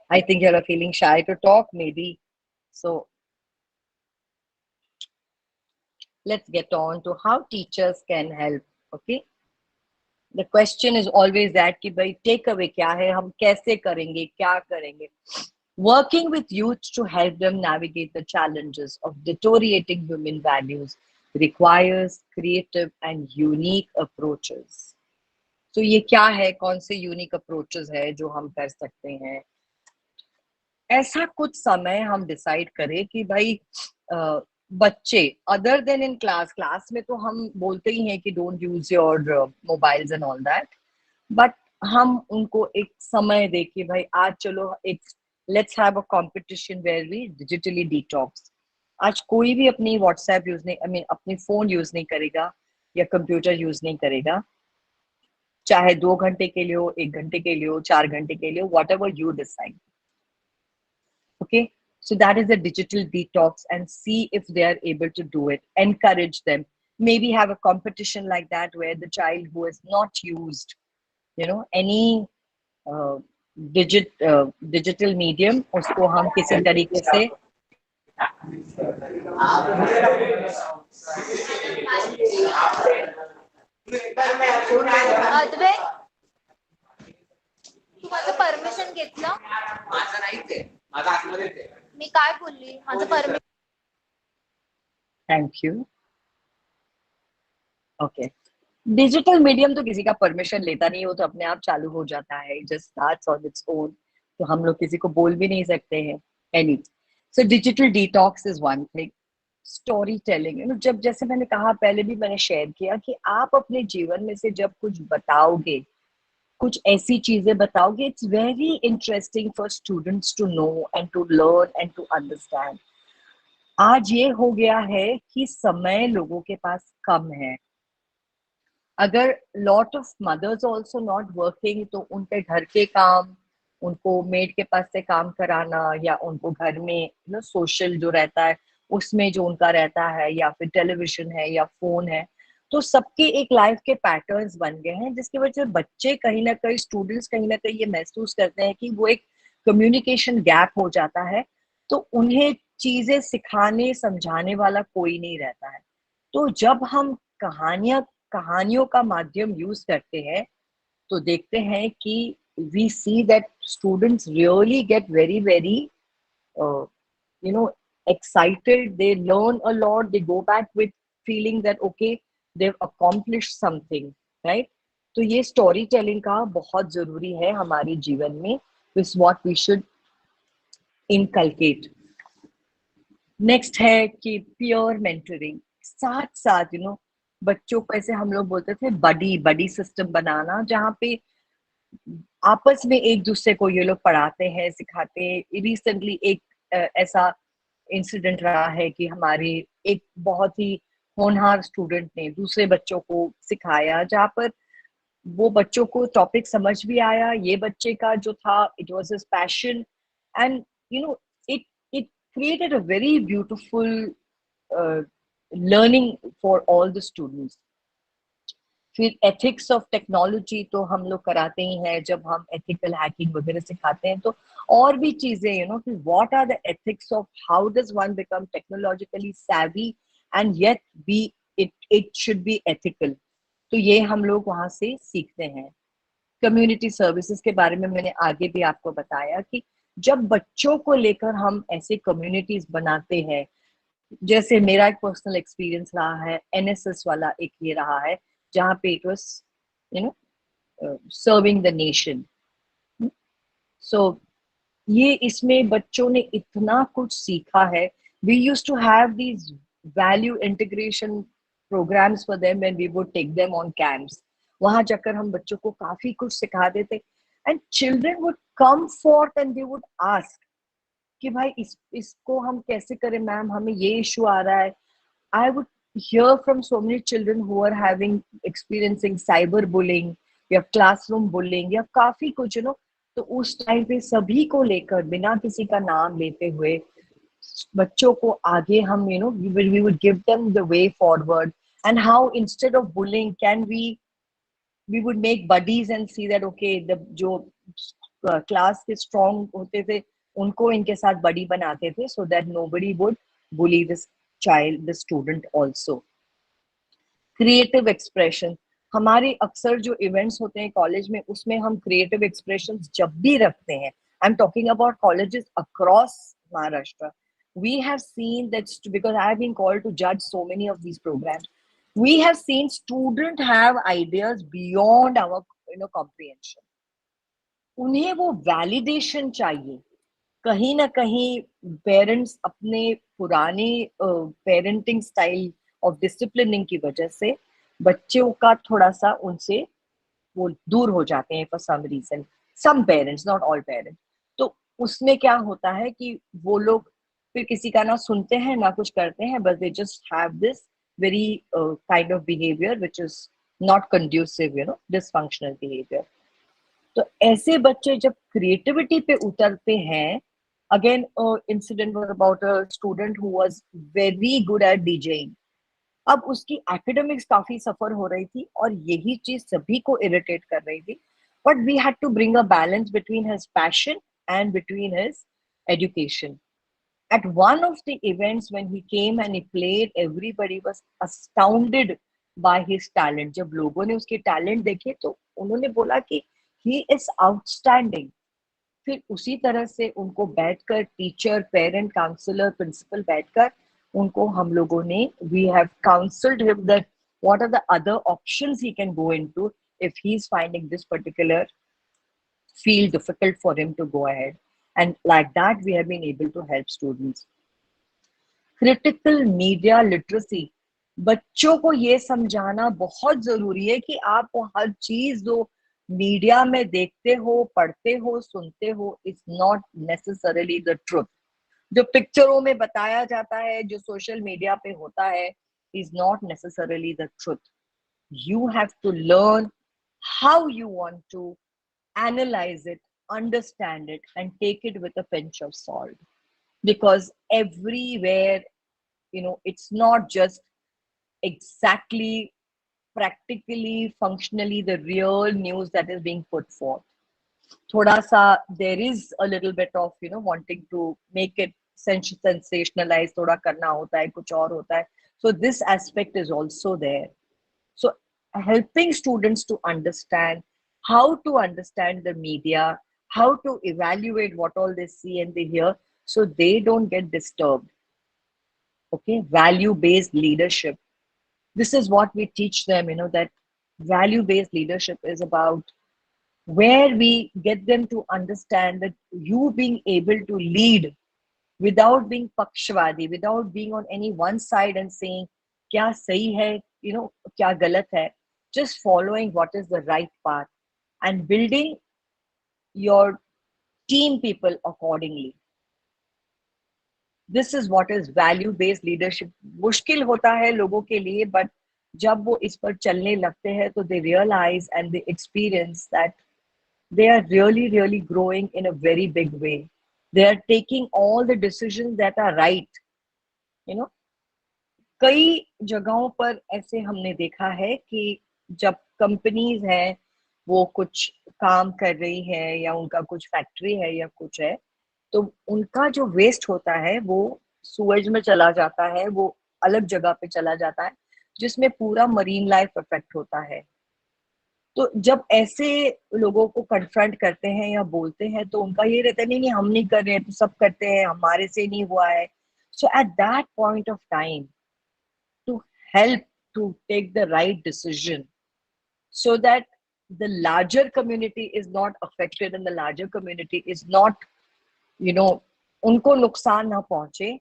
I think you're feeling shy to talk, maybe. So let's get on to how teachers can help. Okay. The question is always that कि भाई takeaway क्या है, हम कैसे करेंगे, क्या करेंगे. Working with youth to help them navigate the challenges of deteriorating human values requires creative and unique approaches. So ये क्या है, कौन से unique approaches है जो हम कर सकते हैं. ऐसा कुछ समय हम डिसाइड करें कि भाई बच्चे अदर देन इन क्लास में तो हम बोलते ही हैं कि don't use your mobiles and all that, but हम उनको एक समय दे कि भाई आज चलो एक let's have a competition where we digitally detox. आज कोई भी अपनी व्हाट्सएप यूज नहीं, आई मीन अपनी फोन यूज नहीं करेगा या कंप्यूटर यूज नहीं करेगा, चाहे 2 घंटे के लिए हो, 1 घंटे के लिए हो, 4 घंटे के लिए हो, what ever you decide. Okay, so that is a digital detox, and see if they are able to do it. Encourage them. Maybe have a competition like that where the child who has not used, any digital medium, usko hum kisi tarike se अद्वैत, तू माझं permission घेतलं? माझं नाही ते, माझं आतमध्ये ते. मी काय बोलली? माझं permission. Thank you. Okay. Digital medium तो किसी का परमिशन लेता नहीं, हो तो अपने आप चालू हो जाता है. Just starts on its own. तो हम लोग किसी को बोल भी नहीं सकते हैं. Any so digital detox is one thing. Story telling, जब जैसे मैंने कहा पहले भी मैंने शेयर किया कि आप अपने जीवन में से जब कुछ बताओगे, कुछ ऐसी चीजें बताओगे, it's very interesting for students to know and to learn and to understand. आज ये हो गया है कि समय लोगों के पास कम है. अगर lot of mothers also not working, तो उनके घर के काम, उनको मेड के पास से काम कराना, या उनको घर में सोशल जो रहता है उसमें जो उनका रहता है, या फिर टेलीविजन है या फोन है, तो सबके एक लाइफ के पैटर्न्स बन गए हैं, जिसकी वजह से बच्चे कहीं ना कहीं, स्टूडेंट्स कहीं ना कहीं ये महसूस करते हैं कि वो एक कम्युनिकेशन गैप हो जाता है. तो उन्हें चीजें सिखाने समझाने वाला कोई नहीं रहता है. तो जब हम कहानियों का माध्यम यूज करते हैं, तो देखते हैं कि we see that students really get very very excited. They learn a lot. They go back with feeling that okay, they've accomplished something, right? तो ये स्टोरी टेलिंग का बहुत जरूरी है हमारे जीवन में. This what we should inculcate. Next है कि पियर मेंटरिंग. साथ साथ बच्चों को ऐसे हम लोग बोलते थे बडी बडी सिस्टम बनाना, जहाँ पे आपस में एक दूसरे को ये लोग पढ़ाते हैं, सिखाते हैं. रिसेंटली एक ऐसा इंसिडेंट रहा है कि हमारे एक बहुत ही होनहार स्टूडेंट ने दूसरे बच्चों को सिखाया, जहाँ पर वो बच्चों को टॉपिक समझ भी आया. ये बच्चे का जो था, it was his passion, and it it created a very beautiful learning for all the students. फिर एथिक्स ऑफ टेक्नोलॉजी तो हम लोग कराते ही हैं जब हम एथिकल हैकिंग वगैरह सिखाते हैं. तो और भी चीजें कि what are the ethics of how does one become technologically savvy and yet be it should be ethical. तो ये हम लोग वहां से सीखते हैं. कम्युनिटी सर्विसेज के बारे में मैंने आगे भी आपको बताया कि जब बच्चों को लेकर हम ऐसे कम्युनिटीज बनाते हैं, जैसे मेरा एक पर्सनल एक्सपीरियंस रहा है, एनएसएस वाला एक ये रहा है, जहाँ पे it was serving the nation. So ये इसमें बच्चों ने इतना कुछ सीखा है. We used to have these value integration programs for them when we would take them on camps. वहां जाकर हम बच्चों को काफी कुछ सिखा देते, and children would come forth and they would ask कि भाई इसको हम कैसे करें मैम, हमें ये इशू आ रहा है. I would hear from so many children who are experiencing cyber bullying या classroom bullying या काफी कुछ तो उस टाइम पे सभी को लेकर बिना किसी का नाम लेते हुए बच्चों को आगे हम we would give them the way forward, and how instead of bullying can we would make buddies and see that okay, the जो क्लास के स्ट्रॉन्ग होते थे उनको इनके साथ बड़ी बनाते थे, so that nobody would bully this child, the student also. Creative expression. हमारे अक्सर जो इवेंट्स होते हैं कॉलेज में, उसमें हम क्रिएटिव एक्सप्रेशन जब भी रखते हैं, I am talking about colleges across Maharashtra, we have seen that because I have been called to judge so many of these programs, we have seen students have ideas beyond our comprehension. उन्हें वो validation चाहिए. कहीं ना कहीं parents अपने पुराने parenting style of disciplining की वजह से बच्चों का थोड़ा सा उनसे वो दूर हो जाते हैं for some reason. Some parents, not all parents. तो उसमें क्या होता है कि वो लोग फिर किसी का ना सुनते हैं ना कुछ करते हैं, बस they just have this very kind of behaviour which is not conducive, dysfunctional behaviour. तो ऐसे बच्चे जब क्रिएटिविटी पे उतरते हैं, again incident was about a student who was very good at DJing. अब उसकी एकेडमिक्स काफी सफर हो रही थी और यही चीज सभी को इरिटेट कर रही थी, but we had to bring a balance between his passion and between his education. At one of the events when he came and he played, everybody was astounded by his talent. जब लोगों ने उसके talent देखे तो उन्होंने बोला कि he is outstanding. फिर उसी तरह से उनको बैठकर टीचर, पेरेंट, काउंसलर, प्रिंसिपल बैठकर उनको हम लोगों ने we have counseled him that what are the other options he can go into if he is finding this particular feel difficult for him to go ahead, and like that we have been able to help students. Critical media literacy. बच्चों को ये समझाना बहुत जरूरी है कि आप हर चीज जो मीडिया में देखते हो, पढ़ते हो, सुनते हो, is not necessarily the truth. जो पिक्चरों में बताया जाता है, जो सोशल मीडिया पे होता है, is not necessarily the truth. You have to learn how you want to analyze it, understand it, and take it with a pinch of salt. Because everywhere, it's not just exactly, practically, functionally the real news that is being put forth. Thoda sa, there is a little bit of, wanting to make it sensationalized, thoda karna hota hai, kuch aur hota hai. So this aspect is also there. So helping students to understand how to understand the media, how to evaluate what all they see and they hear, so they don't get disturbed. Okay, value-based leadership. This is what we teach them, that value-based leadership is about where we get them to understand that you being able to lead without being pakshwadi, without being on any one side and saying kya sahi hai, kya galat hai, just following what is the right path and building your team people accordingly. This is what is value based leadership. मुश्किल होता है लोगों के लिए, but जब वो इस पर चलने लगते हैं तो they realize and they experience that they are really, really growing in a very big way. They are taking all the decisions that are right. कई जगहों पर ऐसे हमने देखा है कि जब कंपनीज हैं वो कुछ काम कर रही है या उनका कुछ फैक्ट्री है या कुछ है, तो उनका जो वेस्ट होता है वो सूरज में चला जाता है, वो अलग जगह पे चला जाता है जिसमें पूरा मरीन लाइफ अफेक्ट होता है. तो जब ऐसे लोगों को कन्फ्रंट करते हैं या बोलते हैं तो उनका ये रहता है नहीं हम नहीं कर रहे, तो सब करते हैं, हमारे से नहीं हुआ है. So at that point of time to help to take the right decision so that the larger community is not affected and the larger community is not, unko nuksan na pahunche,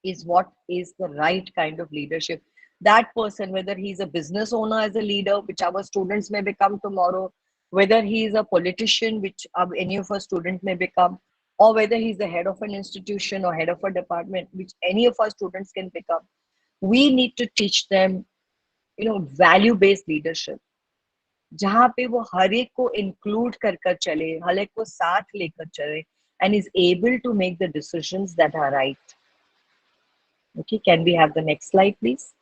is what is the right kind of leadership. That person, whether he's a business owner as a leader, which our students may become tomorrow, whether he is a politician, which any of our students may become, or whether he's the head of an institution or head of a department, which any of our students can become, we need to teach them, value based leadership, जहां पे वो हर एक को include कर चले, हर एक को साथ लेकर चले, and is able to make the decisions that are right. Okay, can we have the next slide, please?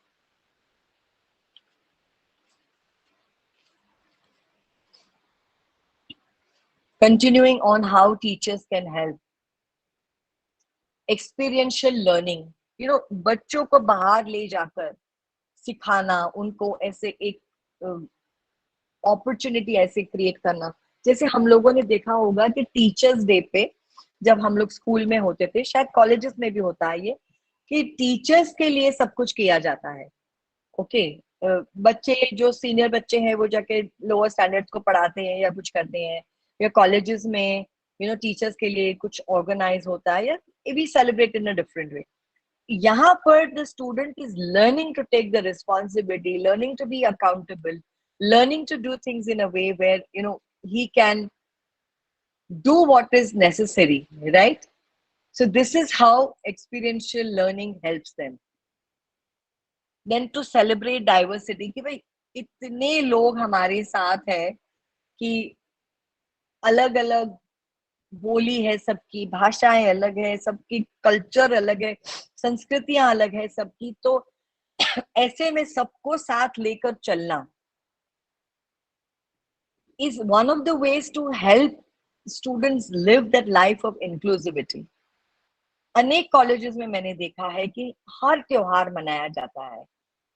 Continuing on how teachers can help. Experiential learning. बच्चों को बाहर ले जाकर सिखाना, उनको ऐसे एक अपॉर्चुनिटी ऐसे क्रिएट करना. जैसे हम लोगों ने देखा होगा कि टीचर्स डे पे जब हम लोग स्कूल में होते थे, शायद कॉलेजेस में भी होता है ये, कि टीचर्स के लिए सब कुछ किया जाता है. ओके, बच्चे जो सीनियर बच्चे हैं वो जाके लोअर स्टैंडर्ड्स को पढ़ाते हैं या कुछ करते हैं, या कॉलेजेस में टीचर्स के लिए कुछ ऑर्गेनाइज होता है, या we celebrate in a different way. यहाँ पर the student is learning to take the responsibility, learning to be accountable, learning to do things in a way where he can do what is necessary, right? So this is how experiential learning helps them. Then to celebrate diversity, कि भाई इतने लोग हमारे साथ है कि अलग अलग बोली है सबकी, भाषाएं अलग है सबकी, कल्चर अलग है, संस्कृतियां अलग है सबकी, तो ऐसे में सबको साथ लेकर चलना is one of the ways to help students live that life of inclusivity. अनेक कॉलेजेस में मैंने देखा है कि हर त्योहार मनाया जाता है,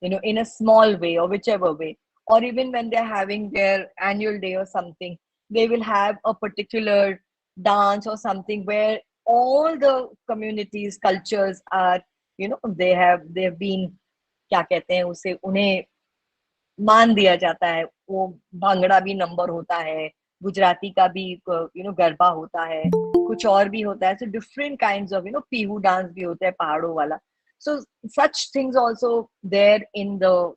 in a small way or whichever way, or even when they're having their annual day or something, they will have a particular dance or something where all the communities, cultures are, they've been, क्या कहते हैं उसे, उन्हें मान दिया जाता है. वो भांगड़ा भी नंबर होता है, गुजराती का भी गरबा होता है, कुछ और भी होता है. सो डिफरेंट काइंड्स ऑफ पीहू डांस भी होता है पहाड़ों वाला. So such things also there in the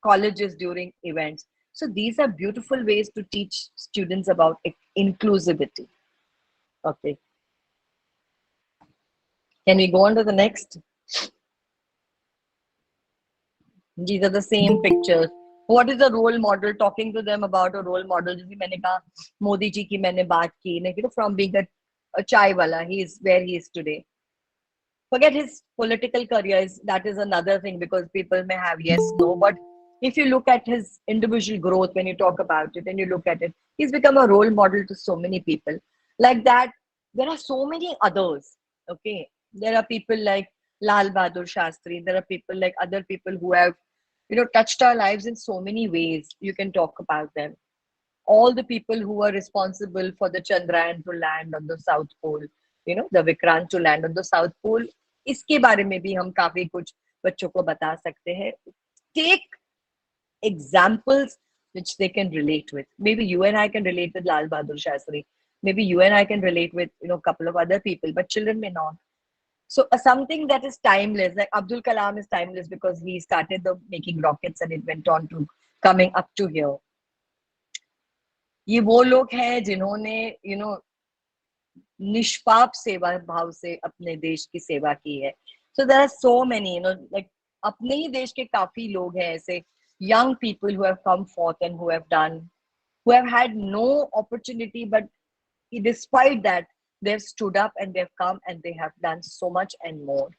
colleges during events. So these are beautiful ways to teach students about inclusivity. Okay, can we go on to the next? These are the same pictures. What is a role model? Talking to them about a role model. जैसे मैंने कहा मोदी जी की मैंने बात की, from being a chai wala, he is where he is today. Forget his political career, that is another thing, because people may have yes, no, but if you look at his individual growth, when you talk about it and you look at it, he's become a role model to so many people. Like that, there are so many others. Okay, there are people like Lal Bahadur Shastri. There are people like other people who have touched our lives in so many ways. You can talk about them. All the people who are responsible for the Chandrayaan to land on the South Pole, the Vikrant to land on the South Pole. इसके बारे में भी हम काफी कुछ बच्चों को बता सकते हैं. Take examples which they can relate with. Maybe you and I can relate with Lal Bahadur Shastri. Maybe you and I can relate with, you know, a couple of other people, but children may not. So something that is timeless, like Abdul Kalam is timeless because he started the making rockets and it went on to coming up to here. ये वो लोग हैं जिन्होंने, you know, निष्पाप सेवा भाव से अपने देश की सेवा की है. So there are so many, you know, like अपने ही देश के काफी लोग हैं ऐसे young people who have come forth and who have done, who have had no opportunity, but despite that, they've stood up and they've come and they have done so much and more.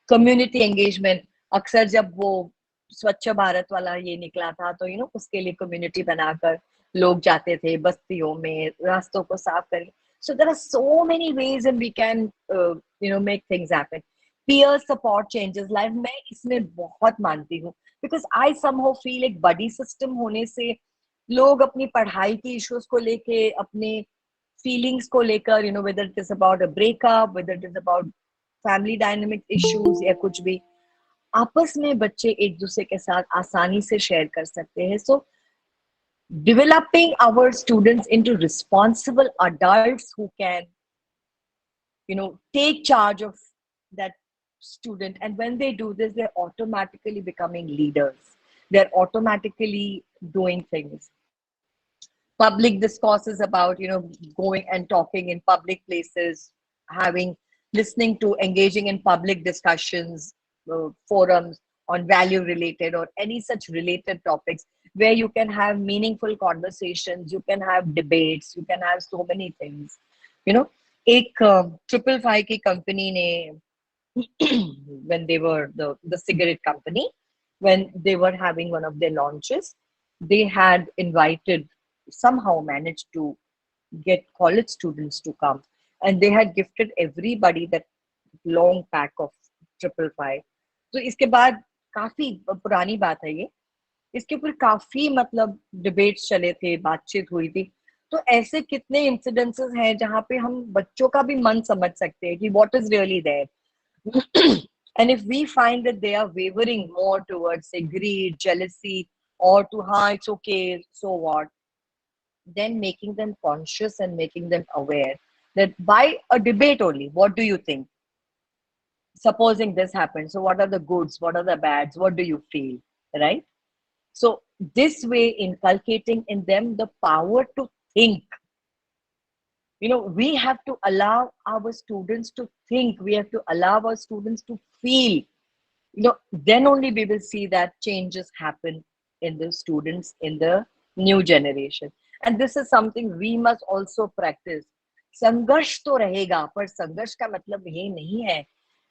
Community engagement, अक्सर जब वो स्वच्छ भारत वाला ये निकला था तो, you know, उसके लिए community बनाकर लोग जाते थे बस्तियों में, रास्तों को साफ करके. So there are so many ways and we can, you know, make things happen. Peer support changes life. मैं इसमें बहुत मानती हूँ because I somehow feel एक body system होने से लोग अपनी पढ़ाई की issues को लेके, अपने feelings को लेकर, you know, whether it is about a breakup, whether it is about family dynamic issues या कुछ भी, आपस में बच्चे एक दूसरे के साथ आसानी से शेयर कर सकते हैं. So developing our students into responsible adults who can, you know, take charge of that student, and when they do this, they're automatically becoming leaders. They're automatically doing things. Public discourses about, you know, going and talking in public places, listening to, engaging in public discussions, forums on value related or any such related topics where you can have meaningful conversations, you can have debates, you can have so many things. You know, एक 555 की company ने when they were the cigarette company, when they were having one of their launches, they had somehow managed to get college students to come, and they had gifted everybody that long pack of 555. तो इसके बाद काफी पुरानी बात है ये, इसके ऊपर काफी मतलब डिबेट्स चले थे, बातचीत हुई थी. तो ऐसे कितने इंसिडेंसेस हैं जहाँ पे हम बच्चों का भी मन समझ सकते हैं कि what is really there. And if we find that they are wavering more towards, say, greed, jealousy, or to, it's okay, so what, then making them conscious and making them aware that by a debate only, what do you think? Supposing this happens, so what are the goods, what are the bads, what do you feel, right? So this way, inculcating in them the power to think. You know, we have to allow our students to think. We have to allow our students to feel. You know, then only we will see that changes happen in the students, in the new generation. And this is something we must also practice. संघर्ष तो रहेगा, पर संघर्ष का मतलब ये नहीं है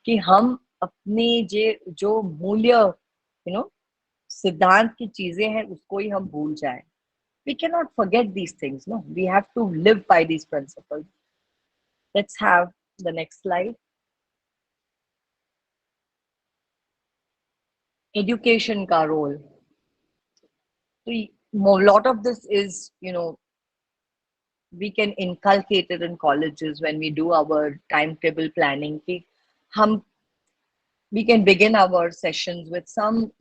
कि हम अपने जो मूल्य, you know, सिद्धांत की चीजें हैं उसको ही हम भूल जाएं. We cannot forget these things. No, we have to live by these principles. Let's have the next slide. Education ka role. So a lot of this is, you know, we can inculcate it in colleges when we do our timetable planning. We can begin our sessions with some,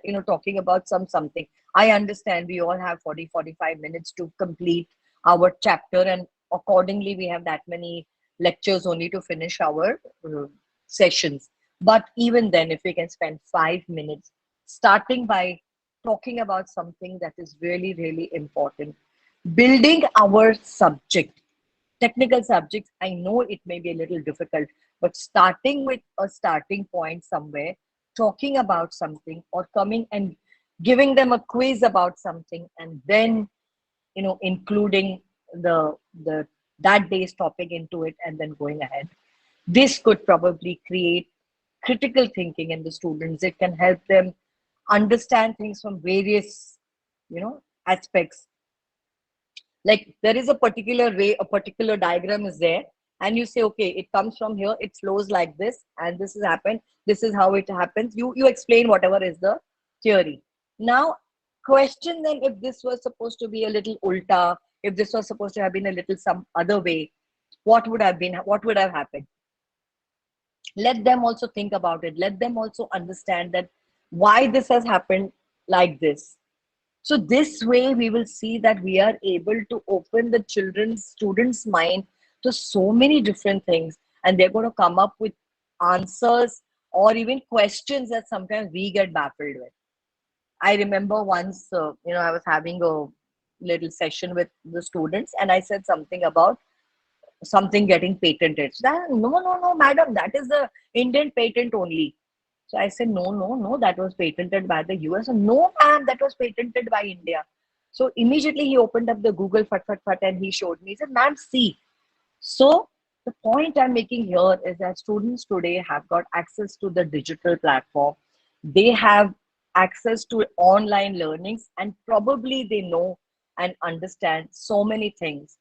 you know, talking about something. I understand we all have 40-45 minutes to complete our chapter, and accordingly we have that many lectures only to finish our sessions. But even then, if we can spend 5 minutes starting by talking about something that is really, really important, building our subject, technical subjects, I know it may be a little difficult, but starting with a starting point somewhere, talking about something, or coming and giving them a quiz about something, and then, you know, including that day's topic into it, and then going ahead. This could probably create critical thinking in the students. It can help them understand things from various, you know, aspects. Like there is a particular way, a particular diagram is there, and you say, okay, it comes from here, it flows like this, and this has happened, this is how it happens. You explain whatever is the theory. Now question them, if this was supposed to be a little ulta, if this was supposed to have been a little some other way, what would have happened? Let them also think about it. Let them also understand that why this has happened like this. So this way we will see that we are able to open the students' mind to so many different things, and they're going to come up with answers or even questions that sometimes we get baffled with. I remember once, I was having a little session with the students, and I said something about something getting patented. So that, no, madam, that is the Indian patent only. So I said, no, that was patented by the US. No, ma'am, that was patented by India. So immediately he opened up the Google fat, and he showed me. He said, ma'am, see. So the point I'm making here is that students today have got access to the digital platform. They have access to online learnings, and probably they know and understand so many things.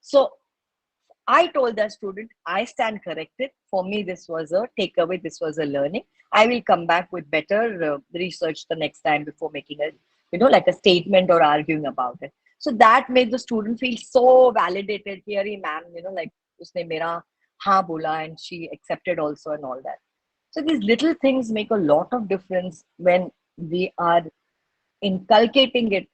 So I told that student, I stand corrected. For me, this was a takeaway. This was a learning. I will come back with better research the next time before making a, like a statement or arguing about it. So that made the student feel so validated. Here, ma'am, like usne mera haan bola, and she accepted also and all that. So these little things make a lot of difference when we are inculcating it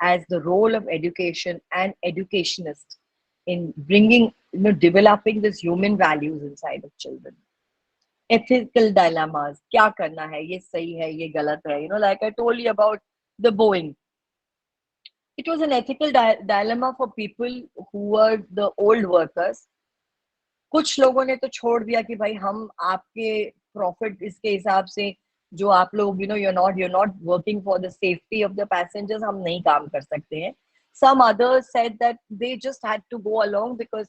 as the role of education and educationist in bringing, developing this human values inside of children. Ethical dilemmas, kya karna hai, ye sahi hai, ye galat hai. Like I told you about the Boeing. It was an ethical dilemma for people who were the old workers. कुछ लोगों ने तो छोड़ दिया कि भाई हम आपके प्रॉफिट इसके हिसाब से जो आप लोग you're not working for the safety of the passengers, हम नहीं काम कर सकते हैं. Some others said that they just had to go along because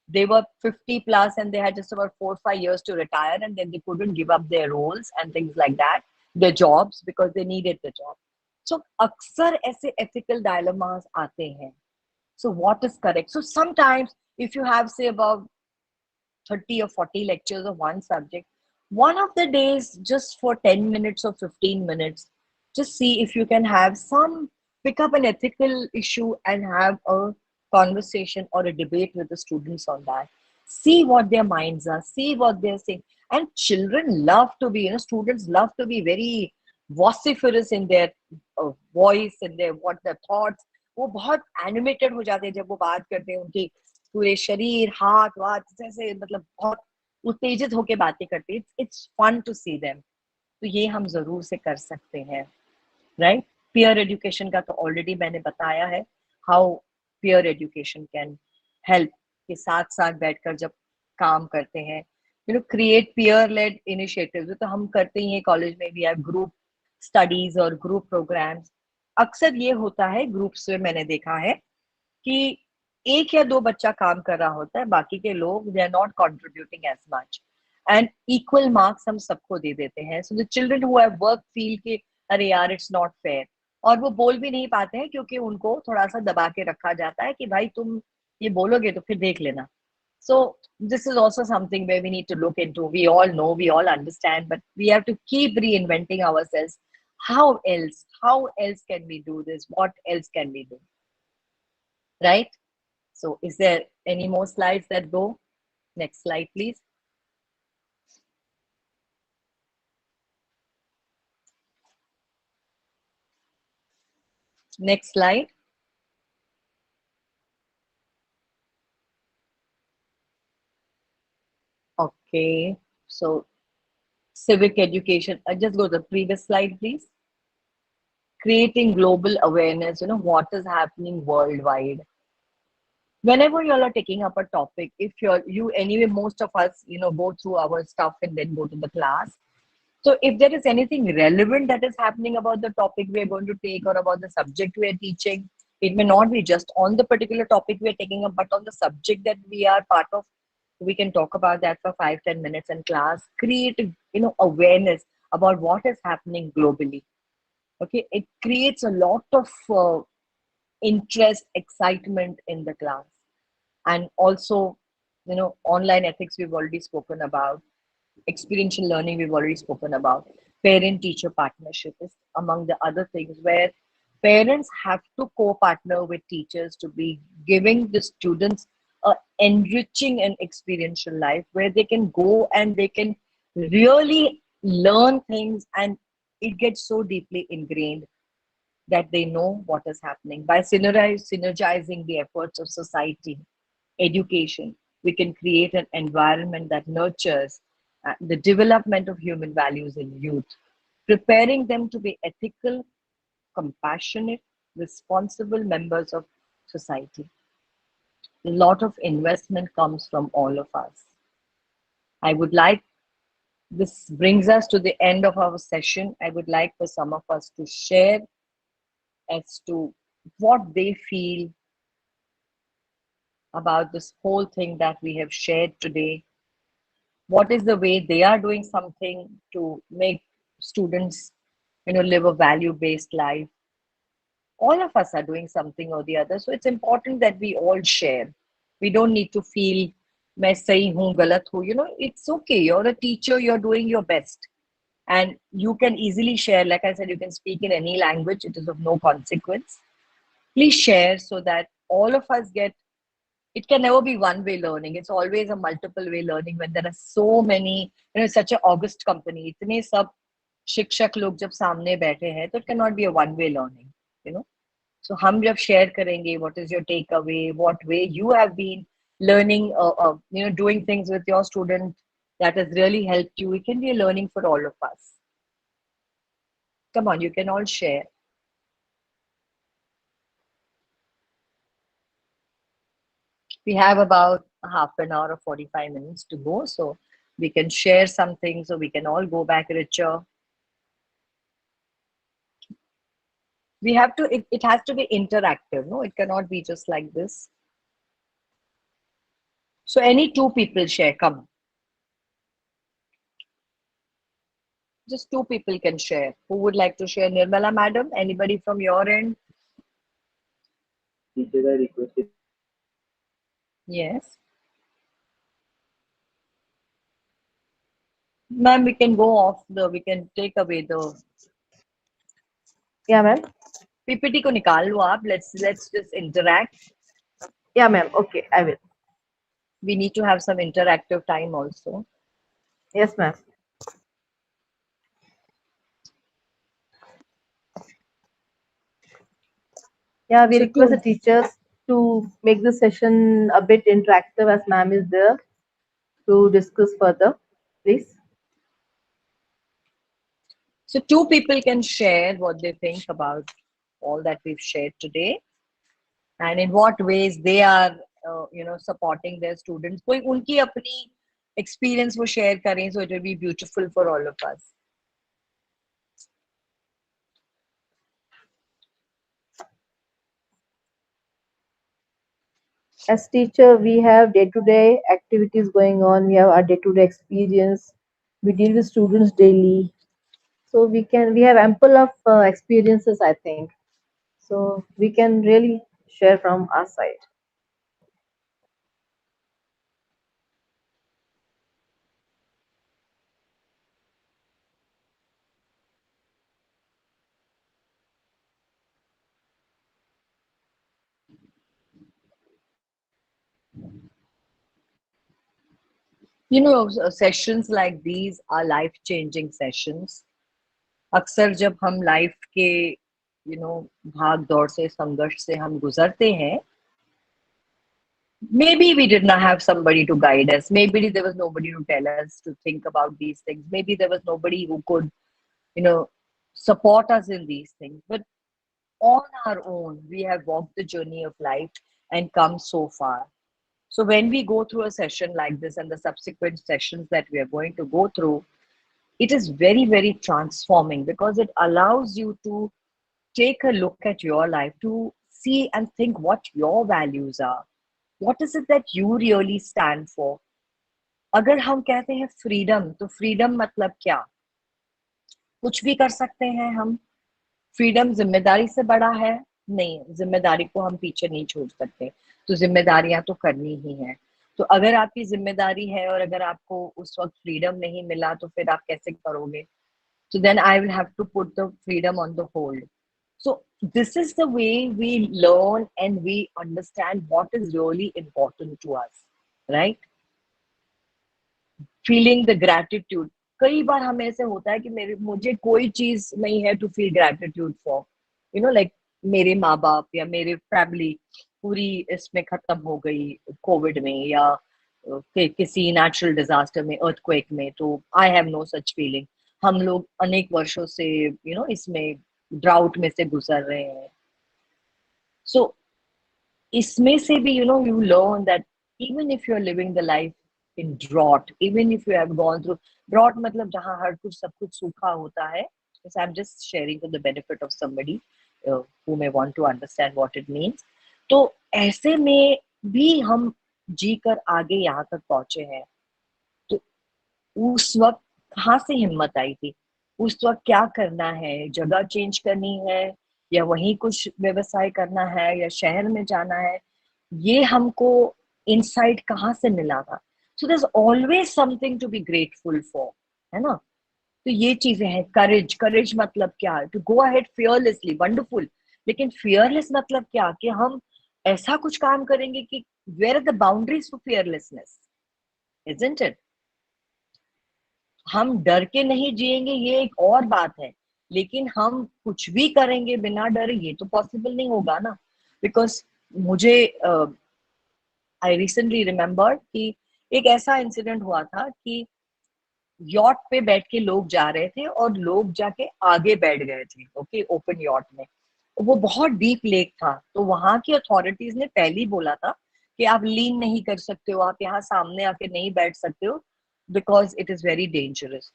they were 50 plus and they had just about 4 or 5 years to retire, and then they couldn't give up their roles and things like that, their jobs, because they needed the job. So अक्सर ऐसे ethical dilemmas आते हैं. So what is correct? So sometimes if you have say about 30 or 40 lectures of one subject, one of the days just for 10 minutes or 15 minutes, just see if you can have pick up an ethical issue and have a conversation or a debate with the students on that. See what their minds are, see what they're saying. And children love to be, students love to be very vociferous in their voice and what their thoughts. वो बहुत animated हो जाते हैं जब वो बात करते हैं, उनकी पूरे शरीर, हाथ वाथ जैसे मतलब बहुत उत्तेजित होके बातें करते हैं. It's fun to see them. तो ये हम जरूर से कर सकते हैं, राइट. पीयर एजुकेशन का तो ऑलरेडी मैंने बताया है, how peer education can help के साथ साथ बैठकर जब काम करते हैं, क्रिएट पीयर लेड इनिशिएटिव्स. तो हम करते ही हैं कॉलेज में भी, ग्रुप स्टडीज और ग्रुप प्रोग्राम्स. अक्सर ये होता है ग्रुप्स में, मैंने देखा है कि एक या दो बच्चा काम कर रहा होता है, बाकी के लोग they are not contributing as much, and equal marks हम सबको दे देते हैं. So the children who have work feel कि अरे यार इट्स नॉट फेयर, और वो बोल भी नहीं पाते हैं क्योंकि उनको थोड़ा सा दबा के रखा जाता है कि भाई तुम ये बोलोगे तो फिर देख लेना. So this is also something where we need to look into. We all know, we all understand, but we have to keep reinventing ourselves. How else can we do this? What else can we do? Right? So is there any more slides that go? Next slide, please. Next slide. Okay, so civic education. I just go to the previous slide, please. Creating global awareness, what is happening worldwide. Whenever you all are taking up a topic, if you anyway, most of us, go through our stuff and then go to the class. So if there is anything relevant that is happening about the topic we are going to take or about the subject we are teaching, it may not be just on the particular topic we are taking up, but on the subject that we are part of. We can talk about that for 5-10 minutes in class. Create, awareness about what is happening globally. Okay, it creates a lot of interest, excitement in the class. And also, online ethics we've already spoken about. Experiential learning we've already spoken about. Parent-teacher partnership is among the other things where parents have to co-partner with teachers to be giving the students a enriching and experiential life where they can go and they can really learn things, and it gets so deeply ingrained that they know what is happening. By synergizing the efforts of society, education, we can create an environment that nurtures the development of human values in youth, preparing them to be ethical, compassionate, responsible members of society. A lot of investment comes from all of us. I would like, this brings us to the end of our session. I would like for some of us to share as to what they feel about this whole thing that we have shared today. What is the way they are doing something to make students, live a value-based life? All of us are doing something or the other. So it's important that we all share. We don't need to feel, मैं सही हूँ, गलत हूँ. It's okay. You're a teacher. You're doing your best. And you can easily share. Like I said, you can speak in any language. It is of no consequence. Please share so that all of us get, it can never be one-way learning. It's always a multiple-way learning when there are so many, such an august company. इतने सब शिक्षक लोग जब सामने बैठे हैं, तो it cannot be a one-way learning, So हम जब share करेंगे, what is your takeaway? What way you have been learning, doing things with your student that has really helped you. It can be a learning for all of us. Come on, you can all share. We have about half an hour or 45 minutes to go, so we can share something so we can all go back richer. We have to, it has to be interactive, no? It cannot be just like this. So any two people share, come. Just two people can share. Who would like to share? Nirmala madam, anybody from your end? Teacher, I requested. Yes. Ma'am, we can go off we can take away the Yeah, ma'am. PPT ko nikal lo aap. Let's just interact. Yeah, ma'am. Okay, I will. We need to have some interactive time also. Yes, ma'am. Yeah, we So request the two- teachers to make the session a bit interactive as ma'am is there to discuss further, please. So two people can share what they think about all that we've shared today, and in what ways they are, supporting their students. कोई उनकी अपनी experience वो share करें, so it will be beautiful for all of us. As teacher, we have day-to-day activities going on. We have our day-to-day experience. We deal with students daily, so we have ample of experiences, I think. So we can really share from our side. Sessions like these are life-changing sessions. अक्सर जब हम life के भाग दौड़ से संघर्ष से हम गुजरते हैं, maybe we did not have somebody to guide us, maybe there was nobody to tell us to think about these things, maybe there was nobody who could support us in these things, but on our own we have walked the journey of life and come so far. So when we go through a session like this and the subsequent sessions that we are going to go through, it is very, very transforming because it allows you to take a look at your life, to see and think what your values are. What is it that you really stand for? अगर हम कहते हैं freedom, तो freedom मतलब क्या? कुछ भी कर सकते हैं हम. फ्रीडम जिम्मेदारी से बड़ा है? नहीं, जिम्मेदारी को हम पीछे नहीं छोड़ सकते, तो जिम्मेदारियां तो करनी ही है. तो अगर आपकी जिम्मेदारी है और अगर आपको उस वक्त फ्रीडम नहीं मिला, तो फिर आप कैसे करोगे? So then I will have to put the freedom on the hold. So this is the way we learn and we understand what is really important to us, right? Feeling the gratitude. कई बार हमें ऐसे होता है कि मुझे कोई चीज नहीं है to feel gratitude for. like मेरे माँ बाप या मेरे फैमिली पूरी इसमें खत्म हो गई कोविड में, या किसी नेचुरल डिजास्टर में, अर्थक्वेक में, तो I have no such feeling. हम लोग अनेक वर्षों से इसमें ड्राउट में से गुजर रहे हैं। सो इसमें से भी you learn that even if you're living the life in drought, even if you have gone through drought, मतलब जहाँ हर कुछ सब कुछ सूखा होता है, because I'm just sharing for the benefit of somebody who may want to understand what it means. तो ऐसे में भी हम जी कर आगे यहाँ तक पहुंचे हैं। तो उस वक्त कहाँ से हिम्मत आई थी? उस वक्त क्या करना है? जगह चेंज करनी है, या वहीं कुछ व्यवसाय करना है, या शहर में जाना है? ये हमको इनसाइट कहाँ से मिला था? So there is always something to be grateful for, है ना? तो ये चीजें हैं। करेज, करेज मतलब क्या? To go ahead fearlessly, wonderful. लेकिन फियरलेस मतलब क्या? कि हम ऐसा कुछ काम करेंगे कि where are the boundaries for fearlessness, isn't it? हम डर के नहीं जिएंगे, ये एक और बात है, लेकिन हम कुछ भी करेंगे बिना डरे, ये तो पॉसिबल नहीं होगा ना। बिकॉज मुझे आई रिसेंटली रिमेम्बर कि एक ऐसा इंसिडेंट हुआ था कि यॉट पे बैठ के लोग जा रहे थे और लोग जाके आगे बैठ गए थे, ओके, ओपन यॉट में। वो बहुत डीप लेक था, तो वहां की अथॉरिटीज ने पहले ही बोला था कि आप लीन नहीं कर सकते हो, आप यहाँ सामने आके नहीं बैठ सकते हो, because it is very dangerous.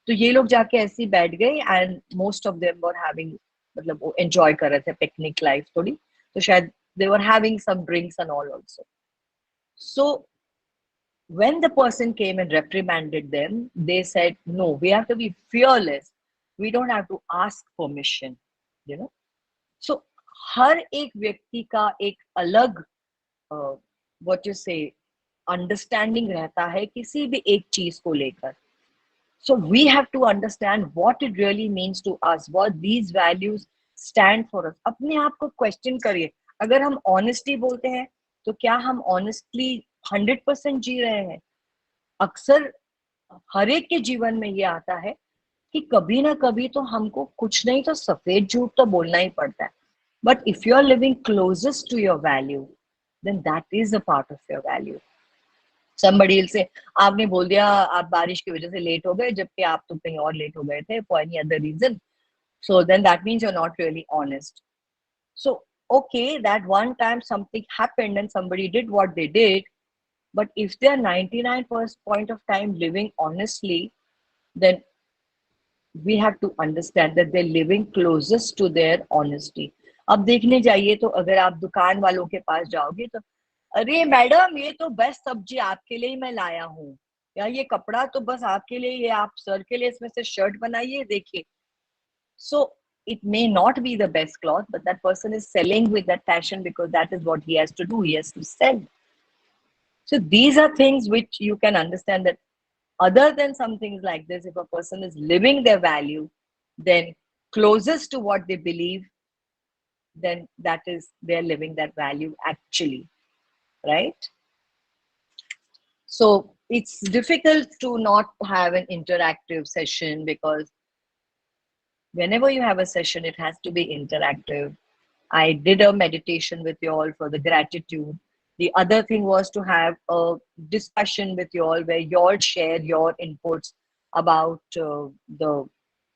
तो ये लोग जाके ऐसे ही बैठ गए, and most of them were having, मतलब वो एंजॉय कर रहे थे पिकनिक लाइफ थोड़ी, तो शायद they were having some drinks and all also. So when the person came and reprimanded them, they said, no, we have to be fearless. We don't have to ask permission, you know. So हर एक व्यक्ति का एक अलग what you say understanding रहता है किसी भी एक चीज को लेकर. So we have to understand what it really means to us, what these values stand for us. अपने आप को क्वेश्चन करिए. अगर हम ऑनेस्टली बोलते हैं तो क्या हम ऑनेस्टली 100% जी रहे हैं? अक्सर हर एक के जीवन में ये आता है कि कभी ना कभी तो हमको कुछ नहीं तो सफेद झूठ तो बोलना ही पड़ता है. But if you are living closest to your value, then that is a part of your value. somebody will say, आपने बोल दिया आप बारिश की वजह से लेट हो गए, जबकि आप तो कहीं और लेट हो गए थे for any other reason. So then that means you're not really honest. So okay, that one time something happened and somebody did what they did, but if they're 99% of time living honestly, then we have to understand that they're living closest to their honesty. अब देखने जाइए तो अगर आप दुकान वालों के पास जाओगे तो, अरे मैडम ये तो बेस्ट सब्जी आपके लिए ही मैं लाया हूँ, या ये कपड़ा तो बस आपके लिए, ये आप सर के लिए इसमें से शर्ट बनाइए, देखिए. So it may not be the best cloth, but that person is selling with that passion because that is what he has to do. He has to sell. So these are things which you can understand, that other than some things like this, if a person is living their value, then closest to what they believe, then that is, they're living that value actually, right? So it's difficult to not have an interactive session, because whenever you have a session, it has to be interactive. I did a meditation with you all for the gratitude. The other thing was to have a discussion with you all where you all share your inputs about the,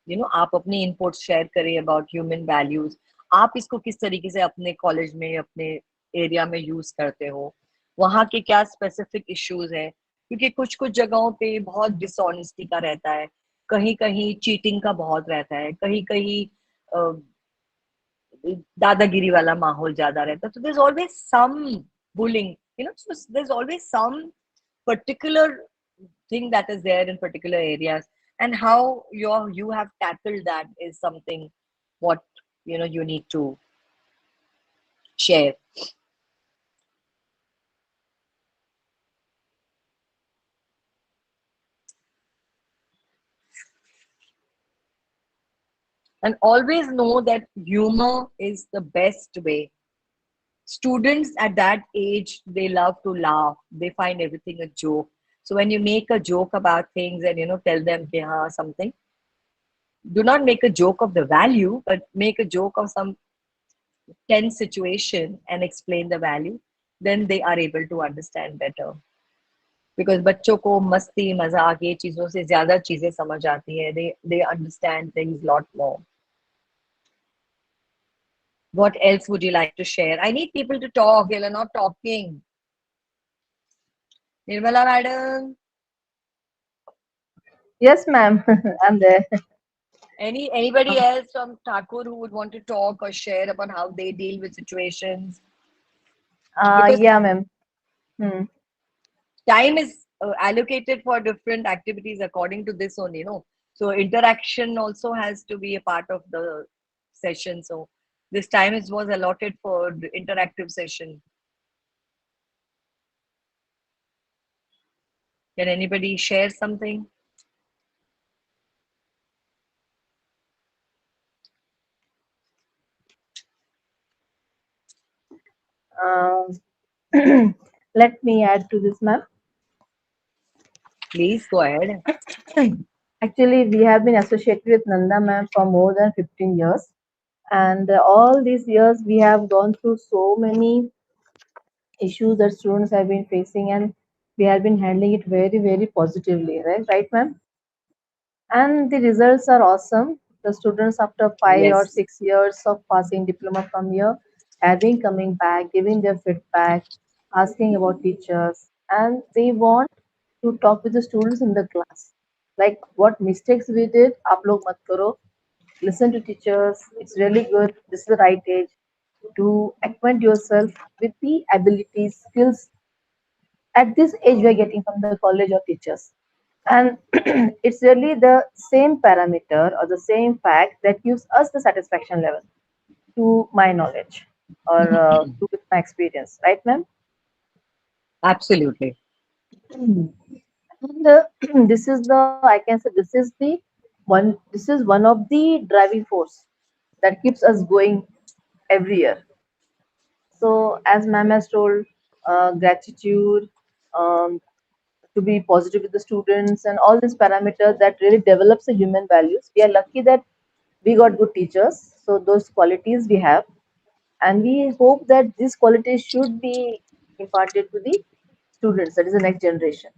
आप अपनी inputs share करें about human values. आप इसको किस तरीके से अपने college में, अपने एरिया में यूज करते हो, वहाँ के क्या स्पेसिफिक इश्यूज है, क्योंकि कुछ कुछ जगहों पे बहुत डिसऑनेस्टी का रहता है, कहीं कहीं चीटिंग का बहुत रहता है, कहीं कहीं दादागिरी वाला माहौल ज्यादा रहता है. So there's always some bullying, so there's always some particular thing that is there in particular areas, and how you have tackled that is something what you need to share. And always know that humor is the best way. Students at that age, they love to laugh. They find everything a joke. So when you make a joke about things and tell them something, do not make a joke of the value, but make a joke of some tense situation and explain the value, then they are able to understand better. Because बच्चों को मस्ती मजाक ये चीजों से ज्यादा चीजें समझ आती है. They understand things lot more. What else would you like to share? I need people to talk. You're not talking. Nirmala madam, Yes, ma'am. I'm there. anybody else from Thakur who would want to talk or share about how they deal with situations? Because Yeah, ma'am. Hmm. time is allocated for different activities according to this only, no? So interaction also has to be a part of the session. So this time was allotted for the interactive session. Can anybody share something? Um, let me add to this, ma'am. Please go ahead. Actually, we have been associated with Nanda ma'am for more than 15 years. And all these years, we have gone through so many issues that students have been facing, and we have been handling it very, very positively, right, ma'am? And the results are awesome. The students, after 5 or 6 years of passing diploma from here, have been coming back, giving their feedback, asking about teachers, and they want to talk with the students in the class. Like what mistakes we did, आप लोग मत करो. Listen to teachers. It's really good. This is the right age to acquaint yourself with the abilities, skills at this age we are getting from the college or teachers. And it's really the same parameter or the same fact that gives us the satisfaction level to my knowledge or to with my experience, right, ma'am? Absolutely. And this is the, I can say, this is one of the driving force that keeps us going every year. So, as ma'am has told, gratitude, um, to be positive with the students, and all these parameters that really develops the human values. We are lucky that we got good teachers, so those qualities we have, and we hope that these qualities should be imparted to the students, that is the next generation.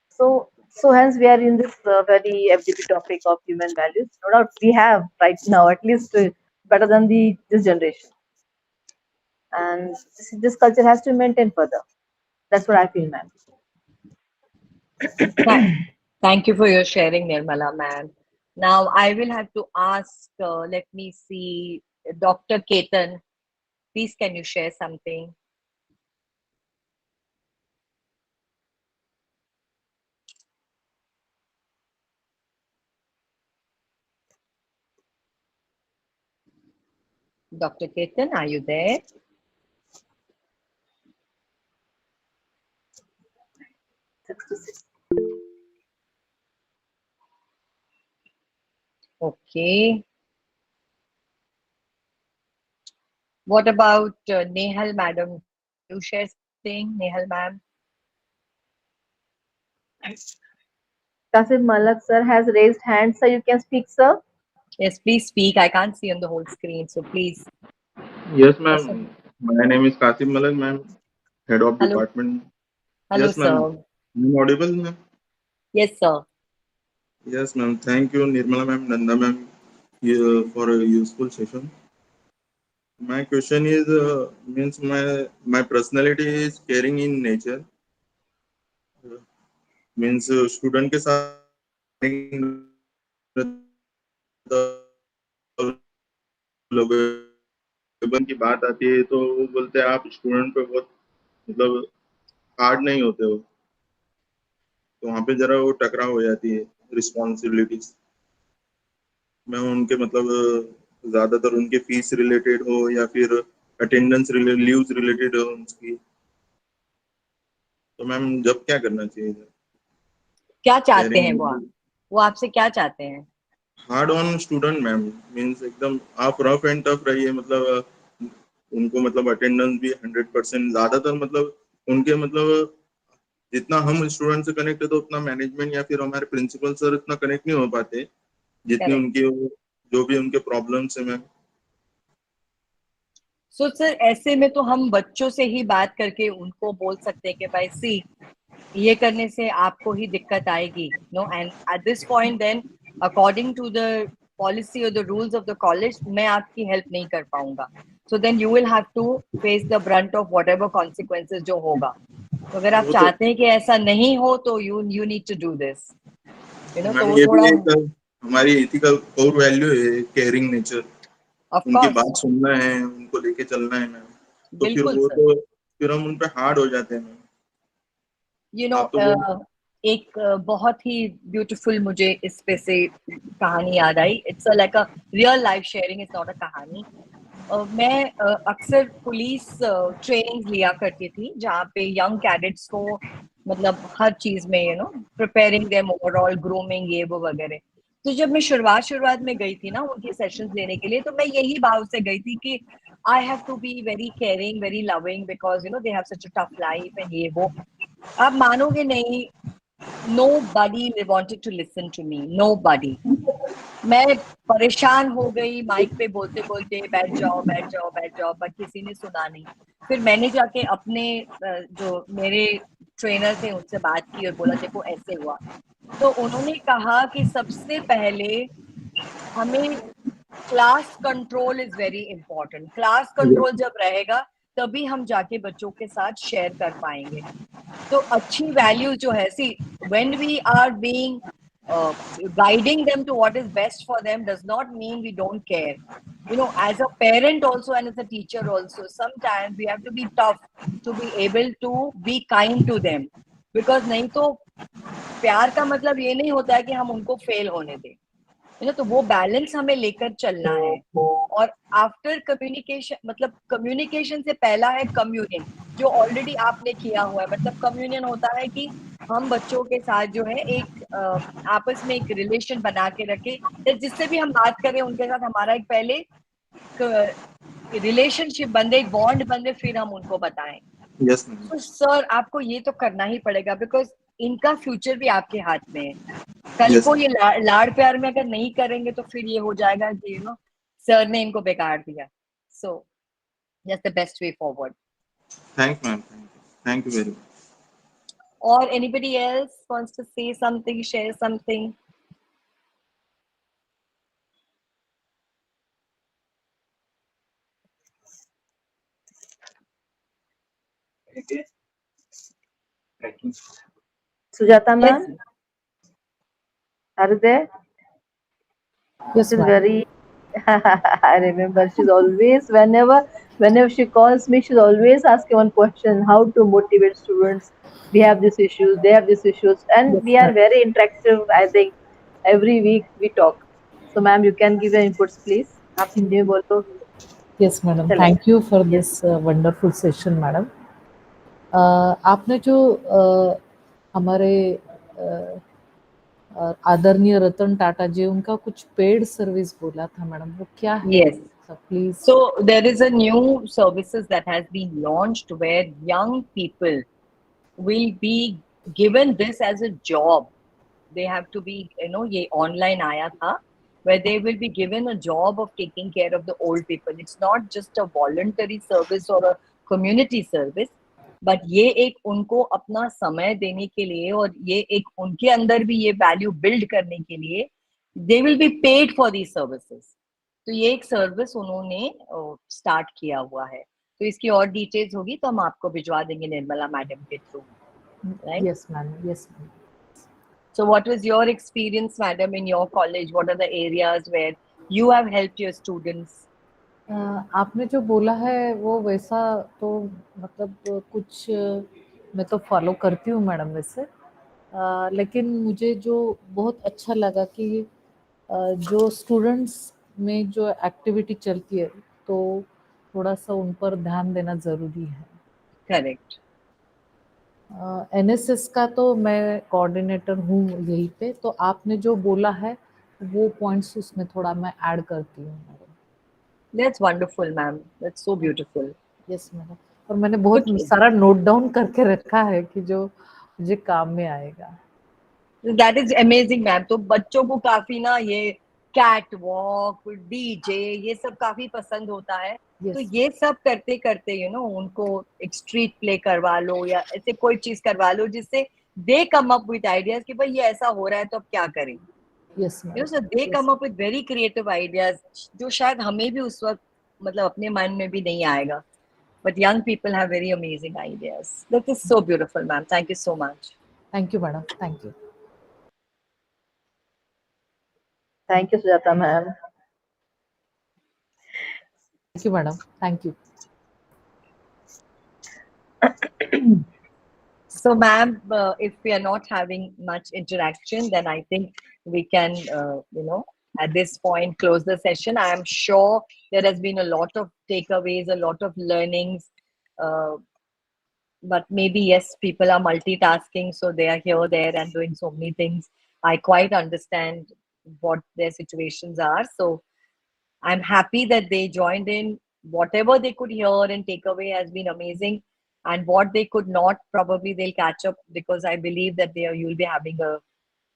So hence we are in this very FDP topic of human values. No doubt we have right now at least better than the this generation, and this culture has to maintain further. That's what I feel, ma'am. Tha- Thank you for your sharing, Nirmala, ma'am. Now I will have to ask, let me see, Dr. Ketan, please can you share something? Dr. Ketan, are you there? Okay. What about Nehal, madam? You share something, Nehal, ma'am? Kasif Malak sir has raised hand, sir. You can speak, sir. Yes, please speak. I can't see on the whole screen, so please. Yes, Yes, ma'am. My name is Kasim Malak, ma'am, head of hello. department. Hello, Yes, ma'am. sir. I'm audible, ma'am. Yes, sir. Yes, ma'am. Thank you, Nirmala, ma'am, Nanda, ma'am, for a useful session. My question is, means my personality is caring in nature. Means student के साथ की बात आती है तो वो बोलते हैं आप स्टूडेंट पे बहुत मतलब हार्ड नहीं होते हो, तो वहाँ पे जरा वो टकराव हो जाती है रिस्पॉन्सिबिलिटीज में उनके मतलब ज्यादातर उनके फीस रिलेटेड हो या फिर अटेंडेंस लीव्स रिलेटेड हो उनकी, तो मैम जब क्या करना चाहिए? क्या चाहते हैं केयरिंग वो आपसे क्या चाहते हैं? Hard on student ma'am, means एकदम आप रफ एंड टफ रहिए, मतलब उनको मतलब अटेंडेंस भी 100% ज्यादातर मतलब उनके मतलब जितना हम स्टूडेंट से कनेक्ट है तो उतना मैनेजमेंट या फिर हमारे प्रिंसिपल सर इतना कनेक्ट नहीं हो पाते, जितनी Correct. उनकी जो भी उनके प्रॉब्लम्स है मैम। सो सर ऐसे में तो हम बच्चों से ही बात करके उनको बोल सकते हैं कि भाई सी ये करने से आपको ही दिक्कत आएगी, no, and at this point then according to the policy और the rules of the college मैं आपकी हेल्प नहीं कर पाऊंगा, so then you will have to face the brunt of whatever consequences जो होगा। तो अगर आप वो तो चाहते हैं कि ऐसा नहीं हो तो you need to do this, you know, तो मैम वो ये भी थोड़ा एक हमारी एथिकल कोर वैल्यू है, केयरिंग नेचर। ऑफ उनकी कोर्स बात सुनना है, उनको लेके चलना है मैम। तो फिर बिल्कुल वो सर। तो फिर हम उन पे हार्ड हो जाते हैं मैम। यू नो आप तो वो एक बहुत ही ब्यूटीफुल मुझे इस पे से कहानी याद आई। It's like a real life sharing, it's not a kahani. मैं अक्सर पुलिस ट्रेनिंग लिया करती थी जहाँ पे यंग कैडेट्स को मतलब हर चीज में you know preparing them overall, grooming, ये वो वगैरह। तो जब मैं शुरुआत में गई थी ना उनके सेशंस लेने के लिए, तो मैं यही भाव से गई थी कि I have to be very caring, very loving, because you know they have such a tough life and ये वो। आप मानोगे नहीं, nobody wanted to listen to me, nobody। मैं परेशान हो गई माइक पे बोलते बोलते, बैठ जाओ बैठ जाओ बैठ जाओ, पर किसी ने सुना नहीं। फिर मैंने जाके अपने जो मेरे ट्रेनर थे उनसे बात की और बोला देखो ऐसे हुआ। तो उन्होंने कहा कि सबसे पहले हमें class control is very important. Class control जब रहेगा तभी हम जाके बच्चों के साथ शेयर कर पाएंगे। तो अच्छी वैल्यूज जो है, see when we are being guiding them to what is best for them does not mean we don't care, you know, as a parent also and as a teacher also sometimes we have to be tough to be able to be kind to them, because नहीं तो प्यार का मतलब ये नहीं होता है कि हम उनको फेल होने दें, है ना। तो वो बैलेंस हमें लेकर चलना है। और आफ्टर कम्युनिकेशन, मतलब कम्युनिकेशन से पहला है कम्युनियन, जो ऑलरेडी आपने किया हुआ है। मतलब कम्युनियन होता है कि हम बच्चों के साथ जो है एक आपस में एक रिलेशन बना के रखे, जिससे भी हम बात करें उनके साथ हमारा एक पहले रिलेशनशिप बंदे, एक बॉन्ड बंदे, फिर हम उनको बताएं। Yes ma'am. तो सर आपको ये तो करना ही पड़ेगा, बिकॉज इनका फ्यूचर भी आपके हाथ में है। कल Yes, को ये लाड़ प्यार में अगर नहीं करेंगे तो फिर ये हो जाएगा कि यू नो सर ने इनको बेकार दिया। So that's the best way forward. Thank ma'am, thank you very much. और anybody else wants to say something, share something? Sujata Yes. ma'am, are you there? Yes, She's ma'am. very. I remember she's always, whenever she calls me, she's always asking one question: how to motivate students. We have these issues, they have these issues, and Yes, we are ma'am. very interactive. I think every week we talk. So, ma'am, you can give your inputs, please. आप हिंदी में बोलो. Yes, madam. चलो. Thank you for Yes. this wonderful session, madam. आपने जो हमारे आदरणीय रतन टाटा जी उनका कुछ पेड सर्विस बोला था मैडम, वो क्या है? Yes. Please. So there is a new services that has been launched where young people will be given this as a job. They have to be, you know, ये online आया था, where they will be given a job of taking care of the old people. It's not just a voluntary service or a community service, but ये एक उनको अपना समय देने के लिए और ये एक उनके अंदर भी ये वैल्यू बिल्ड करने के लिए they will be paid for these services. तो ये एक सर्विस उन्होंने स्टार्ट किया हुआ है। तो इसकी और डिटेल्स होगी तो हम आपको भिजवा देंगे निर्मला मैडम के through, right? Yes ma'am, yes ma'am. So what was your experience, madam, in your college? What are the areas where you have helped your students? आपने जो बोला है वो वैसा तो मतलब कुछ मैं तो फॉलो करती हूँ मैडम वैसे, लेकिन मुझे जो बहुत अच्छा लगा कि जो स्टूडेंट्स में जो एक्टिविटी चलती है तो थोड़ा सा उन पर ध्यान देना ज़रूरी है. Correct. एनएसएस का तो मैं कोऑर्डिनेटर हूँ यहीं पे, तो आपने जो बोला है वो पॉइंट्स उसमें थोड़ा मैं ऐड करती हूँ madam. That's wonderful, ma'am. That's so beautiful. Yes madam. और मैंने बहुत Okay. सारा नोट डाउन करके रखा है कि जो मुझे काम में आएगा. That is amazing, ma'am. तो बच्चों को काफी ना ये कैट वॉक, डीजे, ये सब काफी पसंद होता है। तो Yes. ये सब करते करते उनको एक स्ट्रीट प्ले करवा लो या ऐसे कोई चीज करवा लो जिससे दे कम अप विद आइडियाज कि भाई ये ऐसा हो रहा है तो अब क्या करें। Yes, madam. So they come up with very creative ideas जो शायद हमें भी उस वक्त मतलब अपने मन में भी नहीं आएगा। But young people have very amazing ideas. That is so beautiful, ma'am. Thank you so much. Thank you, madam. Thank you. Thank you, Sujata ma'am. Thank you, madam. Thank you. So, ma'am, if we are not having much interaction, then I think we can, at this point, close the session. I am sure there has been a lot of takeaways, a lot of learnings. But maybe, yes, people are multitasking, so they are here, there, and doing so many things. I quite understand what their situations are. So, I'm happy that they joined in. Whatever they could hear and take away has been amazing. And what they could not, probably they'll catch up because I believe that you'll be having a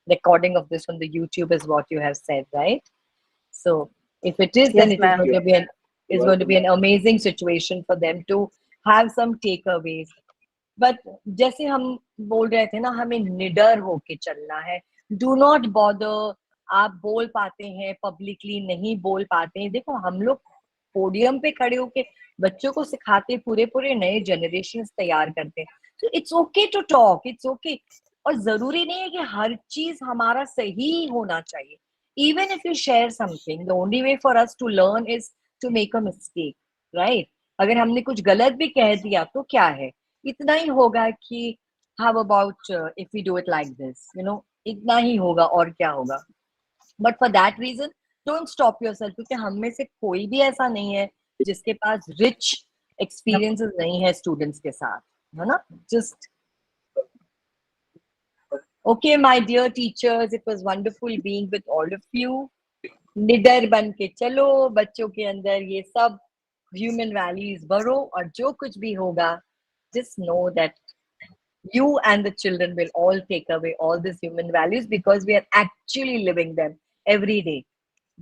recording of this on the YouTube, is what you have said, right? So if it is, then Yes, it is ma'am. going to be an amazing situation for them to have some takeaways. But जैसे हम बोल रहे थे ना, हमें निडर होके चलना है। डू नॉट बॉदर, आप बोल पाते हैं पब्लिकली, नहीं बोल पाते हैं, देखो हम लोग पोडियम पे खड़े होके बच्चों को सिखाते, पूरे पूरे नए जनरेशन तैयार करते हैं। तो it's okay to talk, it's okay. और जरूरी नहीं है कि हर चीज हमारा सही होना चाहिए। Even if you share something, the only way for us to learn is to make a mistake, right? अगर हमने कुछ गलत भी कह दिया तो क्या है, इतना ही होगा कि how about if we do it like this, इतना ही होगा और क्या होगा। But for that reason don't stop yourself, क्योंकि हम में से कोई भी ऐसा नहीं है जिसके पास रिच एक्सपीरियंसेस नहीं है स्टूडेंट्स के साथ, है ना? Just okay my dear teachers, it was wonderful being with all of you. निडर बन के चलो, बच्चों के अंदर ये सब ह्यूमन वैल्यूज भरो, और जो कुछ भी होगा, just know that you and the children will all take away all these human values because we are actually living them every day.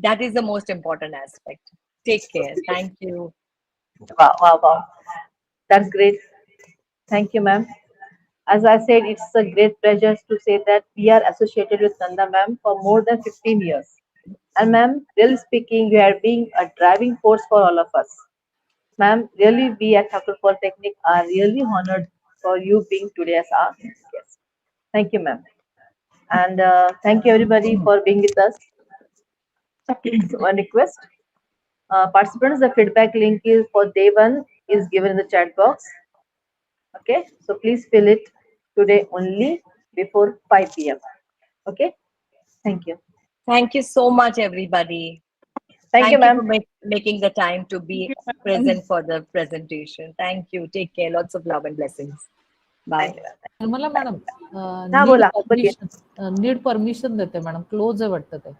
That is the most important aspect. Take care. Thank you. Wow, wow, wow. That's great. Thank you, ma'am. As I said, it's a great pleasure to say that we are associated with Nanda ma'am for more than 15 years. And ma'am, really speaking, you are being a driving force for all of us. Ma'am, really we at Thakur Polytechnic are really honored for you being today as our guest. Thank you, ma'am. And thank you everybody for being with us. One request. Participants, the feedback link is for day one is given in the chat box. Okay, so please fill it today only before 5 p.m. Okay, thank you. Thank you so much, everybody. Thank you, Thank you for ma'am. making the time to be present for the presentation. Thank you. Take care. Lots of love and blessings. Bye. Thank you, ma'am. Nirmala madam, हा need बोला बोलिए. Permission, need permission देते madam, close आहे वाटतं ते.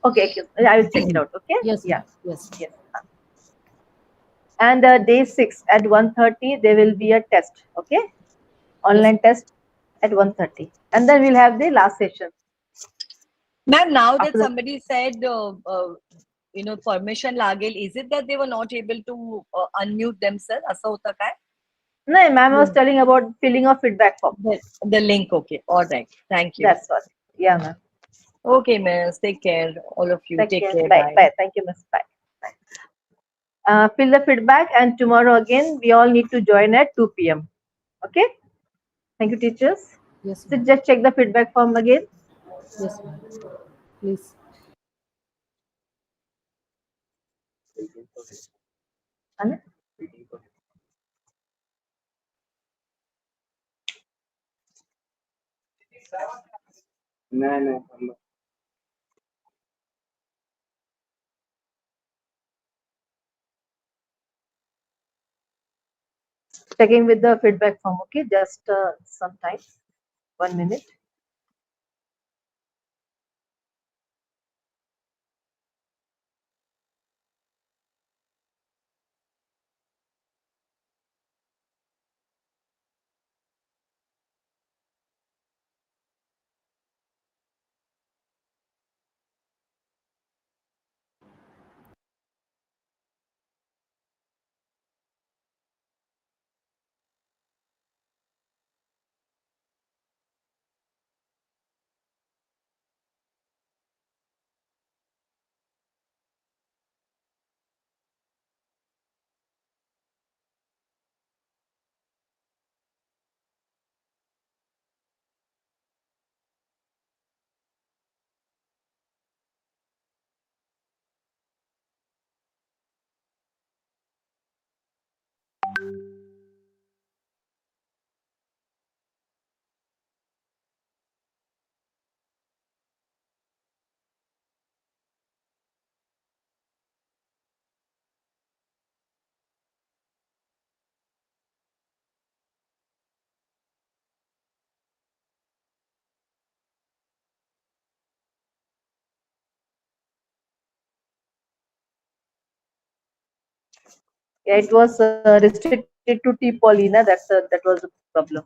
Okay, okay. I will check it out. Okay. Yes, Yeah. yes. Yes. And day 6 at 1:30 there will be a test. Okay, online test at 1:30, and then we'll have the last session. Ma'am, now that After the- somebody said, permission लागेल, is it that they were not able to unmute themselves? असं होतं काय? No, ma'am was telling about filling of feedback form. The link, okay. All right. Thank you. That's what. Yeah, ma'am. Okay, miss. Take care. All of you. Take care. Bye. Bye. Bye. Thank you, miss. Bye. Fill the feedback, and tomorrow again we all need to join at 2 p.m. Okay. Thank you, teachers. Yes, So ma'am. just check the feedback form again. Yes, ma'am. Please. Anna? No. Checking with the feedback form. Okay, just some time. 1 minute. Yeah, it was restricted to T. Paulina. That was the problem.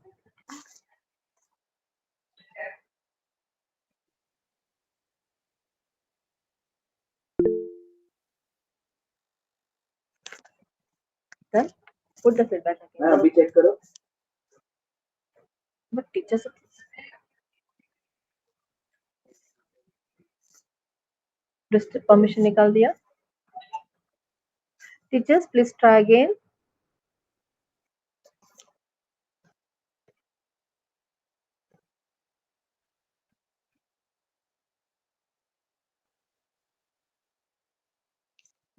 Then put the feedback again. अभी check करो. But teachers. Permission निकाल दिया. Teachers, please try again.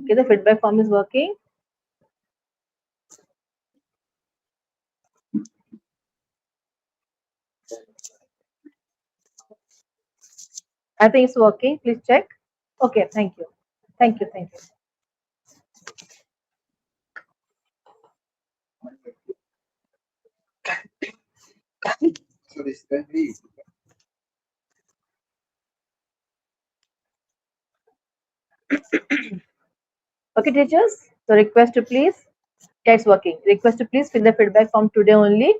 Okay, the feedback form is working. I think it's working. Please check. Okay, thank you. Thank you. Thank you. So this can be. Okay, teachers. So request to please. Yeah, it's working. Request to please fill the feedback form today only.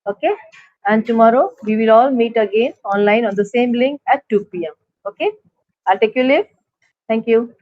Okay. And tomorrow we will all meet again online on the same link at 2 p.m. Okay. I'll take your leave. Thank you.